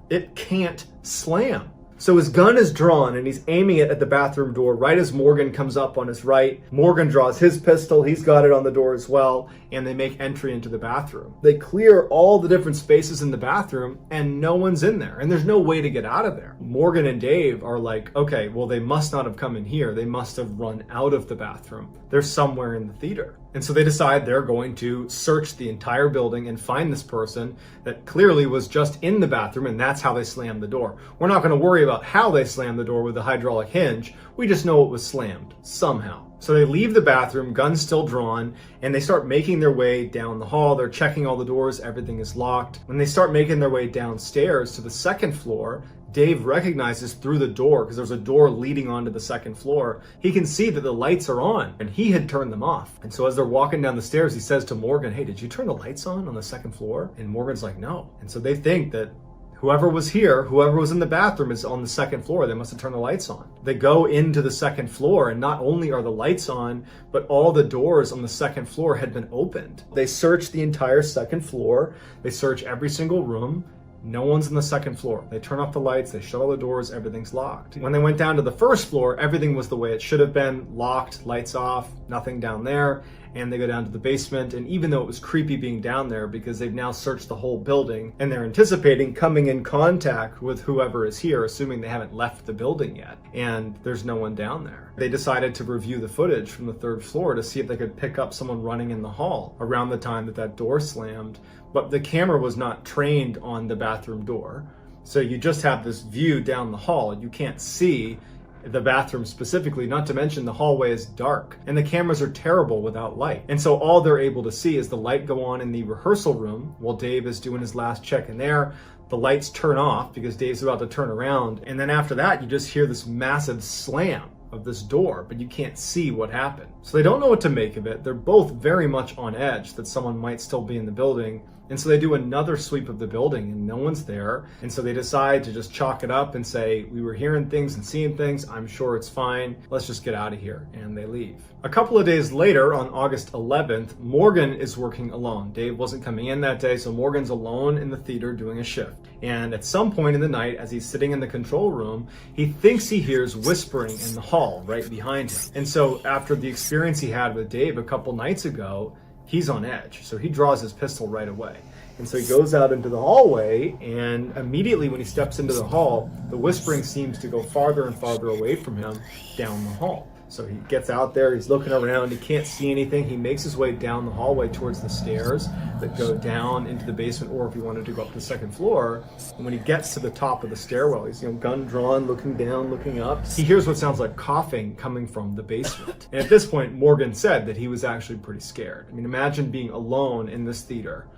It can't slam. So his gun is drawn and he's aiming it at the bathroom door right as Morgan comes up on his right. Morgan draws his pistol, he's got it on the door as well, and they make entry into the bathroom. They clear all the different spaces in the bathroom and no one's in there, and there's no way to get out of there. Morgan and Dave are like, okay, well, they must not have come in here. They must have run out of the bathroom. They're somewhere in the theater. And so they decide they're going to search the entire building and find this person that clearly was just in the bathroom, and that's how they slammed the door. We're not going to worry about how they slammed the door with the hydraulic hinge. We just know it was slammed somehow. So they leave the bathroom, guns still drawn, and they start making their way down the hall. They're checking all the doors, everything is locked. When they start making their way downstairs to the second floor, Dave recognizes through the door, because there's a door leading onto the second floor, he can see that the lights are on, and he had turned them off. And so as they're walking down the stairs, he says to Morgan, hey, did you turn the lights on the second floor? And Morgan's like, no. And so they think that whoever was here, whoever was in the bathroom is on the second floor. They must have turned the lights on. They go into the second floor, and not only are the lights on, but all the doors on the second floor had been opened. They search the entire second floor. They search every single room. No one's on the second floor. They turn off the lights, they shut all the doors, everything's locked. When they went down to the first floor, everything was the way it should have been, locked, lights off, nothing down there. And they go down to the basement, and even though it was creepy being down there because they've now searched the whole building and they're anticipating coming in contact with whoever is here, assuming they haven't left the building yet, and there's no one down there. They decided to review the footage from the third floor to see if they could pick up someone running in the hall around the time that that door slammed, but the camera was not trained on the bathroom door. So you just have this view down the hall. You can't see the bathroom specifically, not to mention the hallway is dark and the cameras are terrible without light. And so all they're able to see is the light go on in the rehearsal room while Dave is doing his last check in there. The lights turn off because Dave's about to turn around. And then after that, you just hear this massive slam of this door, but you can't see what happened. So they don't know what to make of it. They're both very much on edge that someone might still be in the building. And so they do another sweep of the building and no one's there. And so they decide to just chalk it up and say, we were hearing things and seeing things. I'm sure it's fine. Let's just get out of here. And they leave. A couple of days later, on August 11th, Morgan is working alone. Dave wasn't coming in that day, so Morgan's alone in the theater doing a shift. And at some point in the night, as he's sitting in the control room, he thinks he hears whispering in the hall right behind him. And so after the experience he had with Dave a couple nights ago, he's on edge. So he draws his pistol right away. And so he goes out into the hallway, and immediately when he steps into the hall, the whispering seems to go farther and farther away from him down the hall. So he gets out there, he's looking around, he can't see anything. He makes his way down the hallway towards the stairs that go down into the basement, or if he wanted to go up to the second floor. And when he gets to the top of the stairwell, he's gun drawn, looking down, looking up. He hears what sounds like coughing coming from the basement. And at this point, Morgan said that he was actually pretty scared. I mean, imagine being alone in this theater.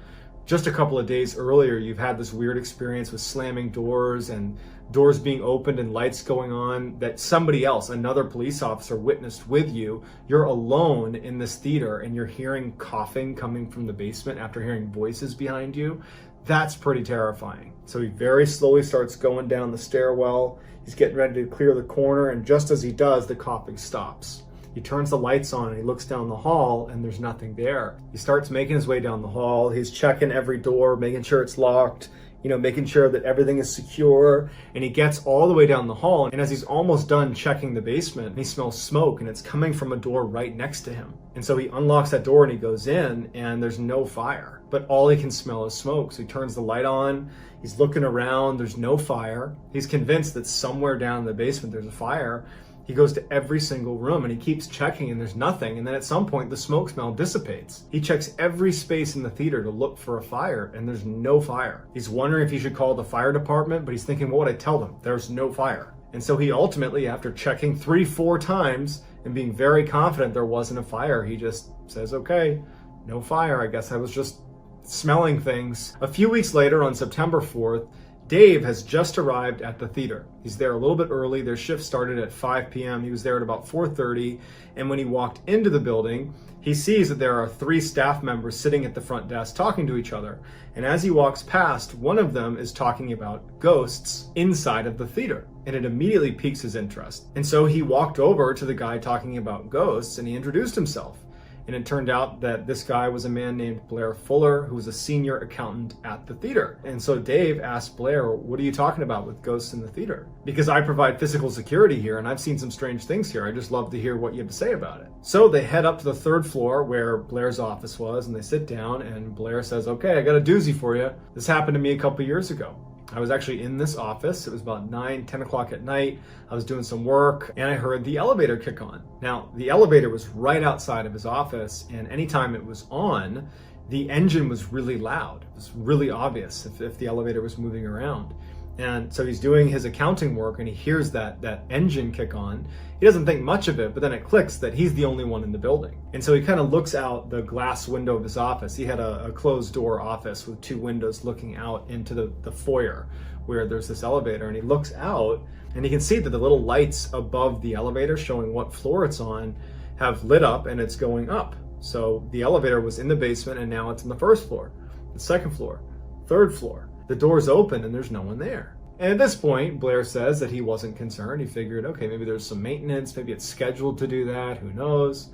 Just a couple of days earlier, you've had this weird experience with slamming doors and doors being opened and lights going on that somebody else, another police officer, witnessed with you. You're alone in this theater and you're hearing coughing coming from the basement after hearing voices behind you. That's pretty terrifying. So he very slowly starts going down the stairwell. He's getting ready to clear the corner, and just as he does, the coughing stops. He turns the lights on and he looks down the hall and there's nothing there. He starts making his way down the hall. He's checking every door, making sure it's locked, making sure that everything is secure. And he gets all the way down the hall. And as he's almost done checking the basement, he smells smoke and it's coming from a door right next to him. And so he unlocks that door and he goes in, and there's no fire, but all he can smell is smoke. So he turns the light on. He's looking around. There's no fire. He's convinced that somewhere down in the basement there's a fire. He goes to every single room and he keeps checking and there's nothing. And then at some point the smoke smell dissipates. He checks every space in the theater to look for a fire, and there's no fire. He's wondering if he should call the fire department, but he's thinking, what would I tell them? There's no fire. And so he ultimately, after checking 3-4 times and being very confident there wasn't a fire, he just says, okay, no fire. I guess I was just smelling things. A few weeks later, on September 4th, Dave has just arrived at the theater. He's there a little bit early. Their shift started at 5 p.m. He was there at about 4:30. And when he walked into the building, he sees that there are 3 staff members sitting at the front desk talking to each other. And as he walks past, one of them is talking about ghosts inside of the theater. And it immediately piques his interest. And so he walked over to the guy talking about ghosts and he introduced himself. And it turned out that this guy was a man named Blair Fuller, who was a senior accountant at the theater. And so Dave asked Blair, what are you talking about with ghosts in the theater? Because I provide physical security here and I've seen some strange things here. I just love to hear what you have to say about it. So they head up to the 3rd floor where Blair's office was, and they sit down, and Blair says, okay, I got a doozy for you. This happened to me a couple years ago. I was actually in this office. It was about 10 o'clock at night. I was doing some work and I heard the elevator kick on. Now, the elevator was right outside of his office, and anytime it was on, the engine was really loud. It was really obvious if the elevator was moving around. And so he's doing his accounting work and he hears that engine kick on. He doesn't think much of it, but then it clicks that he's the only one in the building. And so he kind of looks out the glass window of his office. He had a closed door office with 2 windows looking out into the foyer where there's this elevator, and he looks out and he can see that the little lights above the elevator showing what floor it's on have lit up and it's going up. So the elevator was in the basement and now it's on the 1st floor, the 2nd floor, 3rd floor. The door's open and there's no one there. And at this point, Blair says that he wasn't concerned. He figured, okay, maybe there's some maintenance, maybe it's scheduled to do that, who knows?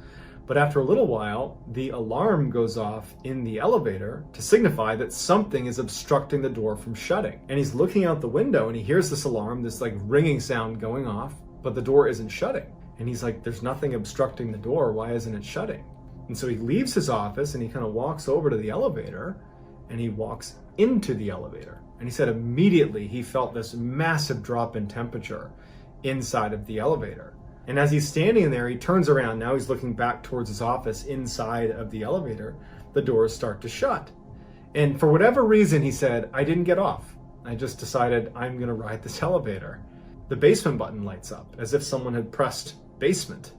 But after a little while, the alarm goes off in the elevator to signify that something is obstructing the door from shutting. And he's looking out the window and he hears this alarm, this like ringing sound going off, but the door isn't shutting. And he's like, there's nothing obstructing the door, why isn't it shutting? And so he leaves his office and he kind of walks over to the elevator and he walks into the elevator. And he said immediately he felt this massive drop in temperature inside of the elevator. And as he's standing there, he turns around. Now he's looking back towards his office inside of the elevator. The doors start to shut. And for whatever reason, he said, I didn't get off. I just decided I'm going to ride this elevator. The basement button lights up as if someone had pressed basement,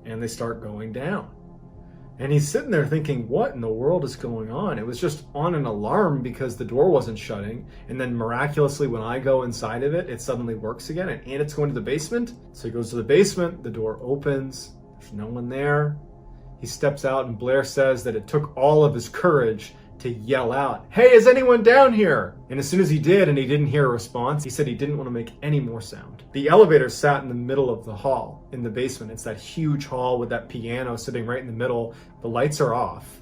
and they start going down. And he's sitting there thinking, what in the world is going on? It was just on an alarm because the door wasn't shutting. And then miraculously, when I go inside of it, it suddenly works again and it's going to the basement. So he goes to the basement, the door opens, there's no one there. He steps out and Blair says that it took all of his courage to yell out, hey, is anyone down here? And as soon as he did and he didn't hear a response, he said he didn't want to make any more sound. The elevator sat in the middle of the hall in the basement. It's that huge hall with that piano sitting right in the middle. The lights are off.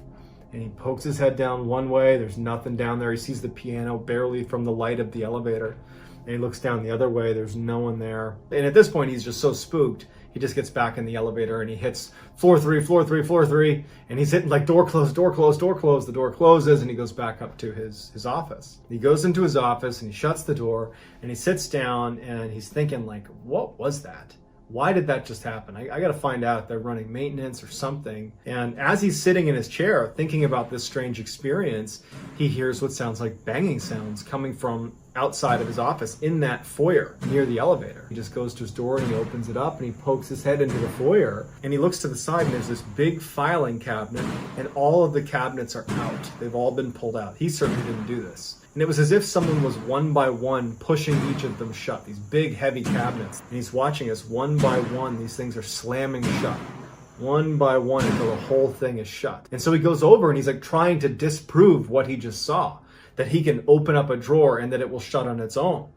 And he pokes his head down one way. There's nothing down there. He sees the piano barely from the light of the elevator. And he looks down the other way. There's no one there. And at this point, he's just so spooked. He just gets back in the elevator and he hits floor 3, floor 3, floor 3. And he's hitting like door closed, door closed, door closed. The door closes and he goes back up to his office. He goes into his office and he shuts the door and he sits down and he's thinking like, what was that? Why did that just happen? I got to find out if they're running maintenance or something. And as he's sitting in his chair thinking about this strange experience, he hears what sounds like banging sounds coming from outside of his office in that foyer near the elevator. He just goes to his door and he opens it up and he pokes his head into the foyer and he looks to the side and there's this big filing cabinet and all of the cabinets are out. They've all been pulled out. He certainly didn't do this. And it was as if someone was one by one pushing each of them shut, these big heavy cabinets. And he's watching us one by one, these things are slamming shut. One by one until the whole thing is shut. And so he goes over and he's like trying to disprove what he just saw, that he can open up a drawer and that it will shut on its own.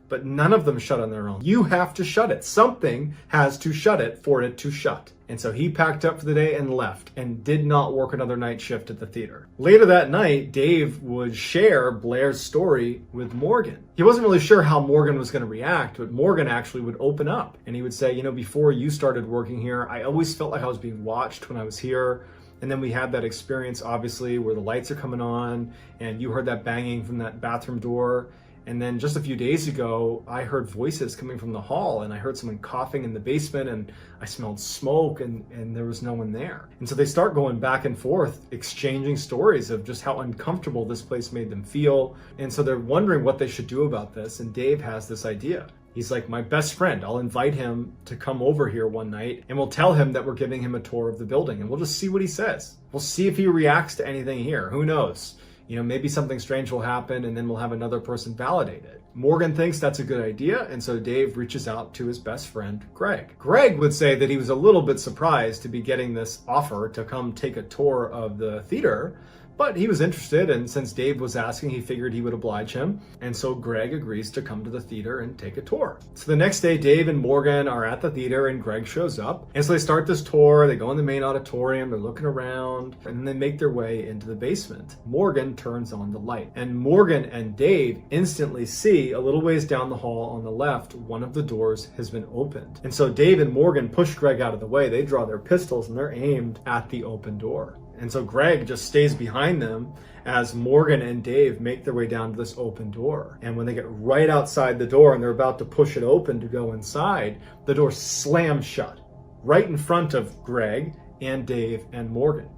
But none of them shut on their own. You have to shut it. Something has to shut it for it to shut. And so he packed up for the day and left and did not work another night shift at the theater. Later that night, Dave would share Blair's story with Morgan. He wasn't really sure how Morgan was going to react, but Morgan actually would open up and he would say, before you started working here, I always felt like I was being watched when I was here. And then we had that experience, obviously, where the lights are coming on and you heard that banging from that bathroom door. And then just a few days ago, I heard voices coming from the hall and I heard someone coughing in the basement and I smelled smoke and there was no one there. And so they start going back and forth, exchanging stories of just how uncomfortable this place made them feel. And so they're wondering what they should do about this. And Dave has this idea. He's like, my best friend, I'll invite him to come over here one night and we'll tell him that we're giving him a tour of the building and we'll just see what he says. We'll see if he reacts to anything here. Who knows? Maybe something strange will happen and then we'll have another person validate it. Morgan thinks that's a good idea, and so Dave reaches out to his best friend, Greg. Greg would say that he was a little bit surprised to be getting this offer to come take a tour of the theater, But he was interested, and since Dave was asking, he figured he would oblige him. And so Greg agrees to come to the theater and take a tour. So the next day, Dave and Morgan are at the theater and Greg shows up. And so they start this tour, they go in the main auditorium, they're looking around, and then they make their way into the basement. Morgan turns on the light, and Morgan and Dave instantly see a little ways down the hall on the left, one of the doors has been opened. And so Dave and Morgan push Greg out of the way. They draw their pistols and they're aimed at the open door. And so Greg just stays behind them as Morgan and Dave make their way down to this open door. And when they get right outside the door and they're about to push it open to go inside, the door slams shut right in front of Greg and Dave and Morgan.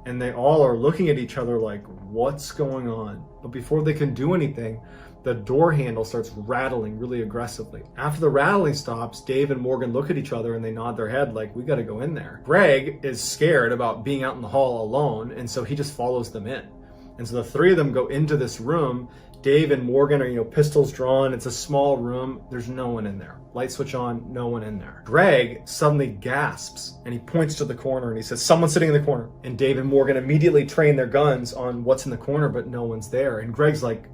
And they all are looking at each other like, what's going on? But before they can do anything, the door handle starts rattling really aggressively. After the rattling stops, Dave and Morgan look at each other and they nod their head like, we gotta go in there. Greg is scared about being out in the hall alone, and so he just follows them in. And so the three of them go into this room. Dave and Morgan are, pistols drawn. It's a small room. There's no one in there. Light switch on, no one in there. Greg suddenly gasps and he points to the corner and he says, someone's sitting in the corner. And Dave and Morgan immediately train their guns on what's in the corner, but no one's there. And Greg's like,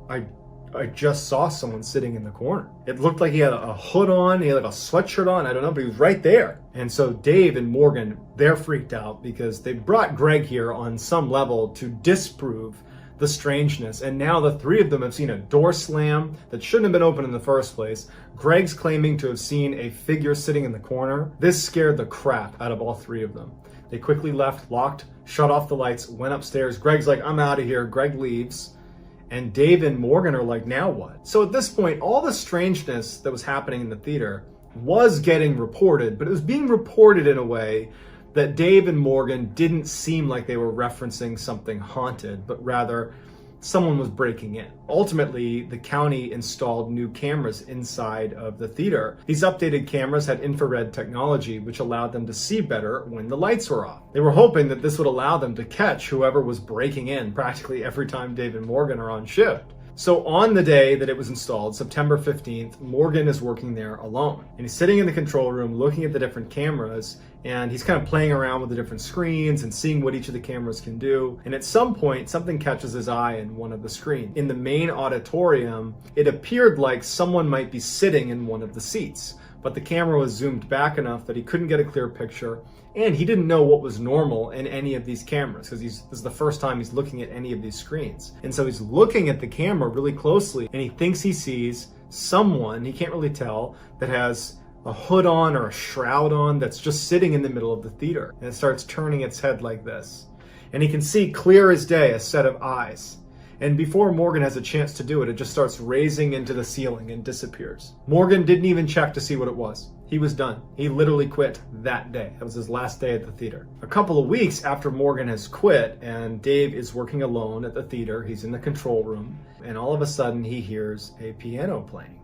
I just saw someone sitting in the corner. It looked like he had a hood on, he had like a sweatshirt on, I don't know, but he was right there. And so Dave and Morgan, they're freaked out because they brought Greg here on some level to disprove the strangeness. And now the three of them have seen a door slam that shouldn't have been open in the first place. Greg's claiming to have seen a figure sitting in the corner. This scared the crap out of all three of them. They quickly left, locked, shut off the lights, went upstairs. Greg's like, I'm out of here. Greg leaves. And Dave and Morgan are like, now what? So at this point, all the strangeness that was happening in the theater was getting reported, but it was being reported in a way that Dave and Morgan didn't seem like they were referencing something haunted, but rather someone was breaking in. Ultimately, the county installed new cameras inside of the theater. These updated cameras had infrared technology, which allowed them to see better when the lights were off. They were hoping that this would allow them to catch whoever was breaking in practically every time Dave and Morgan are on shift. So on the day that it was installed, September 15th, Morgan is working there alone. And he's sitting in the control room looking at the different cameras, and he's kind of playing around with the different screens and seeing what each of the cameras can do. And at some point, something catches his eye in one of the screens. In the main auditorium, it appeared like someone might be sitting in one of the seats, but the camera was zoomed back enough that he couldn't get a clear picture. And he didn't know what was normal in any of these cameras because this is the first time he's looking at any of these screens. And so he's looking at the camera really closely and he thinks he sees someone, he can't really tell, that has a hood on or a shroud on that's just sitting in the middle of the theater. And it starts turning its head like this. And he can see clear as day a set of eyes. And before Morgan has a chance to do it, it just starts raising into the ceiling and disappears. Morgan didn't even check to see what it was. He was done. He literally quit that day. That was his last day at the theater. A couple of weeks after Morgan has quit and Dave is working alone at the theater, he's in the control room, and all of a sudden he hears a piano playing.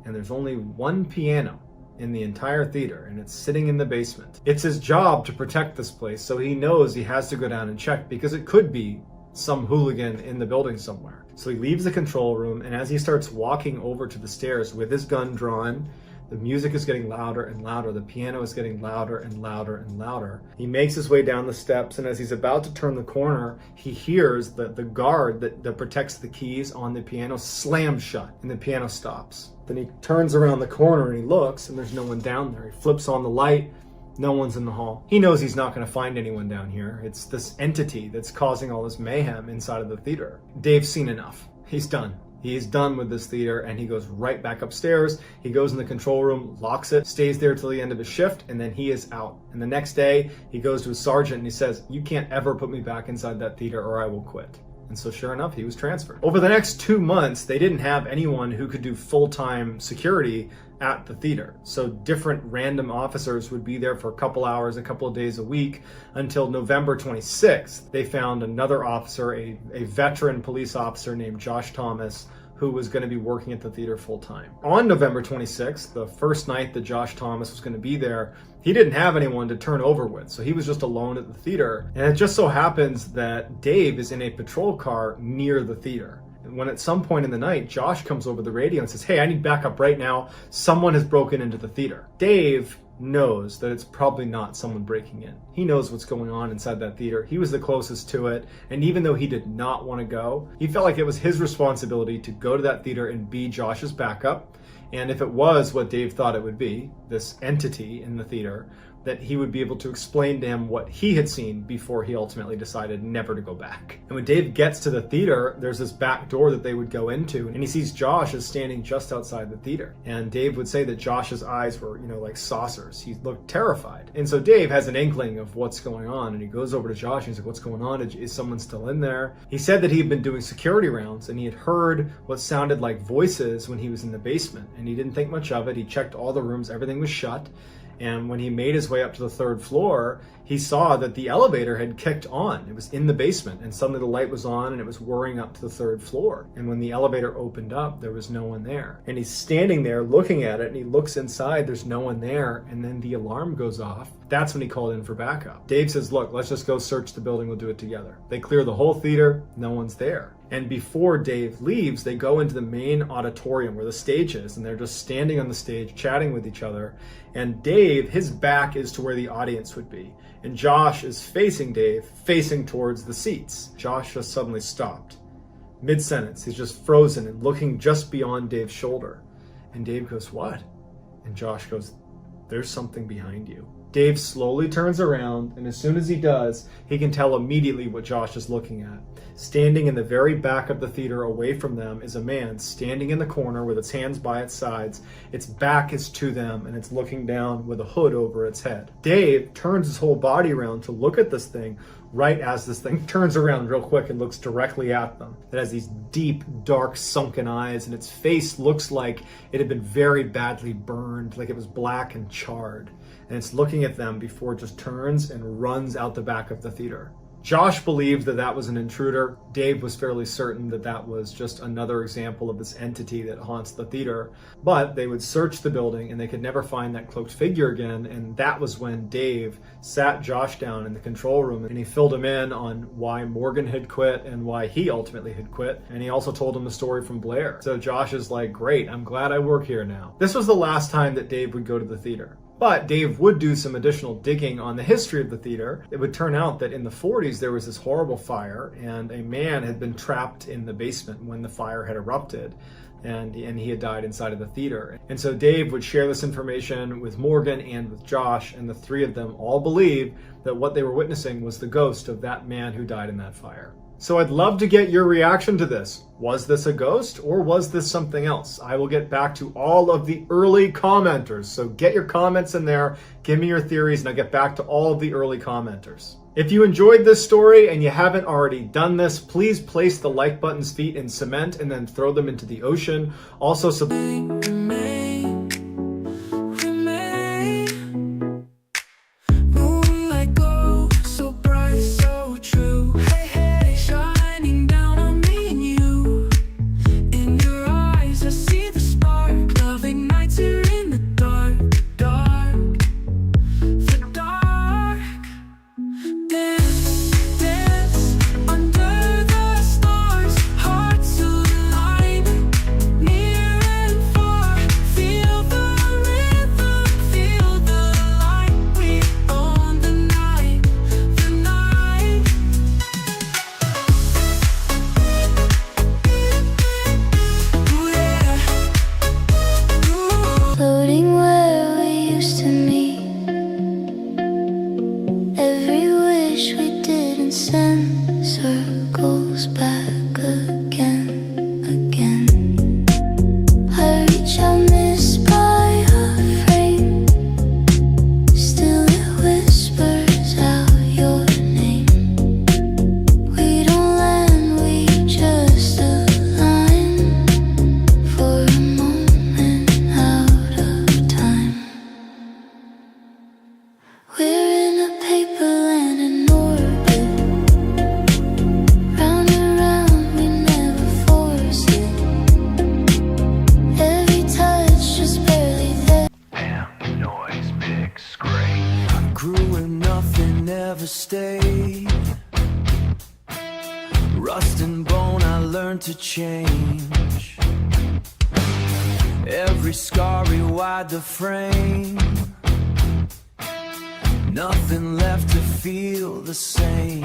And there's only one piano in the entire theater, and it's sitting in the basement. It's his job to protect this place, so he knows he has to go down and check because it could be some hooligan in the building somewhere. So he leaves the control room, and as he starts walking over to the stairs with his gun drawn, the music is getting louder and louder. The piano is getting louder and louder and louder. He makes his way down the steps, and as he's about to turn the corner, he hears the guard that protects the keys on the piano slam shut, and the piano stops. Then he turns around the corner and he looks, and there's no one down there. He flips on the light. No one's in the hall. He knows he's not going to find anyone down here. It's this entity that's causing all this mayhem inside of the theater. Dave's seen enough. He's done. He's done with this theater, and he goes right back upstairs. He goes in the control room, locks it, stays there till the end of his shift, and then he is out. And the next day, he goes to his sergeant and he says, "You can't ever put me back inside that theater or I will quit." And so sure enough, he was transferred. Over the next 2 months, they didn't have anyone who could do full-time security at the theater. So different random officers would be there for a couple hours, a couple of days a week, until November 26th. They found another officer, a veteran police officer named Josh Thomas, who was going to be working at the theater full-time. On November 26th, the first night that Josh Thomas was going to be there, he didn't have anyone to turn over with, so he was just alone at the theater. And it just so happens that Dave is in a patrol car near the theater. And when at some point in the night, Josh comes over the radio and says, "Hey, I need backup right now. Someone has broken into the theater." Dave knows that it's probably not someone breaking in. He knows what's going on inside that theater. He was the closest to it, and even though he did not want to go, he felt like it was his responsibility to go to that theater and be Josh's backup. And if it was what Dave thought it would be, this entity in the theater, that he would be able to explain to him what he had seen before he ultimately decided never to go back. And when Dave gets to the theater, there's this back door that they would go into, and he sees Josh is standing just outside the theater. And Dave would say that Josh's eyes were, like saucers. He looked terrified. And so Dave has an inkling of what's going on, and he goes over to Josh and he's like, what's going on? Is someone still in there? He said that he had been doing security rounds, and he had heard what sounded like voices when he was in the basement, and he didn't think much of it. He checked all the rooms, everything was shut. And when he made his way up to the 3rd floor, he saw that the elevator had kicked on. It was in the basement, and suddenly the light was on and it was whirring up to the 3rd floor. And when the elevator opened up, there was no one there. And he's standing there looking at it, and he looks inside, there's no one there, and then the alarm goes off. That's when he called in for backup. Dave says, look, let's just go search the building, we'll do it together. They clear the whole theater, no one's there. And before Dave leaves, they go into the main auditorium where the stage is, and they're just standing on the stage chatting with each other. And Dave, his back is to where the audience would be. And Josh is facing Dave, facing towards the seats. Josh just suddenly stopped. Mid-sentence, he's just frozen and looking just beyond Dave's shoulder. And Dave goes, what? And Josh goes, there's something behind you. Dave slowly turns around, and as soon as he does, he can tell immediately what Josh is looking at. Standing in the very back of the theater away from them is a man standing in the corner with its hands by its sides. Its back is to them, and it's looking down with a hood over its head. Dave turns his whole body around to look at this thing right as this thing turns around real quick and looks directly at them. It has these deep, dark, sunken eyes, and its face looks like it had been very badly burned, like it was black and charred. And it's looking at them before it just turns and runs out the back of the theater. Josh believed that that was an intruder. Dave was fairly certain that that was just another example of this entity that haunts the theater. But they would search the building and they could never find that cloaked figure again. And that was when Dave sat Josh down in the control room and he filled him in on why Morgan had quit and why he ultimately had quit. And he also told him the story from Blair. So Josh is like, great, I'm glad I work here now. This was the last time that Dave would go to the theater. But Dave would do some additional digging on the history of the theater. It would turn out that in the 40s there was this horrible fire, and a man had been trapped in the basement when the fire had erupted, and he had died inside of the theater. And so Dave would share this information with Morgan and with Josh, and the three of them all believed that what they were witnessing was the ghost of that man who died in that fire. So I'd love to get your reaction to this. Was this a ghost or was this something else? I will get back to all of the early commenters. So get your comments in there, give me your theories, and I'll get back to all of the early commenters. If you enjoyed this story and you haven't already done this, please place the like button's feet in cement and then throw them into the ocean. Also, rust and bone, I learned to change. Every scar rewired the frame. nothing left to feel the same.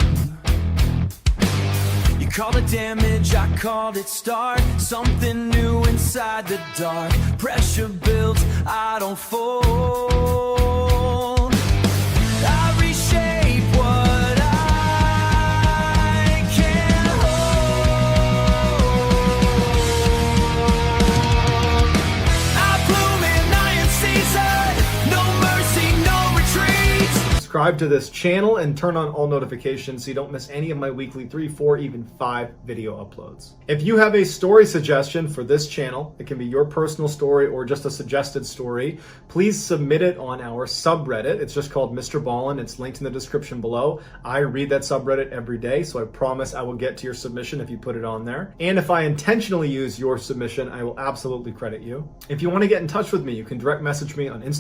You called it damage, I called it start. Something new inside the dark. Pressure builds, I don't fold. I reshape what I can't hold. I bloom in iron season. No mercy, no retreat. Subscribe to this channel and turn on all notifications so you don't miss any of my weekly 3, 4, even 5 video uploads. If you have a story suggestion for this channel, it can be your personal story or just a suggested story, please submit it on our subreddit. It's just called MrBallen. It's linked in the description below. I read that subreddit every day, so I promise I will get to your submission if you put it on there. And if I intentionally use your submission, I will absolutely credit you. If you want to get in touch with me, you can direct message me on Instagram